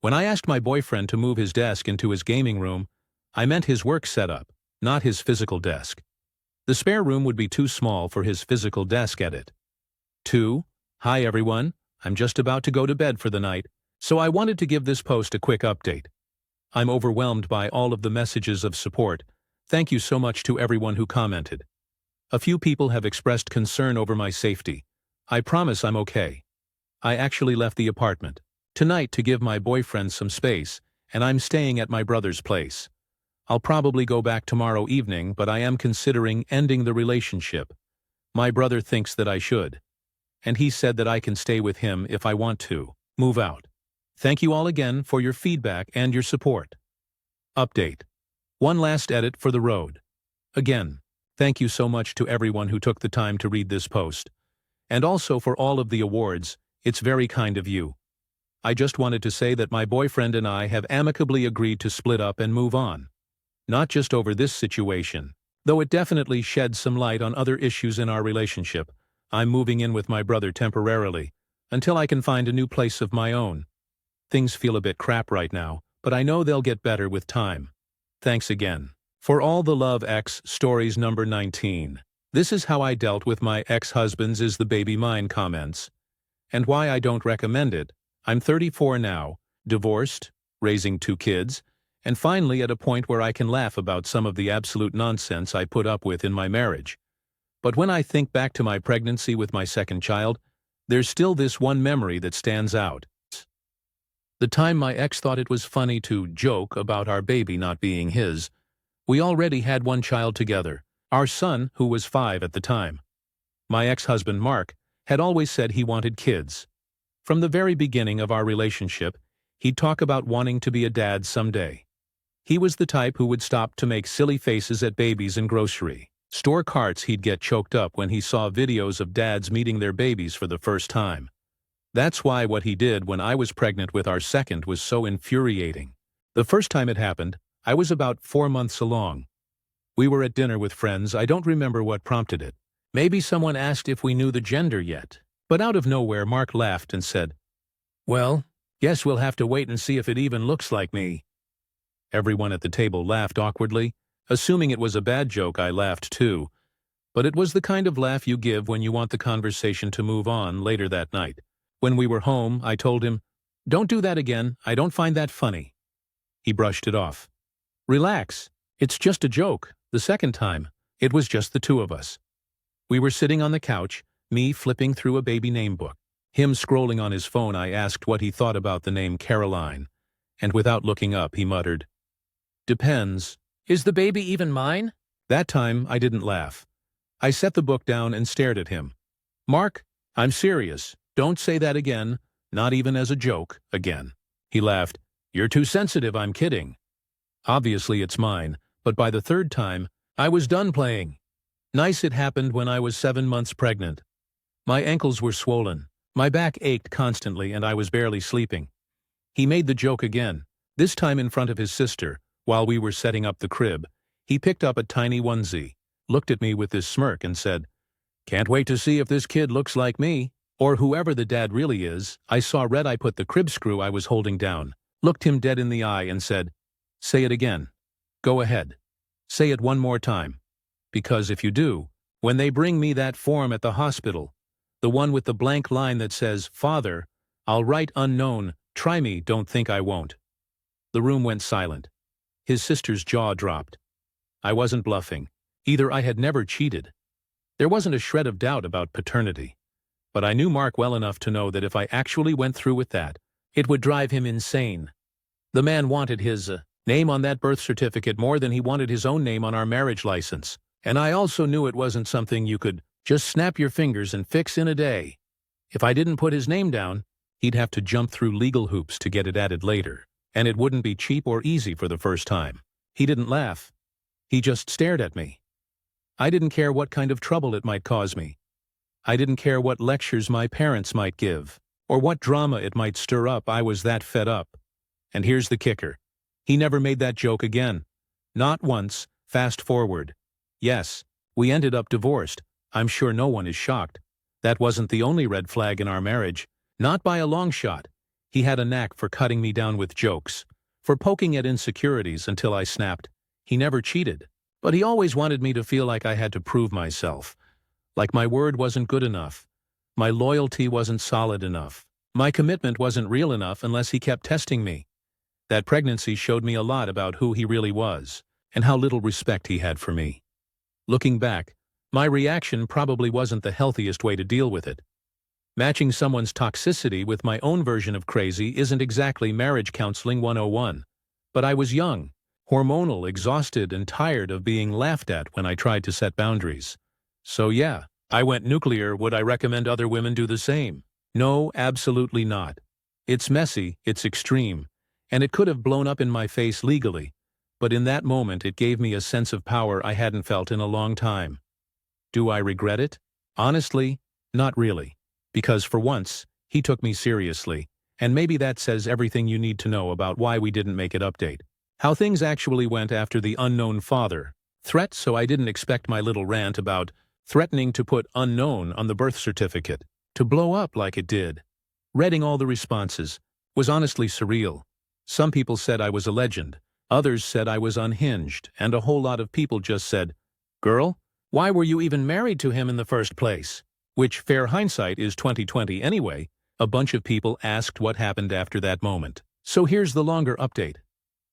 When I asked my boyfriend to move his desk into his gaming room, I meant his work setup, not his physical desk. The spare room would be too small for his physical desk. Edit 2. Hi everyone, I'm just about to go to bed for the night, so I wanted to give this post a quick update. I'm overwhelmed by all of the messages of support. Thank you so much to everyone who commented. A few people have expressed concern over my safety. I promise I'm okay. I actually left the apartment tonight to give my boyfriend some space, and I'm staying at my brother's place. I'll probably go back tomorrow evening, but I am considering ending the relationship. My brother thinks that I should, and he said that I can stay with him if I want to move out. Thank you all again for your feedback and your support. Update. One last edit for the road. Again, thank you so much to everyone who took the time to read this post. And also for all of the awards, it's very kind of you. I just wanted to say that my boyfriend and I have amicably agreed to split up and move on. Not just over this situation, though it definitely sheds some light on other issues in our relationship. I'm moving in with my brother temporarily, until I can find a new place of my own. Things feel a bit crap right now, but I know they'll get better with time. Thanks again. For all the love X stories. Number 19. This is how I dealt with my ex-husbands is the baby mine comments. And why I don't recommend it. I'm 34 now, divorced, raising 2 kids, and finally at a point where I can laugh about some of the absolute nonsense I put up with in my marriage. But when I think back to my pregnancy with my second child, there's still this one memory that stands out. The time my ex thought it was funny to joke about our baby not being his. We already had 1 child together, our son, who was 5 at the time. My ex-husband, Mark, had always said he wanted kids. From the very beginning of our relationship, he'd talk about wanting to be a dad someday. He was the type who would stop to make silly faces at babies in grocery store carts. He'd get choked up when he saw videos of dads meeting their babies for the first time. That's why what he did when I was pregnant with our second was so infuriating. The first time it happened, I was about 4 months along. We were at dinner with friends. I don't remember what prompted it. Maybe someone asked if we knew the gender yet. But out of nowhere, Mark laughed and said, "Well, guess we'll have to wait and see if it even looks like me." Everyone at the table laughed awkwardly. Assuming it was a bad joke, I laughed too. But it was the kind of laugh you give when you want the conversation to move on later that night. When we were home, I told him, "Don't do that again, I don't find that funny." He brushed it off. "Relax, it's just a joke." The second time, it was just the 2 of us. We were sitting on the couch, me flipping through a baby name book. Him scrolling on his phone. I asked what he thought about the name Caroline, and without looking up he muttered, "Depends. Is the baby even mine?" That time I didn't laugh. I set the book down and stared at him. "Mark, I'm serious. Don't say that again, not even as a joke, again." He laughed. "You're too sensitive, I'm kidding." Obviously it's mine, but by the third time, I was done playing. Nice it happened when I was 7 months pregnant. My ankles were swollen, my back ached constantly, and I was barely sleeping. He made the joke again, this time in front of his sister, while we were setting up the crib. He picked up a tiny onesie, looked at me with this smirk and said, "Can't wait to see if this kid looks like me." Or whoever the dad really is. I saw red. I put the crib screw I was holding down, looked him dead in the eye and said, "Say it again. Go ahead. Say it one more time. Because if you do, when they bring me that form at the hospital, the one with the blank line that says, 'Father,' I'll write unknown, try me, don't think I won't." The room went silent. His sister's jaw dropped. I wasn't bluffing. Either I had never cheated. There wasn't a shred of doubt about paternity. But I knew Mark well enough to know that if I actually went through with that, it would drive him insane. The man wanted his name on that birth certificate more than he wanted his own name on our marriage license. And I also knew it wasn't something you could just snap your fingers and fix in a day. If I didn't put his name down, he'd have to jump through legal hoops to get it added later, and it wouldn't be cheap or easy for the first time. He didn't laugh. He just stared at me. I didn't care what kind of trouble it might cause me. I didn't care what lectures my parents might give, or what drama it might stir up. I was that fed up. And here's the kicker. He never made that joke again. Not once. Fast forward. Yes, we ended up divorced. I'm sure no one is shocked. That wasn't the only red flag in our marriage. Not by a long shot. He had a knack for cutting me down with jokes, for poking at insecurities until I snapped. He never cheated, but he always wanted me to feel like I had to prove myself. Like my word wasn't good enough. My loyalty wasn't solid enough. My commitment wasn't real enough unless he kept testing me. That pregnancy showed me a lot about who he really was, and how little respect he had for me. Looking back, my reaction probably wasn't the healthiest way to deal with it. Matching someone's toxicity with my own version of crazy isn't exactly marriage counseling 101. But I was young, hormonal, exhausted, and tired of being laughed at when I tried to set boundaries. So yeah, I went nuclear. Would I recommend other women do the same? No, absolutely not. It's messy, it's extreme, and it could have blown up in my face legally, but in that moment it gave me a sense of power I hadn't felt in a long time. Do I regret it? Honestly, not really. Because for once, he took me seriously, and maybe that says everything you need to know about why we didn't make it update. How things actually went after the unknown father threat. So I didn't expect my little rant about threatening to put unknown on the birth certificate to blow up like it did. Reading all the responses was honestly surreal. Some people said I was a legend, others said I was unhinged, and a whole lot of people just said, "Girl, why were you even married to him in the first place?" Which, fair hindsight, is 2020 anyway. A bunch of people asked what happened after that moment. So here's the longer update.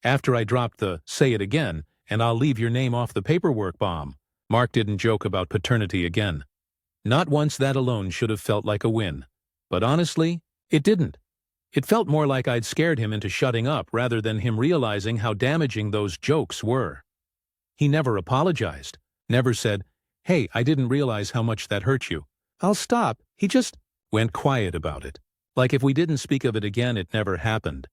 After I dropped the "say it again, and I'll leave your name off the paperwork" bomb, Mark didn't joke about paternity again. Not once. That alone should have felt like a win. But honestly, it didn't. It felt more like I'd scared him into shutting up rather than him realizing how damaging those jokes were. He never apologized, never said, "Hey, I didn't realize how much that hurt you. I'll stop." He just went quiet about it. Like if we didn't speak of it again, it never happened.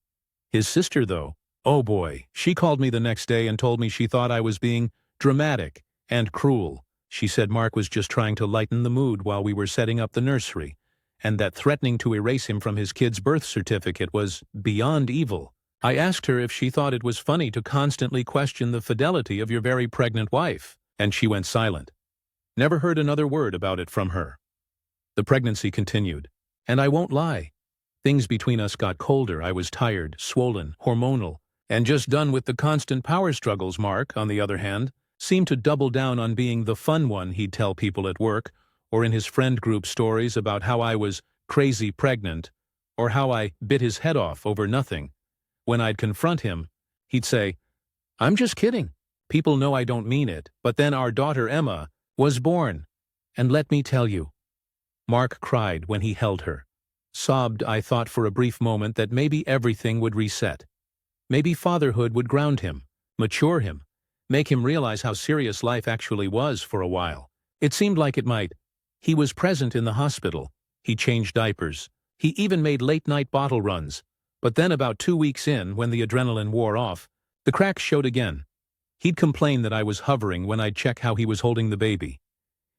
His sister, though, oh boy, she called me the next day and told me she thought I was being dramatic and cruel. She said Mark was just trying to lighten the mood while we were setting up the nursery, and that threatening to erase him from his kid's birth certificate was beyond evil. I asked her if she thought it was funny to constantly question the fidelity of your very pregnant wife, and she went silent. Never heard another word about it from her. The pregnancy continued, and I won't lie. Things between us got colder. I was tired, swollen, hormonal, and just done with the constant power struggles. Mark, on the other hand, seemed to double down on being the fun one. He'd tell people at work or in his friend group stories about how I was crazy pregnant or how I bit his head off over nothing. When I'd confront him, he'd say, "I'm just kidding. People know I don't mean it, but then our daughter Emma was born. And let me tell you." Mark cried when he held her. Sobbed. I thought for a brief moment that maybe everything would reset. Maybe fatherhood would ground him, mature him, make him realize how serious life actually was for a while. It seemed like it might. He was present in the hospital. He changed diapers. He even made late-night bottle runs. But then about 2 weeks in, when the adrenaline wore off, the cracks showed again. He'd complain that I was hovering when I'd check how he was holding the baby.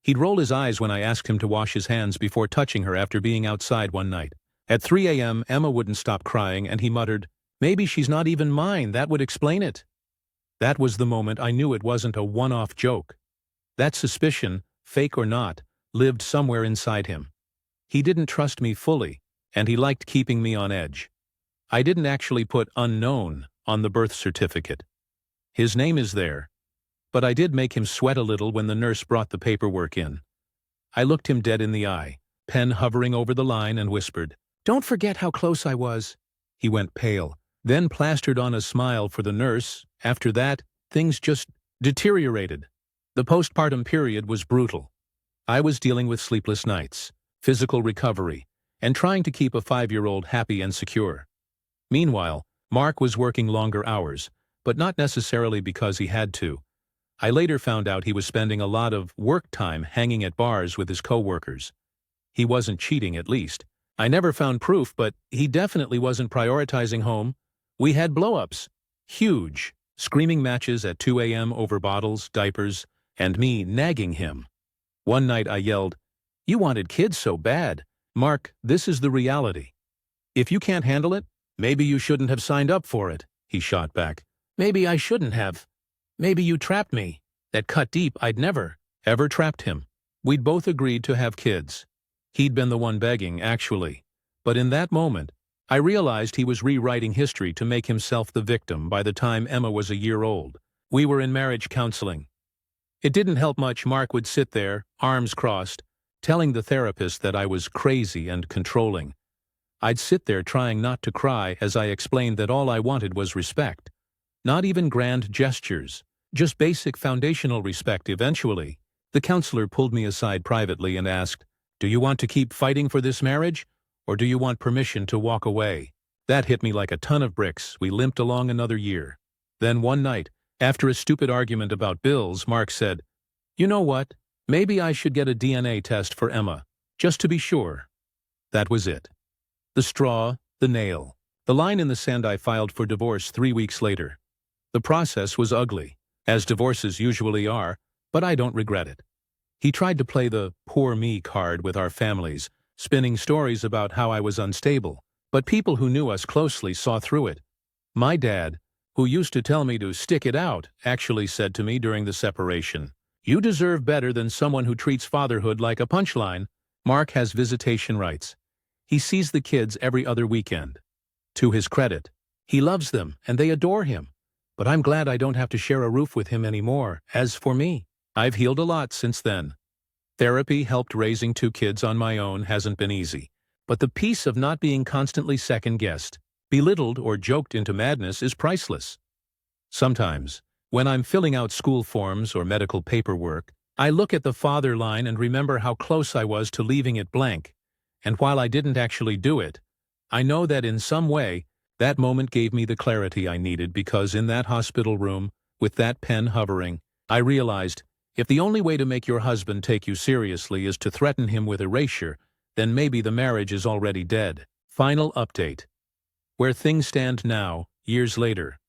He'd roll his eyes when I asked him to wash his hands before touching her after being outside one night. At 3 a.m., Emma wouldn't stop crying, and he muttered, "Maybe she's not even mine, that would explain it." That was the moment I knew it wasn't a one-off joke. That suspicion, fake or not, lived somewhere inside him. He didn't trust me fully, and he liked keeping me on edge. I didn't actually put unknown on the birth certificate. His name is there, but I did make him sweat a little when the nurse brought the paperwork in. I looked him dead in the eye, pen hovering over the line, and whispered, "Don't forget how close I was." He went pale, then plastered on a smile for the nurse. After that, things just deteriorated. The postpartum period was brutal. I was dealing with sleepless nights, physical recovery, and trying to keep a 5-year-old happy and secure. Meanwhile, Mark was working longer hours, but not necessarily because he had to. I later found out he was spending a lot of work time hanging at bars with his co-workers. He wasn't cheating, at least. I never found proof, but he definitely wasn't prioritizing home. We had blow-ups. Huge. Screaming matches at 2 a.m. over bottles, diapers, and me nagging him. One night I yelled, "You wanted kids so bad. Mark, this is the reality. If you can't handle it, maybe you shouldn't have signed up for it," he shot back. "Maybe I shouldn't have. Maybe you trapped me." That cut deep. I'd never, ever trapped him. We'd both agreed to have kids. He'd been the one begging, actually. But in that moment, I realized he was rewriting history to make himself the victim by the time Emma was a year old. We were in marriage counseling. It didn't help much. Mark would sit there, arms crossed, telling the therapist that I was crazy and controlling. I'd sit there trying not to cry as I explained that all I wanted was respect. Not even grand gestures, just basic foundational respect. Eventually, the counselor pulled me aside privately and asked, "Do you want to keep fighting for this marriage, or do you want permission to walk away?" That hit me like a ton of bricks. We limped along another year. Then one night, after a stupid argument about bills, Mark said, "You know what? Maybe I should get a DNA test for Emma, just to be sure." That was it. The straw, the nail. The line in the sand. I filed for divorce 3 weeks later. The process was ugly, as divorces usually are, but I don't regret it. He tried to play the poor me card with our families, spinning stories about how I was unstable, but people who knew us closely saw through it. My dad, who used to tell me to stick it out, actually said to me during the separation, "You deserve better than someone who treats fatherhood like a punchline." Mark has visitation rights. He sees the kids every other weekend. To his credit, he loves them and they adore him. But I'm glad I don't have to share a roof with him anymore. As for me, I've healed a lot since then. Therapy helped. Raising 2 kids on my own hasn't been easy. But the peace of not being constantly second-guessed, belittled, or joked into madness is priceless. Sometimes, when I'm filling out school forms or medical paperwork, I look at the father line and remember how close I was to leaving it blank. And while I didn't actually do it, I know that in some way, that moment gave me the clarity I needed, because in that hospital room, with that pen hovering, I realized, if the only way to make your husband take you seriously is to threaten him with erasure, then maybe the marriage is already dead. Final update. Where things stand now, years later.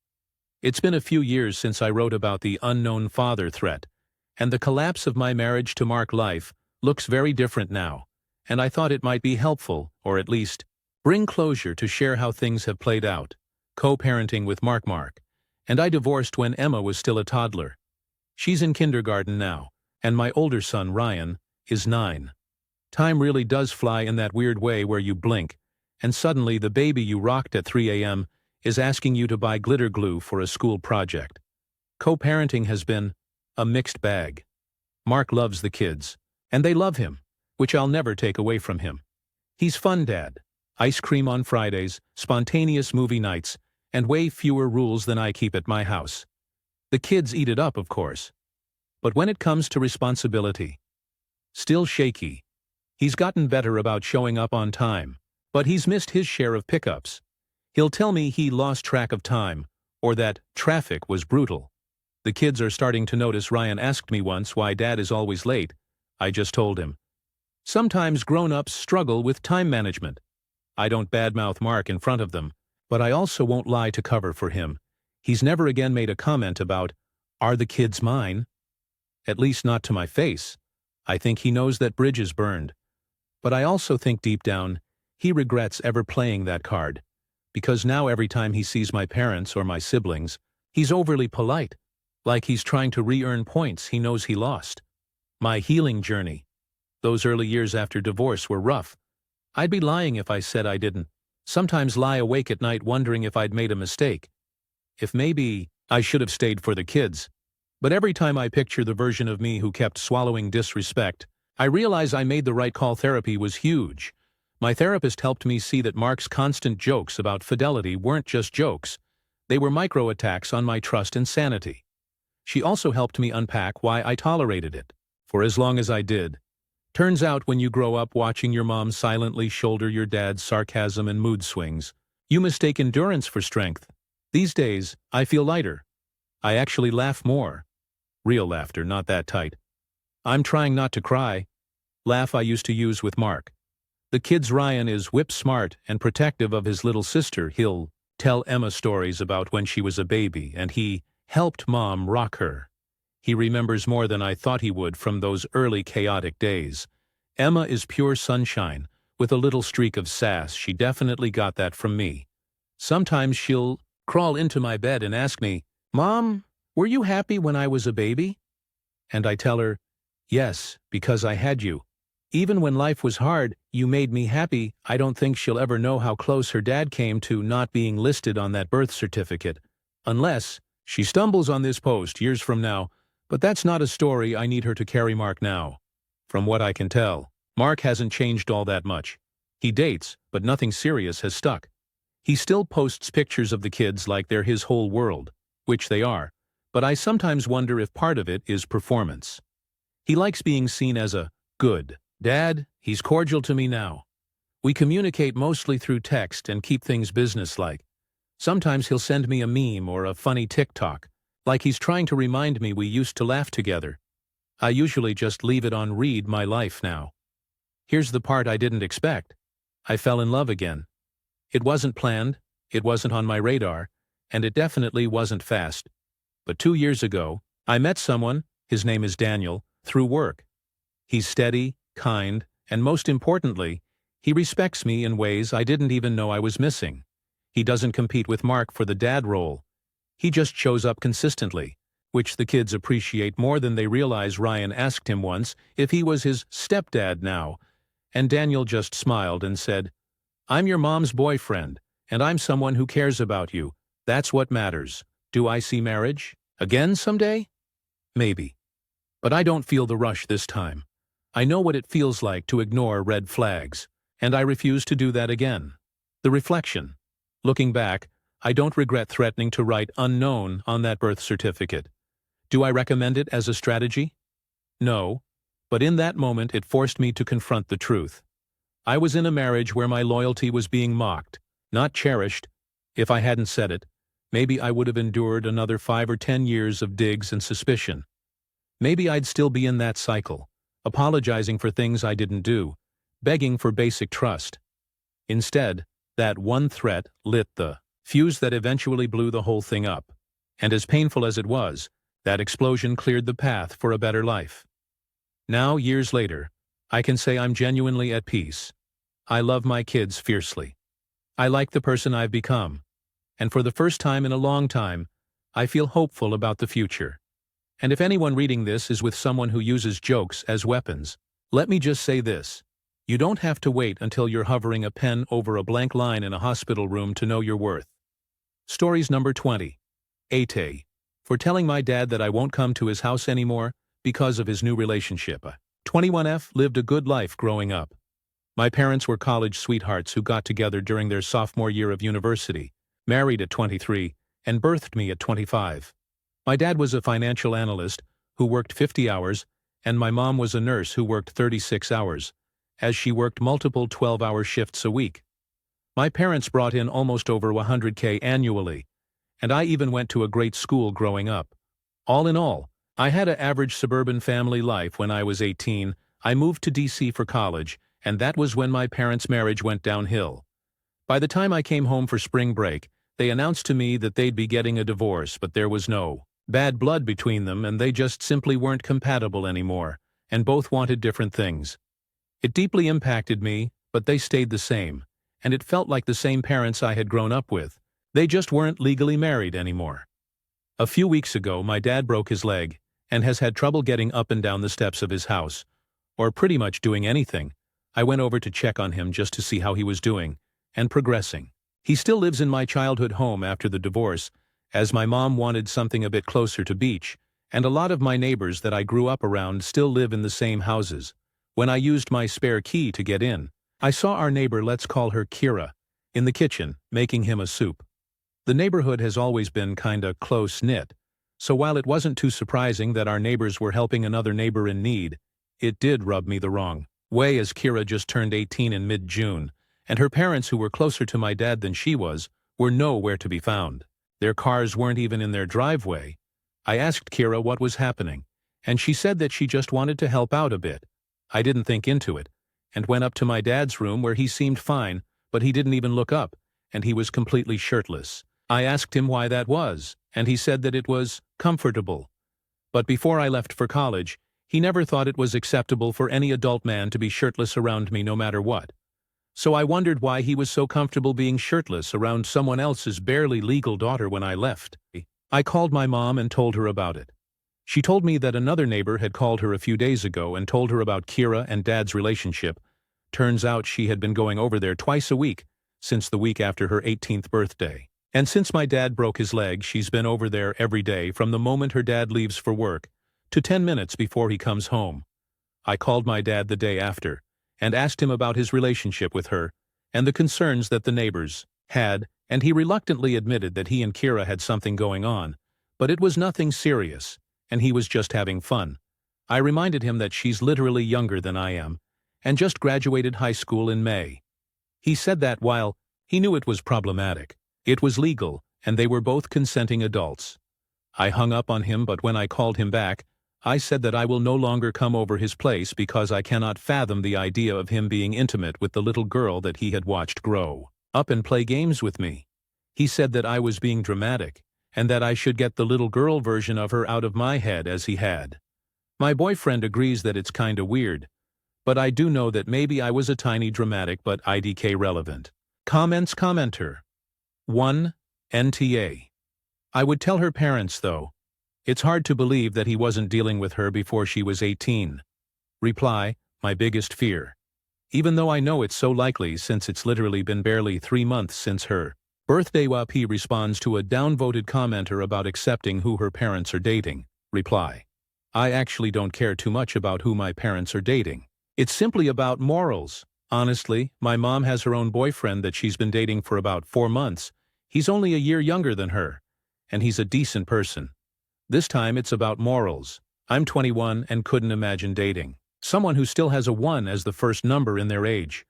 It's been a few years since I wrote about the unknown father threat, and the collapse of my marriage to Mark. Life looks very different now, and I thought it might be helpful, or at least bring closure, to share how things have played out. Co-parenting with Mark. And I divorced when Emma was still a toddler. She's in kindergarten now, and my older son, Ryan, is 9. Time really does fly in that weird way where you blink, and suddenly the baby you rocked at 3 a.m. is asking you to buy glitter glue for a school project. Co-parenting has been a mixed bag. Mark loves the kids, and they love him, which I'll never take away from him. He's fun dad. Ice cream on Fridays, spontaneous movie nights, and way fewer rules than I keep at my house. The kids eat it up, of course. But when it comes to responsibility, still shaky. He's gotten better about showing up on time, but he's missed his share of pickups. He'll tell me he lost track of time, or that traffic was brutal. The kids are starting to notice. Ryan asked me once why Dad is always late. I just told him. Sometimes grown-ups struggle with time management. I don't badmouth Mark in front of them, but I also won't lie to cover for him. He's never again made a comment about, "Are the kids mine?" At least not to my face. I think he knows that bridge is burned. But I also think deep down, he regrets ever playing that card. Because now every time he sees my parents or my siblings, he's overly polite, like he's trying to re-earn points he knows he lost. My healing journey. Those early years after divorce were rough. I'd be lying if I said I didn't. Sometimes lie awake at night wondering if I'd made a mistake. If maybe I should have stayed for the kids. But every time I picture the version of me who kept swallowing disrespect, I realize I made the right call. Therapy was huge. My therapist helped me see that Mark's constant jokes about fidelity weren't just jokes. They were micro-attacks on my trust and sanity. She also helped me unpack why I tolerated it, for as long as I did. Turns out when you grow up watching your mom silently shoulder your dad's sarcasm and mood swings, you mistake endurance for strength. These days, I feel lighter. I actually laugh more. Real laughter, not that tight. I'm trying not to cry. Laugh I used to use with Mark. The kid's Ryan is whip-smart and protective of his little sister. He'll tell Emma stories about when she was a baby and he helped Mom rock her. He remembers more than I thought he would from those early chaotic days. Emma is pure sunshine, with a little streak of sass. She definitely got that from me. Sometimes she'll crawl into my bed and ask me, "Mom, were you happy when I was a baby?" And I tell her, "Yes, because I had you. Even when life was hard, you made me happy." I don't think she'll ever know how close her dad came to not being listed on that birth certificate, unless she stumbles on this post years from now. But that's not a story I need her to carry. Mark now. From what I can tell, Mark hasn't changed all that much. He dates, but nothing serious has stuck. He still posts pictures of the kids like they're his whole world, which they are, but I sometimes wonder if part of it is performance. He likes being seen as a good dad. He's cordial to me now. We communicate mostly through text and keep things businesslike. Sometimes he'll send me a meme or a funny TikTok, like he's trying to remind me we used to laugh together. I usually just leave it on read my life now. Here's the part I didn't expect. I fell in love again. It wasn't planned, it wasn't on my radar, and it definitely wasn't fast. But 2 years ago, I met someone, his name is Daniel, through work. He's steady, kind, and most importantly, he respects me in ways I didn't even know I was missing. He doesn't compete with Mark for the dad role. He just shows up consistently, which the kids appreciate more than they realize. Ryan asked him once if he was his stepdad now, and Daniel just smiled and said, "I'm your mom's boyfriend, and I'm someone who cares about you. That's what matters. Do I see marriage again someday? Maybe. But I don't feel the rush this time. I know what it feels like to ignore red flags, and I refuse to do that again." The reflection. Looking back, I don't regret threatening to write unknown on that birth certificate. Do I recommend it as a strategy? No, but in that moment it forced me to confront the truth. I was in a marriage where my loyalty was being mocked, not cherished. If I hadn't said it, maybe I would have endured another 5 or 10 years of digs and suspicion. Maybe I'd still be in that cycle, apologizing for things I didn't do, begging for basic trust. Instead, that one threat lit the fuse that eventually blew the whole thing up. And as painful as it was, that explosion cleared the path for a better life. Now, years later, I can say I'm genuinely at peace. I love my kids fiercely. I like the person I've become. And for the first time in a long time, I feel hopeful about the future. And if anyone reading this is with someone who uses jokes as weapons, let me just say this. You don't have to wait until you're hovering a pen over a blank line in a hospital room to know your worth. Stories number 20. Aita. For telling my dad that I won't come to his house anymore because of his new relationship. 21F lived a good life growing up. My parents were college sweethearts who got together during their sophomore year of university, married at 23, and birthed me at 25. My dad was a financial analyst who worked 50 hours, and my mom was a nurse who worked 36 hours, as she worked multiple 12-hour shifts a week. My parents brought in almost over $100K annually, and I even went to a great school growing up. All in all, I had an average suburban family life when I was 18, I moved to DC for college, and that was when my parents' marriage went downhill. By the time I came home for spring break, they announced to me that they'd be getting a divorce, but there was no bad blood between them, and they just simply weren't compatible anymore, and both wanted different things. It deeply impacted me, but they stayed the same, and it felt like the same parents I had grown up with. They just weren't legally married anymore. A few weeks ago, my dad broke his leg and has had trouble getting up and down the steps of his house, or pretty much doing anything. I went over to check on him just to see how he was doing and progressing. He still lives in my childhood home after the divorce, as my mom wanted something a bit closer to beach, and a lot of my neighbors that I grew up around still live in the same houses. When I used my spare key to get in, I saw our neighbor, let's call her Kira, in the kitchen, making him a soup. The neighborhood has always been kinda close-knit, so while it wasn't too surprising that our neighbors were helping another neighbor in need, it did rub me the wrong way, as Kira just turned 18 in mid-June, and her parents, who were closer to my dad than she was, were nowhere to be found. Their cars weren't even in their driveway. I asked Kira what was happening, and she said that she just wanted to help out a bit. I didn't think into it, and went up to my dad's room where he seemed fine, but he didn't even look up, and he was completely shirtless. I asked him why that was, and he said that it was comfortable. But before I left for college, he never thought it was acceptable for any adult man to be shirtless around me no matter what. So I wondered why he was so comfortable being shirtless around someone else's barely legal daughter when I left. I called my mom and told her about it. She told me that another neighbor had called her a few days ago and told her about Kira and Dad's relationship. Turns out she had been going over there twice a week since the week after her 18th birthday. And since my dad broke his leg, she's been over there every day from the moment her dad leaves for work to 10 minutes before he comes home. I called my dad the day after and asked him about his relationship with her and the concerns that the neighbors had, and he reluctantly admitted that he and Kira had something going on, but it was nothing serious, and he was just having fun. I reminded him that she's literally younger than I am, and just graduated high school in May. He said that while he knew it was problematic, it was legal, and they were both consenting adults. I hung up on him, but when I called him back, I said that I will no longer come over his place because I cannot fathom the idea of him being intimate with the little girl that he had watched grow up and play games with me. He said that I was being dramatic, and that I should get the little girl version of her out of my head as he had. My boyfriend agrees that it's kinda weird, but I do know that maybe I was a tiny dramatic but IDK relevant. Comments. Commenter 1. NTA. I would tell her parents, though. It's hard to believe that he wasn't dealing with her before she was 18. Reply, my biggest fear. Even though I know it's so likely since it's literally been barely 3 months since her birthday. He responds to a downvoted commenter about accepting who her parents are dating. Reply. I actually don't care too much about who my parents are dating. It's simply about morals. Honestly, my mom has her own boyfriend that she's been dating for about 4 months. He's only a year younger than her, and he's a decent person. This time it's about morals. I'm 21 and couldn't imagine dating someone who still has a 1 as the first number in their age.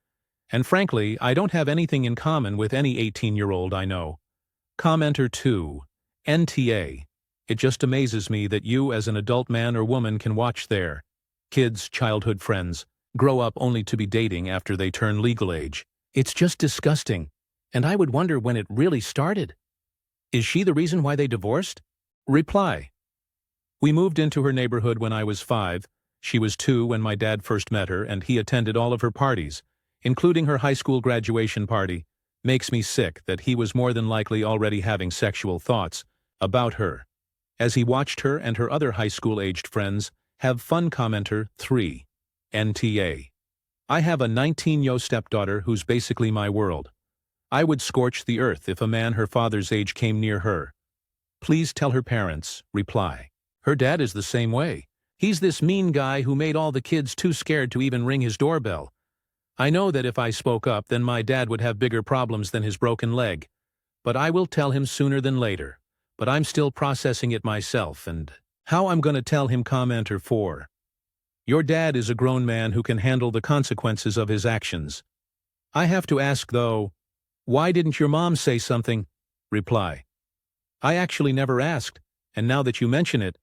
And frankly, I don't have anything in common with any 18-year-old I know. Commenter 2. NTA. It just amazes me that you as an adult man or woman can watch their kids, childhood friends, grow up only to be dating after they turn legal age. It's just disgusting, and I would wonder when it really started. Is she the reason why they divorced? Reply. We moved into her neighborhood when I was 5. She was 2 when my dad first met her, and he attended all of her parties, including her high school graduation party. Makes me sick that he was more than likely already having sexual thoughts about her as he watched her and her other high school-aged friends have fun. Commenter 3. NTA. I have a 19-year-old stepdaughter who's basically my world. I would scorch the earth if a man her father's age came near her. Please tell her parents. Reply. Her dad is the same way. He's this mean guy who made all the kids too scared to even ring his doorbell. I know that if I spoke up, then my dad would have bigger problems than his broken leg. But I will tell him sooner than later. But I'm still processing it myself, and how I'm gonna tell him. Commenter 4. Your dad is a grown man who can handle the consequences of his actions. I have to ask, though, why didn't your mom say something? Reply. I actually never asked, and now that you mention it,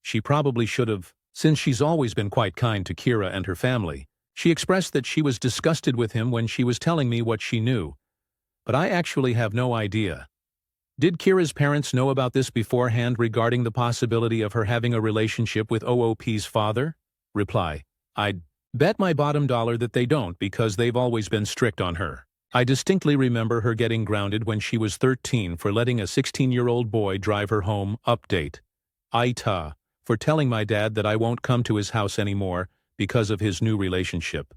she probably should have Since she's always been quite kind to Kira and her family, she expressed that she was disgusted with him when she was telling me what she knew. But I actually have no idea. Did Kira's parents know about this beforehand regarding the possibility of her having a relationship with OOP's father? Reply: I'd bet my bottom dollar that they don't, because they've always been strict on her. I distinctly remember her getting grounded when she was 13 for letting a 16-year-old boy drive her home. Update: Aita, for telling my dad that I won't come to his house anymore because of his new relationship.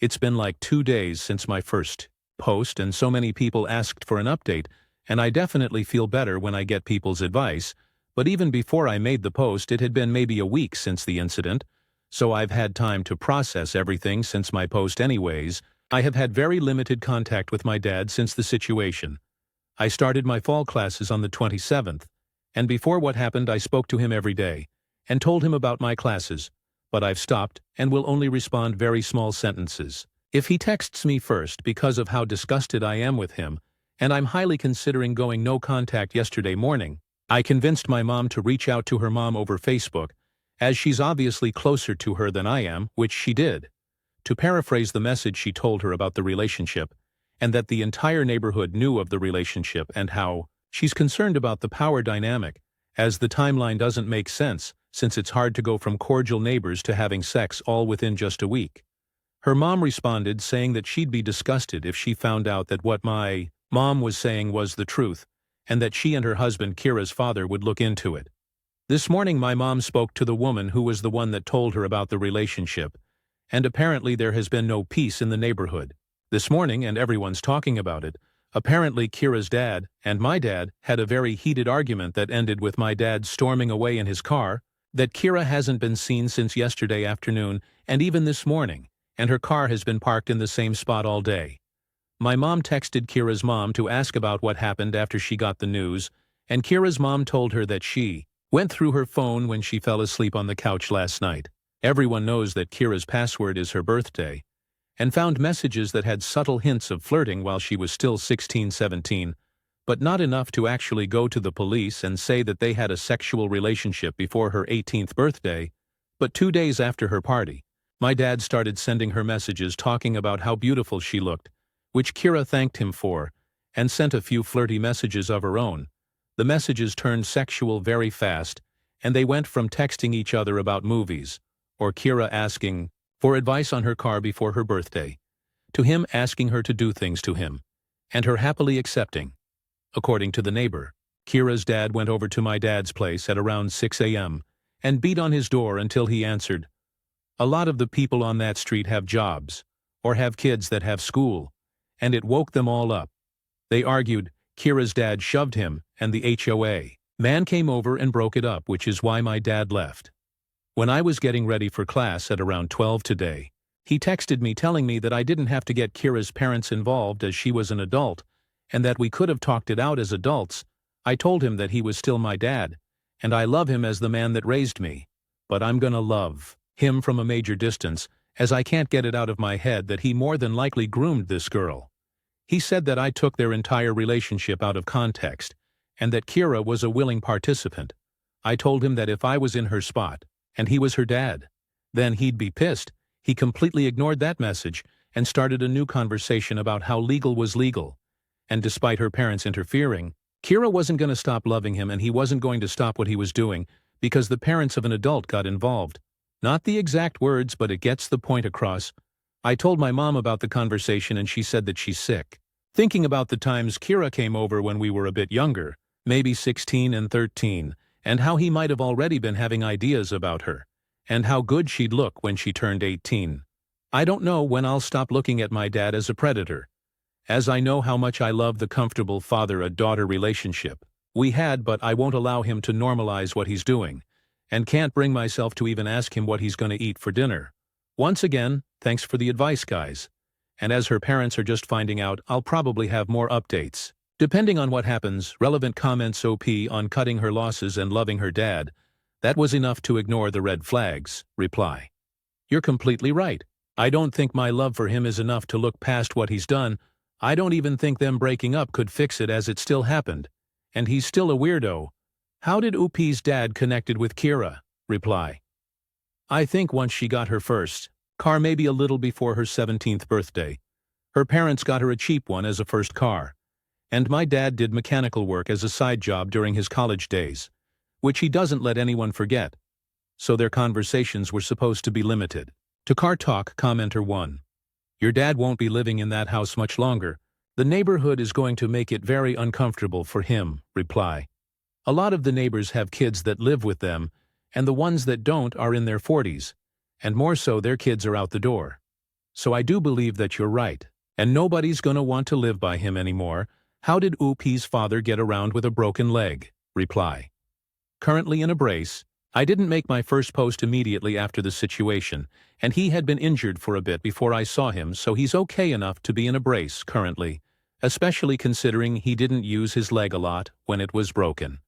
It's been like 2 days since my first post, and so many people asked for an update, and I definitely feel better when I get people's advice, but even before I made the post it had been maybe a week since the incident, so I've had time to process everything since my post anyways. I have had very limited contact with my dad since the situation. I started my fall classes on the 27th, and before what happened I spoke to him every day, and told him about my classes, but I've stopped and will only respond very small sentences. If he texts me first because of how disgusted I am with him, and I'm highly considering going no contact yesterday morning, I convinced my mom to reach out to her mom over Facebook, as she's obviously closer to her than I am, which she did, to paraphrase the message she told her about the relationship, and that the entire neighborhood knew of the relationship and how she's concerned about the power dynamic, as the timeline doesn't make sense since it's hard to go from cordial neighbors to having sex all within just a week. Her mom responded saying that she'd be disgusted if she found out that what my mom was saying was the truth, and that she and her husband Kira's father would look into it. This morning my mom spoke to the woman who was the one that told her about the relationship, and apparently there has been no peace in the neighborhood. This morning, and everyone's talking about it, apparently Kira's dad and my dad had a very heated argument that ended with my dad storming away in his car, that Kira hasn't been seen since yesterday afternoon and even this morning, and her car has been parked in the same spot all day. My mom texted Kira's mom to ask about what happened after she got the news, and Kira's mom told her that she went through her phone when she fell asleep on the couch last night. Everyone knows that Kira's password is her birthday, and found messages that had subtle hints of flirting while she was still 16-17, but not enough to actually go to the police and say that they had a sexual relationship before her 18th birthday. But 2 days after her party, my dad started sending her messages talking about how beautiful she looked, which Kira thanked him for, and sent a few flirty messages of her own. The messages turned sexual very fast, and they went from texting each other about movies, or Kira asking for advice on her car before her birthday, to him asking her to do things to him, and her happily accepting. According to the neighbor, Kira's dad went over to my dad's place at around 6 a.m. and beat on his door until he answered. A lot of the people on that street have jobs, or have kids that have school, and it woke them all up. They argued, Kira's dad shoved him, and the HOA man came over and broke it up, which is why my dad left. When I was getting ready for class at around 12 today, he texted me telling me that I didn't have to get Kira's parents involved as she was an adult, and that we could have talked it out as adults. I told him that he was still my dad, and I love him as the man that raised me, but I'm gonna love him from a major distance, as I can't get it out of my head that he more than likely groomed this girl. He said that I took their entire relationship out of context, and that Kira was a willing participant. I told him that if I was in her spot, and he was her dad, then he'd be pissed. He completely ignored that message and started a new conversation about how legal was legal. And despite her parents interfering, Kira wasn't going to stop loving him, and he wasn't going to stop what he was doing because the parents of an adult got involved. Not the exact words, but it gets the point across. I told my mom about the conversation and she said that she's sick. Thinking about the times Kira came over when we were a bit younger, maybe 16 and 13, and how he might have already been having ideas about her, and how good she'd look when she turned 18. I don't know when I'll stop looking at my dad as a predator, as I know how much I love the comfortable father-a-daughter relationship we had, but I won't allow him to normalize what he's doing, and can't bring myself to even ask him what he's going to eat for dinner. Once again, thanks for the advice, guys. And as her parents are just finding out, I'll probably have more updates. Depending on what happens, relevant comments OP on cutting her losses and loving her dad. That was enough to ignore the red flags. Reply. You're completely right. I don't think my love for him is enough to look past what he's done. I don't even think them breaking up could fix it, as it still happened. And he's still a weirdo. How did OP's dad connected with Kira? Reply. I think once she got her first car, maybe a little before her 17th birthday. Her parents got her a cheap one as a first car. And my dad did mechanical work as a side job during his college days, which he doesn't let anyone forget. So their conversations were supposed to be limited. To Car Talk commenter 1. Your dad won't be living in that house much longer. The neighborhood is going to make it very uncomfortable for him. Reply. A lot of the neighbors have kids that live with them, and the ones that don't are in their 40s, and more so their kids are out the door. So I do believe that you're right, and nobody's gonna want to live by him anymore. How did Oopie's father get around with a broken leg? Reply. Currently in a brace. I didn't make my first post immediately after the situation, and he had been injured for a bit before I saw him, so he's okay enough to be in a brace currently, especially considering he didn't use his leg a lot when it was broken.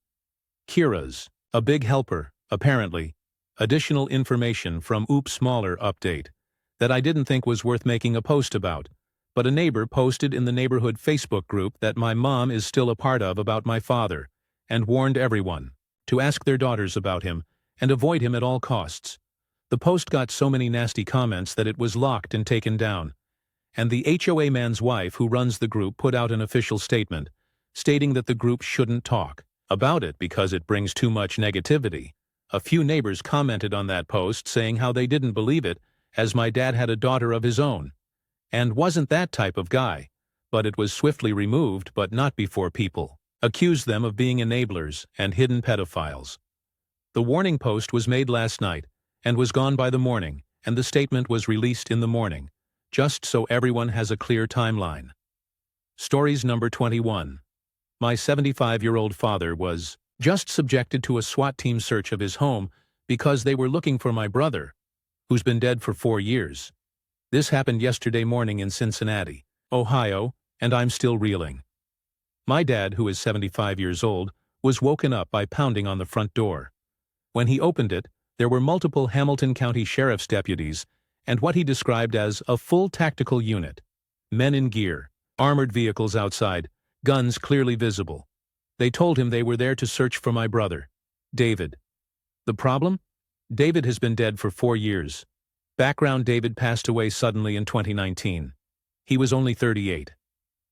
Kira's a big helper, apparently. Additional information from Oops Smaller update that I didn't think was worth making a post about, but a neighbor posted in the neighborhood Facebook group that my mom is still a part of about my father, and warned everyone to ask their daughters about him and avoid him at all costs. The post got so many nasty comments that it was locked and taken down, and the HOA man's wife who runs the group put out an official statement stating that the group shouldn't talk about it because it brings too much negativity. A few neighbors commented on that post saying how they didn't believe it, as my dad had a daughter of his own and wasn't that type of guy, but it was swiftly removed, but not before people accused them of being enablers and hidden pedophiles. The warning post was made last night and was gone by the morning, and the statement was released in the morning, just so everyone has a clear timeline. Stories number 21. My 75-year-old father was just subjected to a SWAT team search of his home because they were looking for my brother, who's been dead for 4 years. This happened yesterday morning in Cincinnati, Ohio, and I'm still reeling. My dad, who is 75 years old, was woken up by pounding on the front door. When he opened it, there were multiple Hamilton County Sheriff's deputies and what he described as a full tactical unit. Men in gear, armored vehicles outside, guns clearly visible. They told him they were there to search for my brother, David. The problem? David has been dead for 4 years. Background: David passed away suddenly in 2019. He was only 38.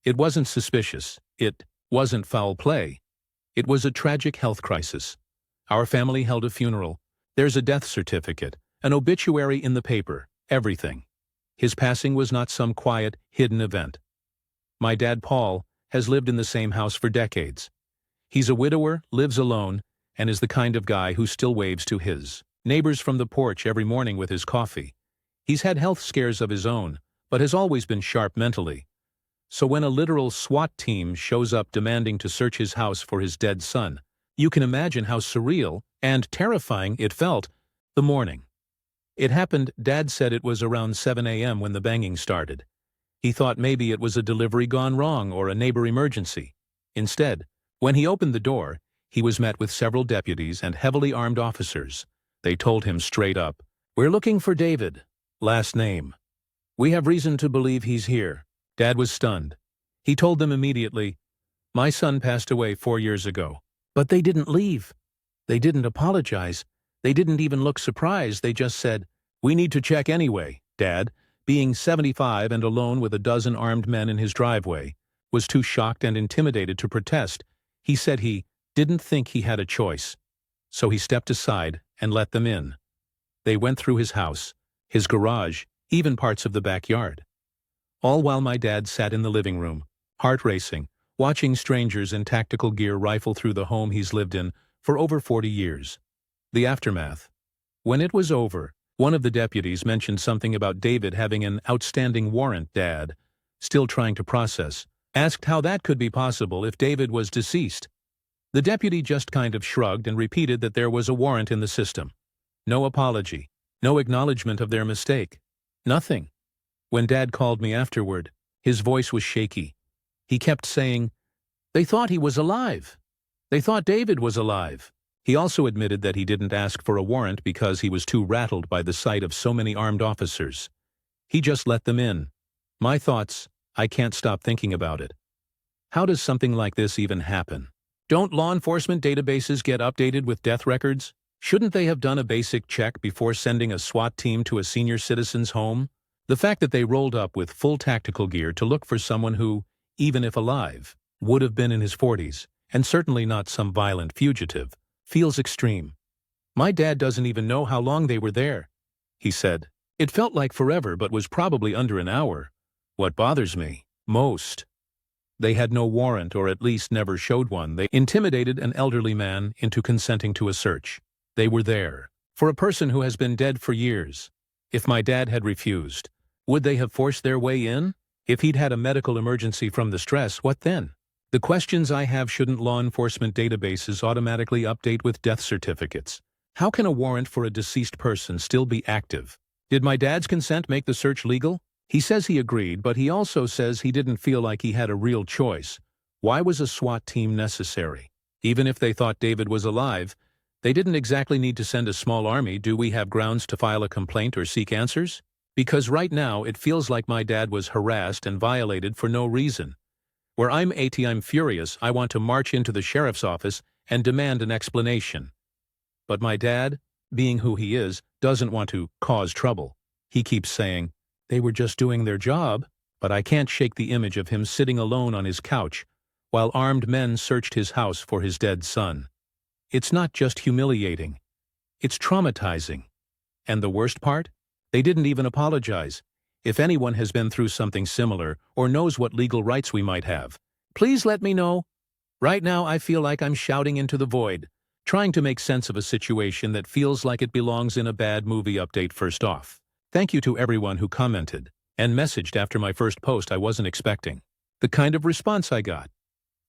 It wasn't suspicious. It wasn't foul play. It was a tragic health crisis. Our family held a funeral. There's a death certificate, an obituary in the paper, everything. His passing was not some quiet, hidden event. My dad, Paul, has lived in the same house for decades. He's a widower, lives alone, and is the kind of guy who still waves to his neighbors from the porch every morning with his coffee. He's had health scares of his own, but has always been sharp mentally. So when a literal SWAT team shows up demanding to search his house for his dead son, you can imagine how surreal and terrifying it felt the morning it happened. Dad said it was around 7 a.m. when the banging started. He thought maybe it was a delivery gone wrong or a neighbor emergency. Instead, when he opened the door, he was met with several deputies and heavily armed officers. They told him straight up, "We're looking for David. Last name. We have reason to believe he's here." Dad was stunned. He told them immediately, "My son passed away 4 years ago." But they didn't leave. They didn't apologize. They didn't even look surprised. They just said, "We need to check anyway." Dad, being 75 and alone with a dozen armed men in his driveway, was too shocked and intimidated to protest. He said he didn't think he had a choice. So he stepped aside and let them in. They went through his house, his garage, even parts of the backyard. All while my dad sat in the living room, heart racing, watching strangers in tactical gear rifle through the home he's lived in for over 40 years. The aftermath. When it was over, one of the deputies mentioned something about David having an outstanding warrant. Dad, still trying to process, asked how that could be possible if David was deceased. The deputy just kind of shrugged and repeated that there was a warrant in the system. No apology, no acknowledgement of their mistake. Nothing. When Dad called me afterward, his voice was shaky. He kept saying, "They thought he was alive. They thought David was alive." He also admitted that he didn't ask for a warrant because he was too rattled by the sight of so many armed officers. He just let them in. My thoughts, I can't stop thinking about it. How does something like this even happen? Don't law enforcement databases get updated with death records? Shouldn't they have done a basic check before sending a SWAT team to a senior citizen's home? The fact that they rolled up with full tactical gear to look for someone who, even if alive, would have been in his 40s, and certainly not some violent fugitive, feels extreme. My dad doesn't even know how long they were there, he said. It felt like forever but was probably under an hour. What bothers me most, they had no warrant, or at least never showed one. They intimidated an elderly man into consenting to a search. They were there for a person who has been dead for years. If my dad had refused, would they have forced their way in? If he'd had a medical emergency from the stress, what then? The questions I have: shouldn't law enforcement databases automatically update with death certificates? How can a warrant for a deceased person still be active? Did my dad's consent make the search legal? He says he agreed, but he also says he didn't feel like he had a real choice. Why was a SWAT team necessary? Even if they thought David was alive, they didn't exactly need to send a small army. Do we have grounds to file a complaint or seek answers? Because right now it feels like my dad was harassed and violated for no reason. Where I'm 80, I'm furious. I want to march into the sheriff's office and demand an explanation. But my dad, being who he is, doesn't want to cause trouble. He keeps saying, they were just doing their job, but I can't shake the image of him sitting alone on his couch while armed men searched his house for his dead son. It's not just humiliating. It's traumatizing. And the worst part? They didn't even apologize. If anyone has been through something similar or knows what legal rights we might have, please let me know. Right now I feel like I'm shouting into the void, trying to make sense of a situation that feels like it belongs in a bad movie. Update first off. Thank you to everyone who commented and messaged after my first post. I wasn't expecting the kind of response I got.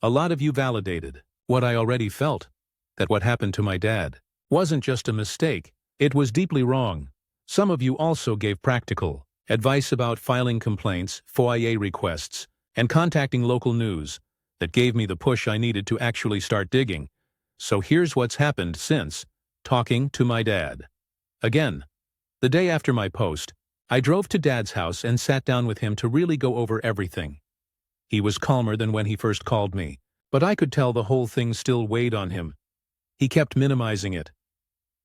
A lot of you validated what I already felt, that what happened to my dad wasn't just a mistake, it was deeply wrong. Some of you also gave practical advice about filing complaints, FOIA requests, and contacting local news that gave me the push I needed to actually start digging. So here's what's happened since talking to my dad. Again, the day after my post, I drove to Dad's house and sat down with him to really go over everything. He was calmer than when he first called me, but I could tell the whole thing still weighed on him. He kept minimizing it.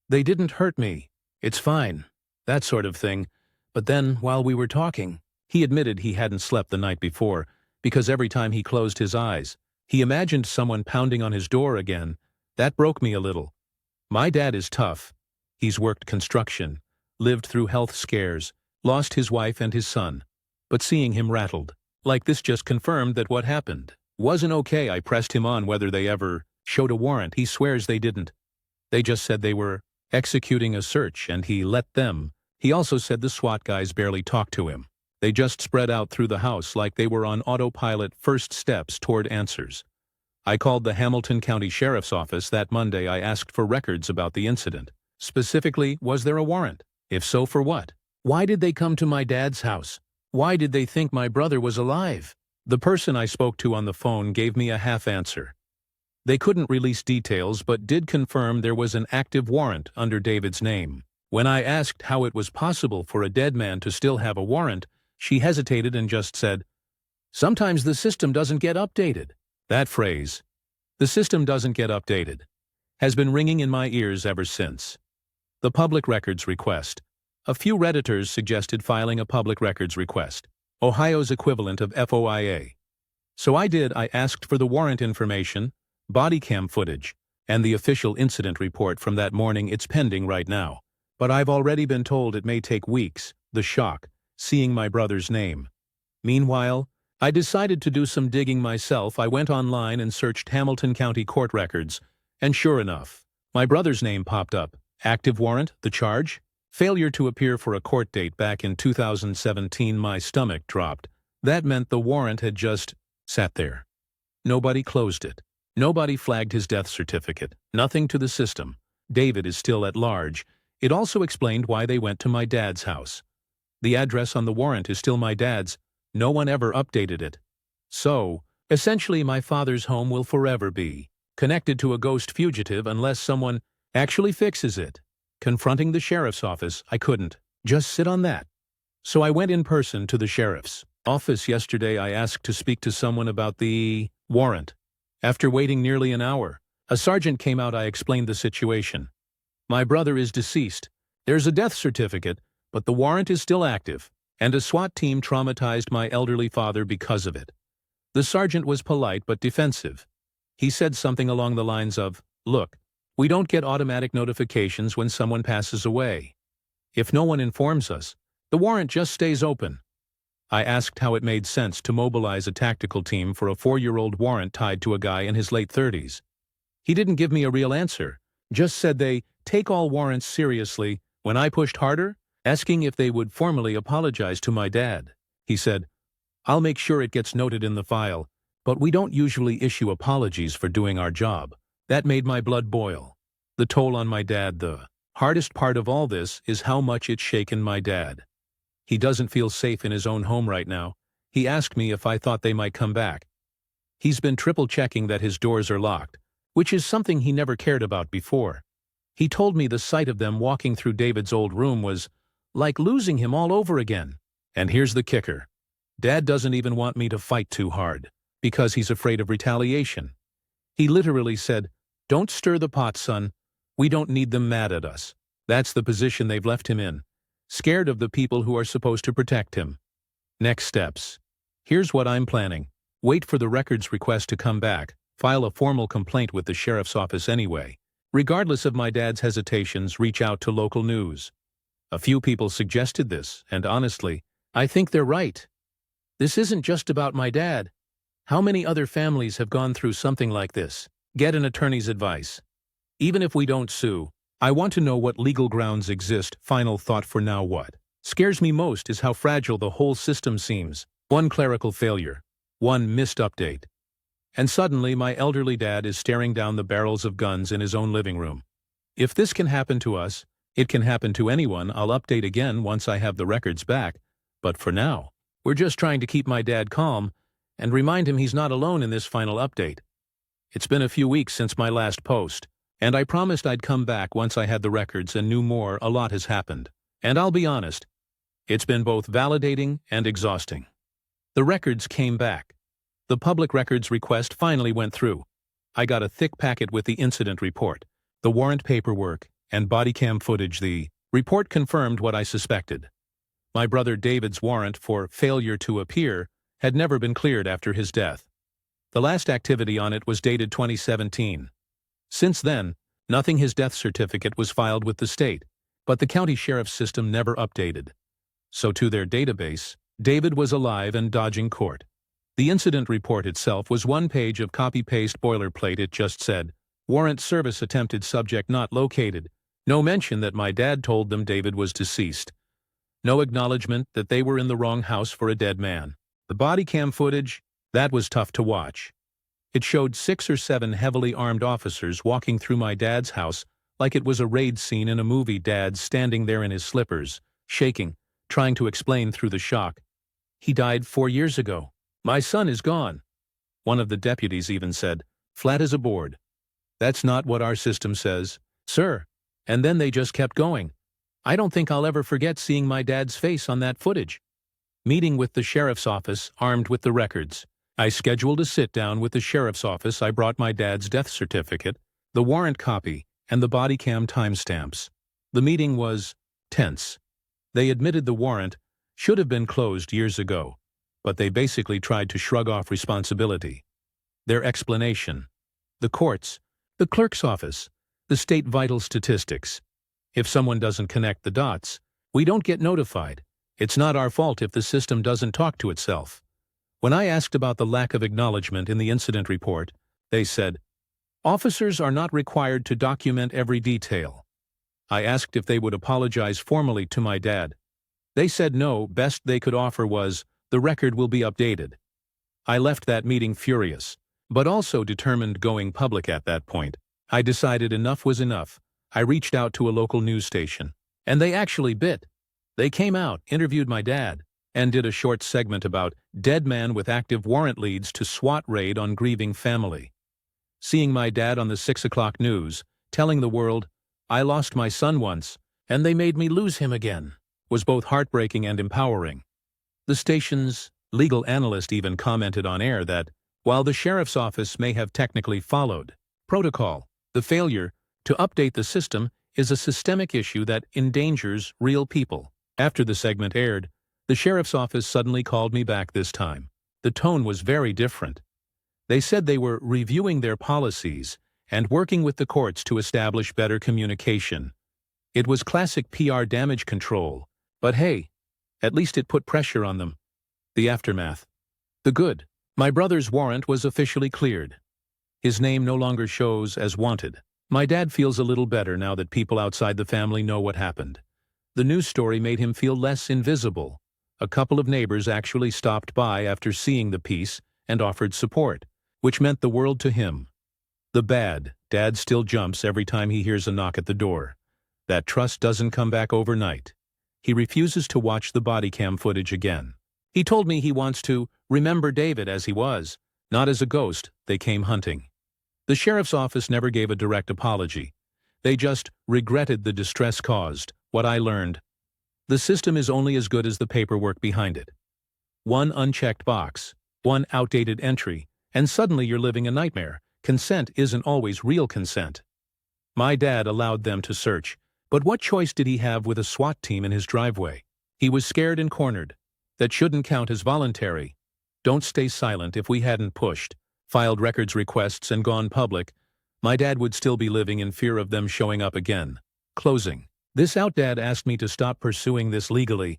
They didn't hurt me. It's fine. That sort of thing. But then, while we were talking, he admitted he hadn't slept the night before, because every time he closed his eyes, he imagined someone pounding on his door again. That broke me a little. My dad is tough. He's worked construction, lived through health scares, lost his wife and his son. But seeing him rattled like this just confirmed that what happened wasn't okay. I pressed him on whether they ever showed a warrant. He swears they didn't. They just said they were executing a search, and he let them. He also said the SWAT guys barely talked to him. They just spread out through the house like they were on autopilot, first steps toward answers. I called the Hamilton County Sheriff's Office that Monday. I asked for records about the incident. Specifically, was there a warrant? If so, for what? Why did they come to my dad's house? Why did they think my brother was alive? The person I spoke to on the phone gave me a half answer. They couldn't release details but did confirm there was an active warrant under David's name. When I asked how it was possible for a dead man to still have a warrant, she hesitated and just said, "Sometimes the system doesn't get updated." That phrase, "the system doesn't get updated," has been ringing in my ears ever since. The public records request. A few Redditors suggested filing a public records request, Ohio's equivalent of FOIA. So I did. I asked for the warrant information, body cam footage, and the official incident report from that morning. It's pending right now. But I've already been told it may take weeks. The shock, seeing my brother's name. Meanwhile, I decided to do some digging myself. I went online and searched Hamilton County court records, and sure enough, my brother's name popped up. Active warrant, the charge? Failure to appear for a court date back in 2017. My stomach dropped. That meant the warrant had just sat there. Nobody closed it. Nobody flagged his death certificate. Nothing to the system. David is still at large. It also explained why they went to my dad's house. The address on the warrant is still my dad's. No one ever updated it. So, essentially my father's home will forever be connected to a ghost fugitive unless someone actually fixes it. Confronting the sheriff's office, I couldn't just sit on that. So I went in person to the sheriff's office yesterday. I asked to speak to someone about the warrant. After waiting nearly an hour, a sergeant came out. I explained the situation. My brother is deceased. There's a death certificate, but the warrant is still active, and a SWAT team traumatized my elderly father because of it. The sergeant was polite but defensive. He said something along the lines of, "Look, we don't get automatic notifications when someone passes away. If no one informs us, the warrant just stays open." I asked how it made sense to mobilize a tactical team for a 4-year-old warrant tied to a guy in his late 30s. He didn't give me a real answer, just said they take all warrants seriously. When I pushed harder, asking if they would formally apologize to my dad, he said, "I'll make sure it gets noted in the file, but we don't usually issue apologies for doing our job." That made my blood boil. The toll on my dad. The hardest part of all this is how much it's shaken my dad. He doesn't feel safe in his own home right now. He asked me if I thought they might come back. He's been triple checking that his doors are locked, which is something he never cared about before. He told me the sight of them walking through David's old room was like losing him all over again. And here's the kicker. Dad doesn't even want me to fight too hard, because he's afraid of retaliation. He literally said, "Don't stir the pot, son. We don't need them mad at us." That's the position they've left him in, scared of the people who are supposed to protect him. Next steps. Here's what I'm planning. Wait for the records request to come back, file a formal complaint with the sheriff's office anyway. Regardless of my dad's hesitations, reach out to local news. A few people suggested this, and honestly, I think they're right. This isn't just about my dad. How many other families have gone through something like this? Get an attorney's advice. Even if we don't sue, I want to know what legal grounds exist. Final thought for now. What scares me most is how fragile the whole system seems. One clerical failure, one missed update, and suddenly my elderly dad is staring down the barrels of guns in his own living room. If this can happen to us, it can happen to anyone. I'll update again once I have the records back, but for now, we're just trying to keep my dad calm and remind him he's not alone in this final update. It's been a few weeks since my last post, and I promised I'd come back once I had the records and knew more. A lot has happened, and I'll be honest, it's been both validating and exhausting. The records came back. The public records request finally went through. I got a thick packet with the incident report, the warrant paperwork, and body cam footage. The report confirmed what I suspected. My brother David's warrant for failure to appear had never been cleared after his death. The last activity on it was dated 2017. Since then, nothing. His death certificate was filed with the state, but the county sheriff's system never updated. So to their database, David was alive and dodging court. The incident report itself was one page of copy-paste boilerplate. It just said, "Warrant service attempted, subject not located." No mention that my dad told them David was deceased. No acknowledgement that they were in the wrong house for a dead man. The body cam footage, that was tough to watch. It showed 6 or 7 heavily armed officers walking through my dad's house like it was a raid scene in a movie. Dad standing there in his slippers, shaking, trying to explain through the shock. "He died 4 years ago. My son is gone." One of the deputies even said, flat as a board, "That's not what our system says, sir." And then they just kept going. I don't think I'll ever forget seeing my dad's face on that footage. Meeting with the sheriff's office, armed with the records. I scheduled a sit-down with the sheriff's office. I brought my dad's death certificate, the warrant copy, and the body cam timestamps. The meeting was tense. They admitted the warrant should have been closed years ago, but they basically tried to shrug off responsibility. Their explanation: the courts, the clerk's office, the state vital statistics. If someone doesn't connect the dots, we don't get notified. It's not our fault if the system doesn't talk to itself. When I asked about the lack of acknowledgement in the incident report, they said, "Officers are not required to document every detail." I asked if they would apologize formally to my dad. They said no. Best they could offer was, "The record will be updated." I left that meeting furious, but also determined going public at that point. I decided enough was enough. I reached out to a local news station, and they actually bit. They came out, interviewed my dad, and did a short segment about dead man with active warrant leads to SWAT raid on grieving family. Seeing my dad on the 6 o'clock news, telling the world, "I lost my son once, and they made me lose him again," was both heartbreaking and empowering. The station's legal analyst even commented on air that, while the sheriff's office may have technically followed protocol, the failure to update the system is a systemic issue that endangers real people. After the segment aired, the sheriff's office suddenly called me back this time. The tone was very different. They said they were reviewing their policies and working with the courts to establish better communication. It was classic PR damage control, but hey, at least it put pressure on them. The aftermath. The good. My brother's warrant was officially cleared. His name no longer shows as wanted. My dad feels a little better now that people outside the family know what happened. The news story made him feel less invisible. A couple of neighbors actually stopped by after seeing the piece and offered support, which meant the world to him. The bad, Dad still jumps every time he hears a knock at the door. That trust doesn't come back overnight. He refuses to watch the body cam footage again. He told me he wants to remember David as he was, not as a ghost they came hunting. The sheriff's office never gave a direct apology. They just regretted the distress caused. What I learned. The system is only as good as the paperwork behind it. One unchecked box, one outdated entry, and suddenly you're living a nightmare. Consent isn't always real consent. My dad allowed them to search, but what choice did he have with a SWAT team in his driveway? He was scared and cornered. That shouldn't count as voluntary. Don't stay silent. If we hadn't pushed, filed records requests and gone public, my dad would still be living in fear of them showing up again. Closing. This dad asked me to stop pursuing this legally.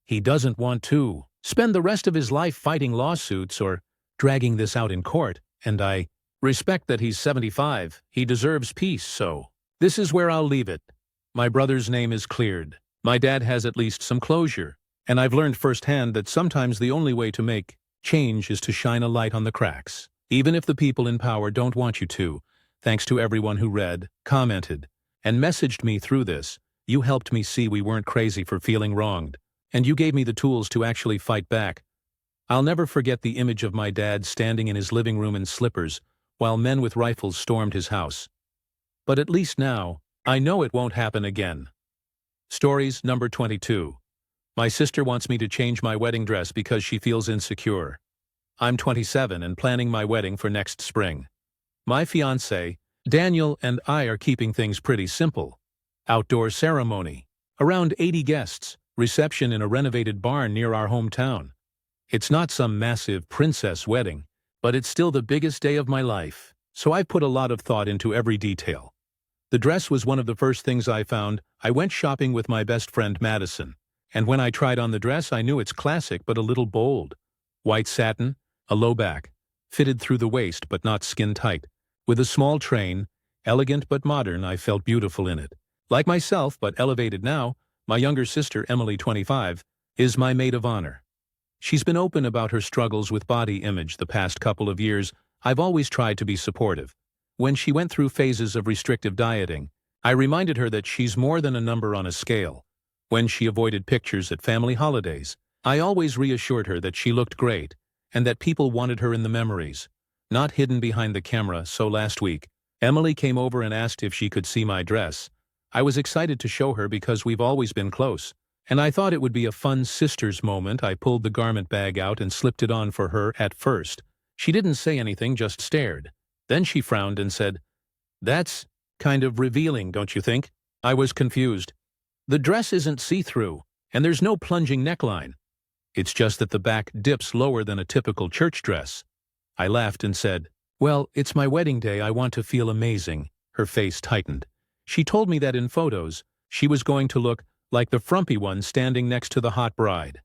He doesn't want to spend the rest of his life fighting lawsuits or dragging this out in court, and I respect that he's 75. He deserves peace, so this is where I'll leave it. My brother's name is cleared. My dad has at least some closure, and I've learned firsthand that sometimes the only way to make change is to shine a light on the cracks, even if the people in power don't want you to. Thanks to everyone who read, commented, and messaged me through this. You helped me see we weren't crazy for feeling wronged, and you gave me the tools to actually fight back. I'll never forget the image of my dad standing in his living room in slippers while men with rifles stormed his house. But at least now, I know it won't happen again. Stories number 22. My sister wants me to change my wedding dress because she feels insecure. I'm 27 and planning my wedding for next spring. My fiancé, Daniel, and I are keeping things pretty simple. Outdoor ceremony. Around 80 guests. Reception in a renovated barn near our hometown. It's not some massive princess wedding, but it's still the biggest day of my life, so I've put a lot of thought into every detail. The dress was one of the first things I found. I went shopping with my best friend Madison, and when I tried on the dress I knew it's classic but a little bold. White satin, a low back, fitted through the waist but not skin tight, with a small train, elegant but modern. I felt beautiful in it. Like myself, but elevated now, my younger sister, Emily, 25, is my maid of honor. She's been open about her struggles with body image the past couple of years. I've always tried to be supportive. When she went through phases of restrictive dieting, I reminded her that she's more than a number on a scale. When she avoided pictures at family holidays, I always reassured her that she looked great and that people wanted her in the memories, not hidden behind the camera. So last week, Emily came over and asked if she could see my dress. I was excited to show her because we've always been close, and I thought it would be a fun sisters moment. I pulled the garment bag out and slipped it on for her. At first, she didn't say anything, just stared. Then she frowned and said, "That's kind of revealing, don't you think?" I was confused. The dress isn't see-through, and there's no plunging neckline. It's just that the back dips lower than a typical church dress. I laughed and said, "Well, it's my wedding day. I want to feel amazing." Her face tightened. She told me that in photos, she was going to look like the frumpy one standing next to the hot bride,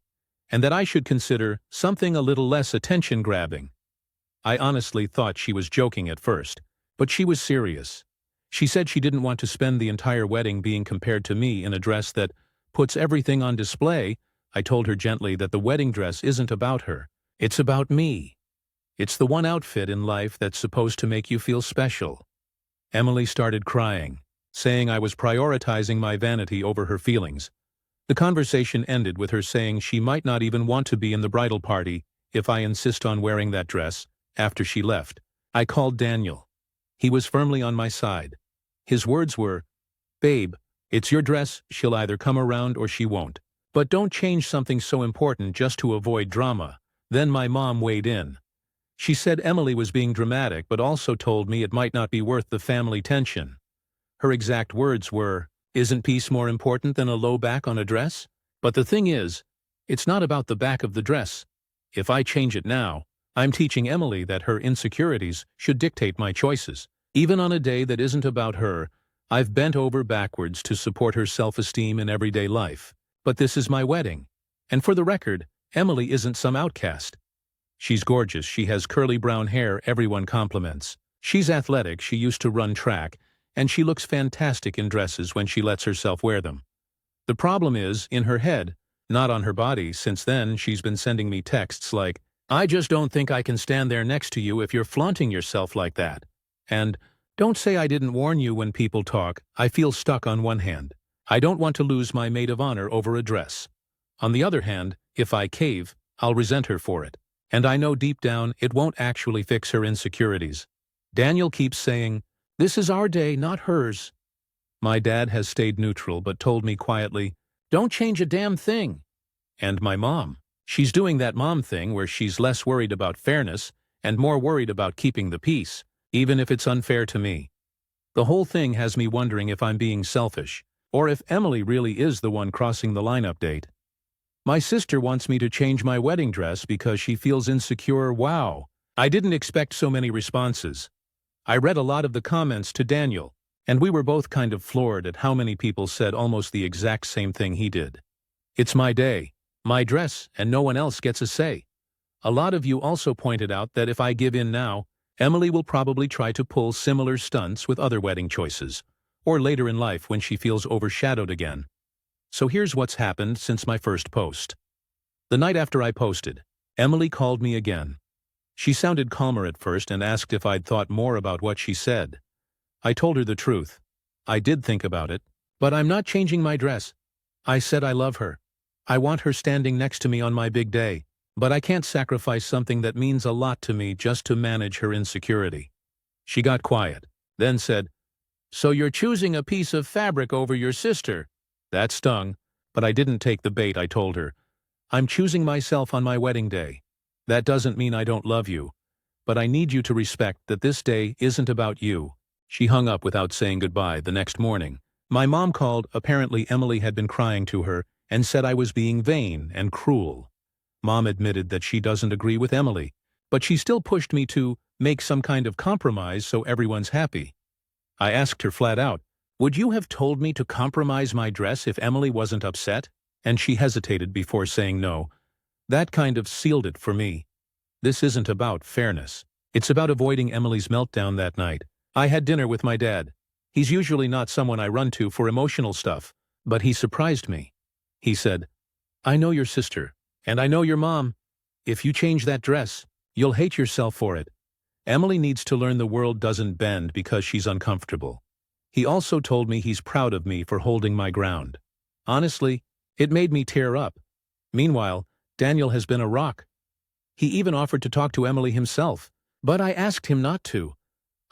and that I should consider something a little less attention-grabbing. I honestly thought she was joking at first, but she was serious. She said she didn't want to spend the entire wedding being compared to me in a dress that puts everything on display. I told her gently that the wedding dress isn't about her. It's about me. It's the one outfit in life that's supposed to make you feel special. Emily started crying, saying I was prioritizing my vanity over her feelings. The conversation ended with her saying she might not even want to be in the bridal party if I insist on wearing that dress. After she left, I called Daniel. He was firmly on my side. His words were, "Babe, it's your dress. She'll either come around or she won't. But don't change something so important just to avoid drama." Then my mom weighed in. She said Emily was being dramatic but also told me it might not be worth the family tension. Her exact words were, Isn't peace more important than a low back on a dress? But the thing is, it's not about the back of the dress. If I change it now, I'm teaching Emily that her insecurities should dictate my choices. Even on a day that isn't about her, I've bent over backwards to support her self-esteem in everyday life. But this is my wedding. And for the record, Emily isn't some outcast. She's gorgeous, she has curly brown hair everyone compliments. She's athletic, she used to run track, and she looks fantastic in dresses when she lets herself wear them. The problem is in her head, not on her body. Since then, she's been sending me texts like, "I just don't think I can stand there next to you if you're flaunting yourself like that." And, "Don't say I didn't warn you when people talk, I feel stuck on one hand. I don't want to lose my maid of honor over a dress. On the other hand, if I cave, I'll resent her for it. And I know deep down it won't actually fix her insecurities." Daniel keeps saying, "This is our day, not hers." My dad has stayed neutral but told me quietly, "Don't change a damn thing." And my mom, she's doing that mom thing where she's less worried about fairness and more worried about keeping the peace, even if it's unfair to me. The whole thing has me wondering if I'm being selfish, or if Emily really is the one crossing the line update. My sister wants me to change my wedding dress because she feels insecure. Wow. I didn't expect so many responses. I read a lot of the comments to Daniel, and we were both kind of floored at how many people said almost the exact same thing he did. It's my day, my dress, and no one else gets a say. A lot of you also pointed out that if I give in now, Emily will probably try to pull similar stunts with other wedding choices, or later in life when she feels overshadowed again. So here's what's happened since my first post. The night after I posted, Emily called me again. She sounded calmer at first and asked if I'd thought more about what she said. I told her the truth. I did think about it, but I'm not changing my dress. I said I love her. I want her standing next to me on my big day, but I can't sacrifice something that means a lot to me just to manage her insecurity. She got quiet, then said, "So you're choosing a piece of fabric over your sister?" That stung, but I didn't take the bait. I told her, "I'm choosing myself on my wedding day. That doesn't mean I don't love you, but I need you to respect that this day isn't about you." She hung up without saying goodbye. The next morning, my mom called. Apparently Emily had been crying to her and said I was being vain and cruel. Mom admitted that she doesn't agree with Emily, but she still pushed me to make some kind of compromise so everyone's happy. I asked her flat out, "Would you have told me to compromise my dress if Emily wasn't upset?" And she hesitated before saying no. That kind of sealed it for me. This isn't about fairness. It's about avoiding Emily's meltdown that night. I had dinner with my dad. He's usually not someone I run to for emotional stuff, but he surprised me. He said, "I know your sister, and I know your mom. If you change that dress, you'll hate yourself for it. Emily needs to learn the world doesn't bend because she's uncomfortable." He also told me he's proud of me for holding my ground. Honestly, it made me tear up. Meanwhile, Daniel has been a rock. He even offered to talk to Emily himself, but I asked him not to.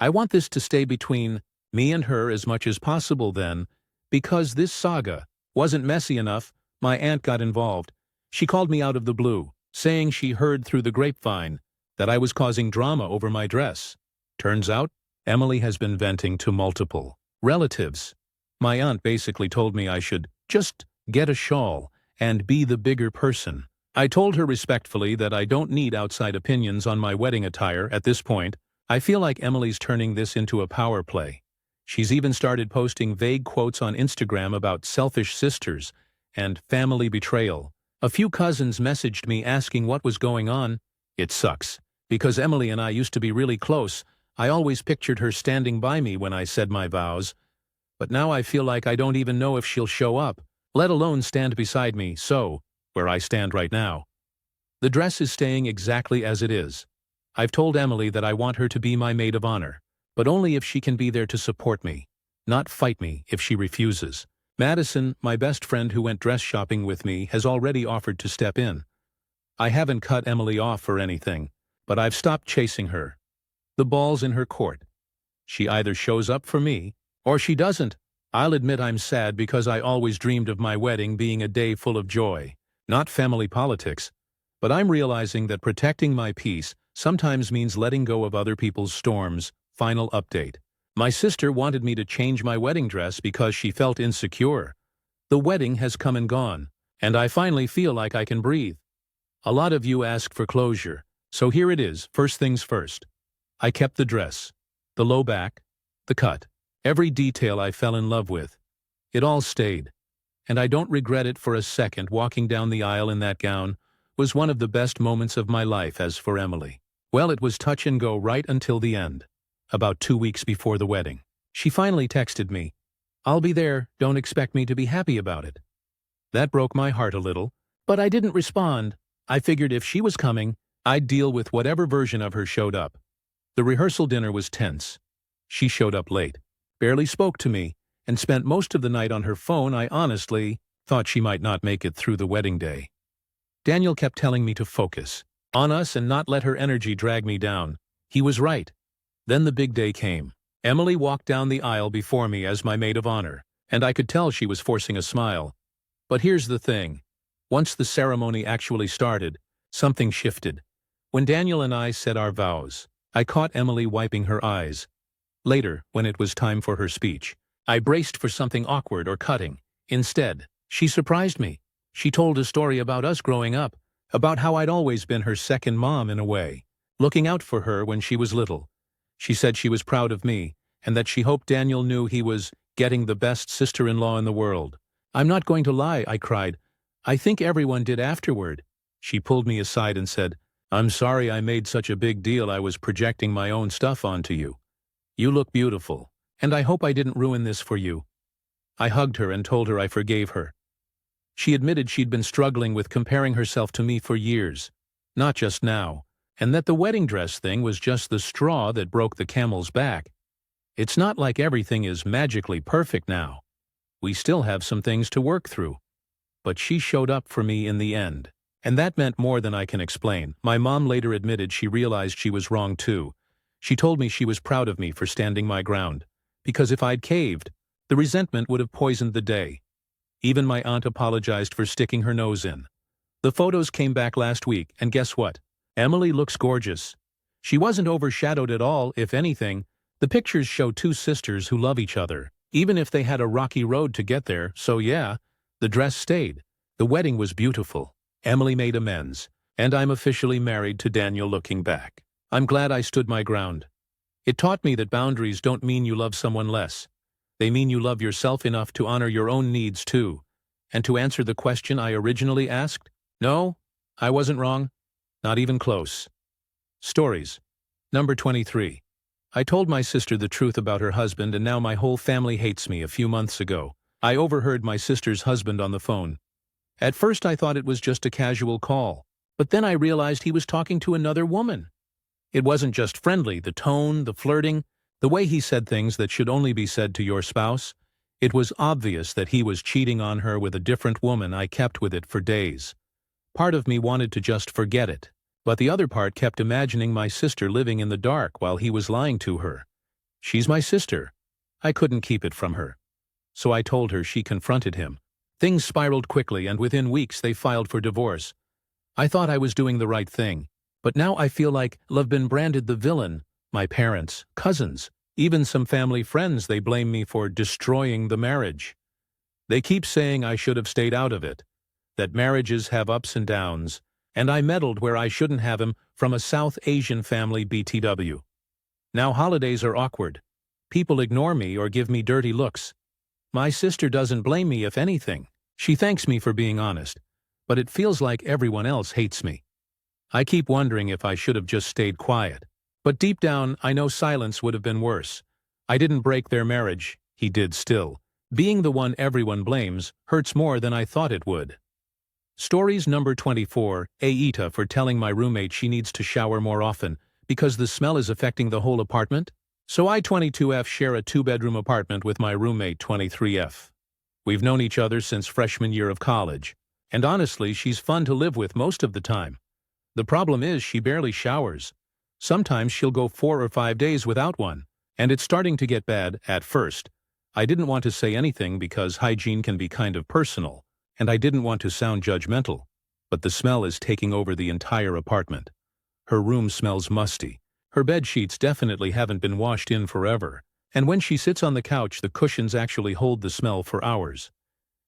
I want this to stay between me and her as much as possible then, because this saga wasn't messy enough. My aunt got involved. She called me out of the blue, saying she heard through the grapevine that I was causing drama over my dress. Turns out, Emily has been venting to multiple relatives. My aunt basically told me I should just get a shawl and be the bigger person. I told her respectfully that I don't need outside opinions on my wedding attire at this point. I feel like Emily's turning this into a power play. She's even started posting vague quotes on Instagram about selfish sisters and family betrayal. A few cousins messaged me asking what was going on. It sucks, because Emily and I used to be really close. I always pictured her standing by me when I said my vows. But now I feel like I don't even know if she'll show up, let alone stand beside me, so where I stand right now. The dress is staying exactly as it is. I've told Emily that I want her to be my maid of honor, but only if she can be there to support me, not fight me if she refuses. Madison, my best friend who went dress shopping with me, has already offered to step in. I haven't cut Emily off or anything, but I've stopped chasing her. The ball's in her court. She either shows up for me, or she doesn't. I'll admit I'm sad because I always dreamed of my wedding being a day full of joy, not family politics. But I'm realizing that protecting my peace sometimes means letting go of other people's storms. Final update. My sister wanted me to change my wedding dress because she felt insecure. The wedding has come and gone, and I finally feel like I can breathe. A lot of you ask for closure, so here it is, first things first. I kept the dress, the low back, the cut, every detail I fell in love with. It all stayed, and I don't regret it for a second. Walking down the aisle in that gown was one of the best moments of my life. As for Emily, well, it was touch and go right until the end. About 2 weeks before the wedding, she finally texted me, "I'll be there, don't expect me to be happy about it." That broke my heart a little, but I didn't respond. I figured if she was coming, I'd deal with whatever version of her showed up. The rehearsal dinner was tense. She showed up late, barely spoke to me, and spent most of the night on her phone. I honestly thought she might not make it through the wedding day. Daniel kept telling me to focus on us and not let her energy drag me down. He was right. Then the big day came. Emily walked down the aisle before me as my maid of honor, and I could tell she was forcing a smile. But here's the thing. Once the ceremony actually started, something shifted. When Daniel and I said our vows, I caught Emily wiping her eyes. Later, when it was time for her speech, I braced for something awkward or cutting. Instead, she surprised me. She told a story about us growing up, about how I'd always been her second mom in a way, looking out for her when she was little. She said she was proud of me, and that she hoped Daniel knew he was getting the best sister-in-law in the world. "I'm not going to lie," I cried. "I think everyone did afterward." She pulled me aside and said, "I'm sorry I made such a big deal. I was projecting my own stuff onto you. You look beautiful, and I hope I didn't ruin this for you." I hugged her and told her I forgave her. She admitted she'd been struggling with comparing herself to me for years, not just now, and that the wedding dress thing was just the straw that broke the camel's back. It's not like everything is magically perfect now. We still have some things to work through. But she showed up for me in the end, and that meant more than I can explain. My mom later admitted she realized she was wrong too. She told me she was proud of me for standing my ground, because if I'd caved, the resentment would have poisoned the day. Even my aunt apologized for sticking her nose in. The photos came back last week, and guess what? Emily looks gorgeous. She wasn't overshadowed at all. If anything, the pictures show two sisters who love each other, even if they had a rocky road to get there. So yeah, the dress stayed. The wedding was beautiful. Emily made amends, and I'm officially married to Daniel. Looking back, I'm glad I stood my ground. It taught me that boundaries don't mean you love someone less. They mean you love yourself enough to honor your own needs too. And to answer the question I originally asked, no, I wasn't wrong. Not even close. Stories. Number 23. I told my sister the truth about her husband, and now my whole family hates me. A few months ago, I overheard my sister's husband on the phone. At first I thought it was just a casual call, but then I realized he was talking to another woman. It wasn't just friendly. The tone, the flirting, the way he said things that should only be said to your spouse. It was obvious that he was cheating on her with a different woman. I kept with it for days. Part of me wanted to just forget it, but the other part kept imagining my sister living in the dark while he was lying to her. She's my sister. I couldn't keep it from her. So I told her. She confronted him. Things spiraled quickly, and within weeks they filed for divorce. I thought I was doing the right thing, but now I feel like I've been branded the villain. My parents, cousins, even some family friends, they blame me for destroying the marriage. They keep saying I should have stayed out of it, that marriages have ups and downs, and I meddled where I shouldn't have him, from a South Asian family BTW. Now holidays are awkward. People ignore me or give me dirty looks. My sister doesn't blame me. If anything, she thanks me for being honest, but it feels like everyone else hates me. I keep wondering if I should have just stayed quiet. But deep down, I know silence would have been worse. I didn't break their marriage. He did still. Being the one everyone blames hurts more than I thought it would. Stories. Number 24. Aita for telling my roommate she needs to shower more often because the smell is affecting the whole apartment. So I, 22F, share a 2-bedroom apartment with my roommate, 23F. We've known each other since freshman year of college, and honestly, she's fun to live with most of the time. The problem is she barely showers. Sometimes she'll go 4 or 5 days without one, and it's starting to get bad. At first, I didn't want to say anything because hygiene can be kind of personal, and I didn't want to sound judgmental, but the smell is taking over the entire apartment. Her room smells musty. Her bed sheets definitely haven't been washed in forever, And when she sits on the couch, the cushions actually hold the smell for hours.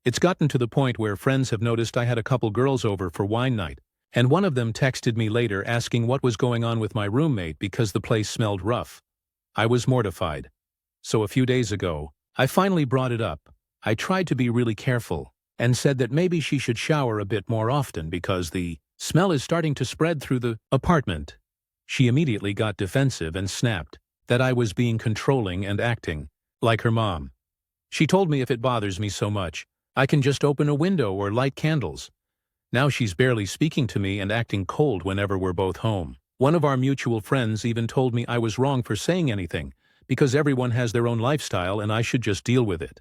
It's gotten to the point where friends have noticed I had a couple girls over for wine night, and one of them texted me later asking what was going on with my roommate because the place smelled rough. I was mortified. So a few days ago, I finally brought it up. I tried to be really careful, and said that maybe she should shower a bit more often because the smell is starting to spread through the apartment. She immediately got defensive and snapped that I was being controlling and acting like her mom. She told me if it bothers me so much, I can just open a window or light candles. Now she's barely speaking to me and acting cold whenever we're both home. One of our mutual friends even told me I was wrong for saying anything, because everyone has their own lifestyle and I should just deal with it.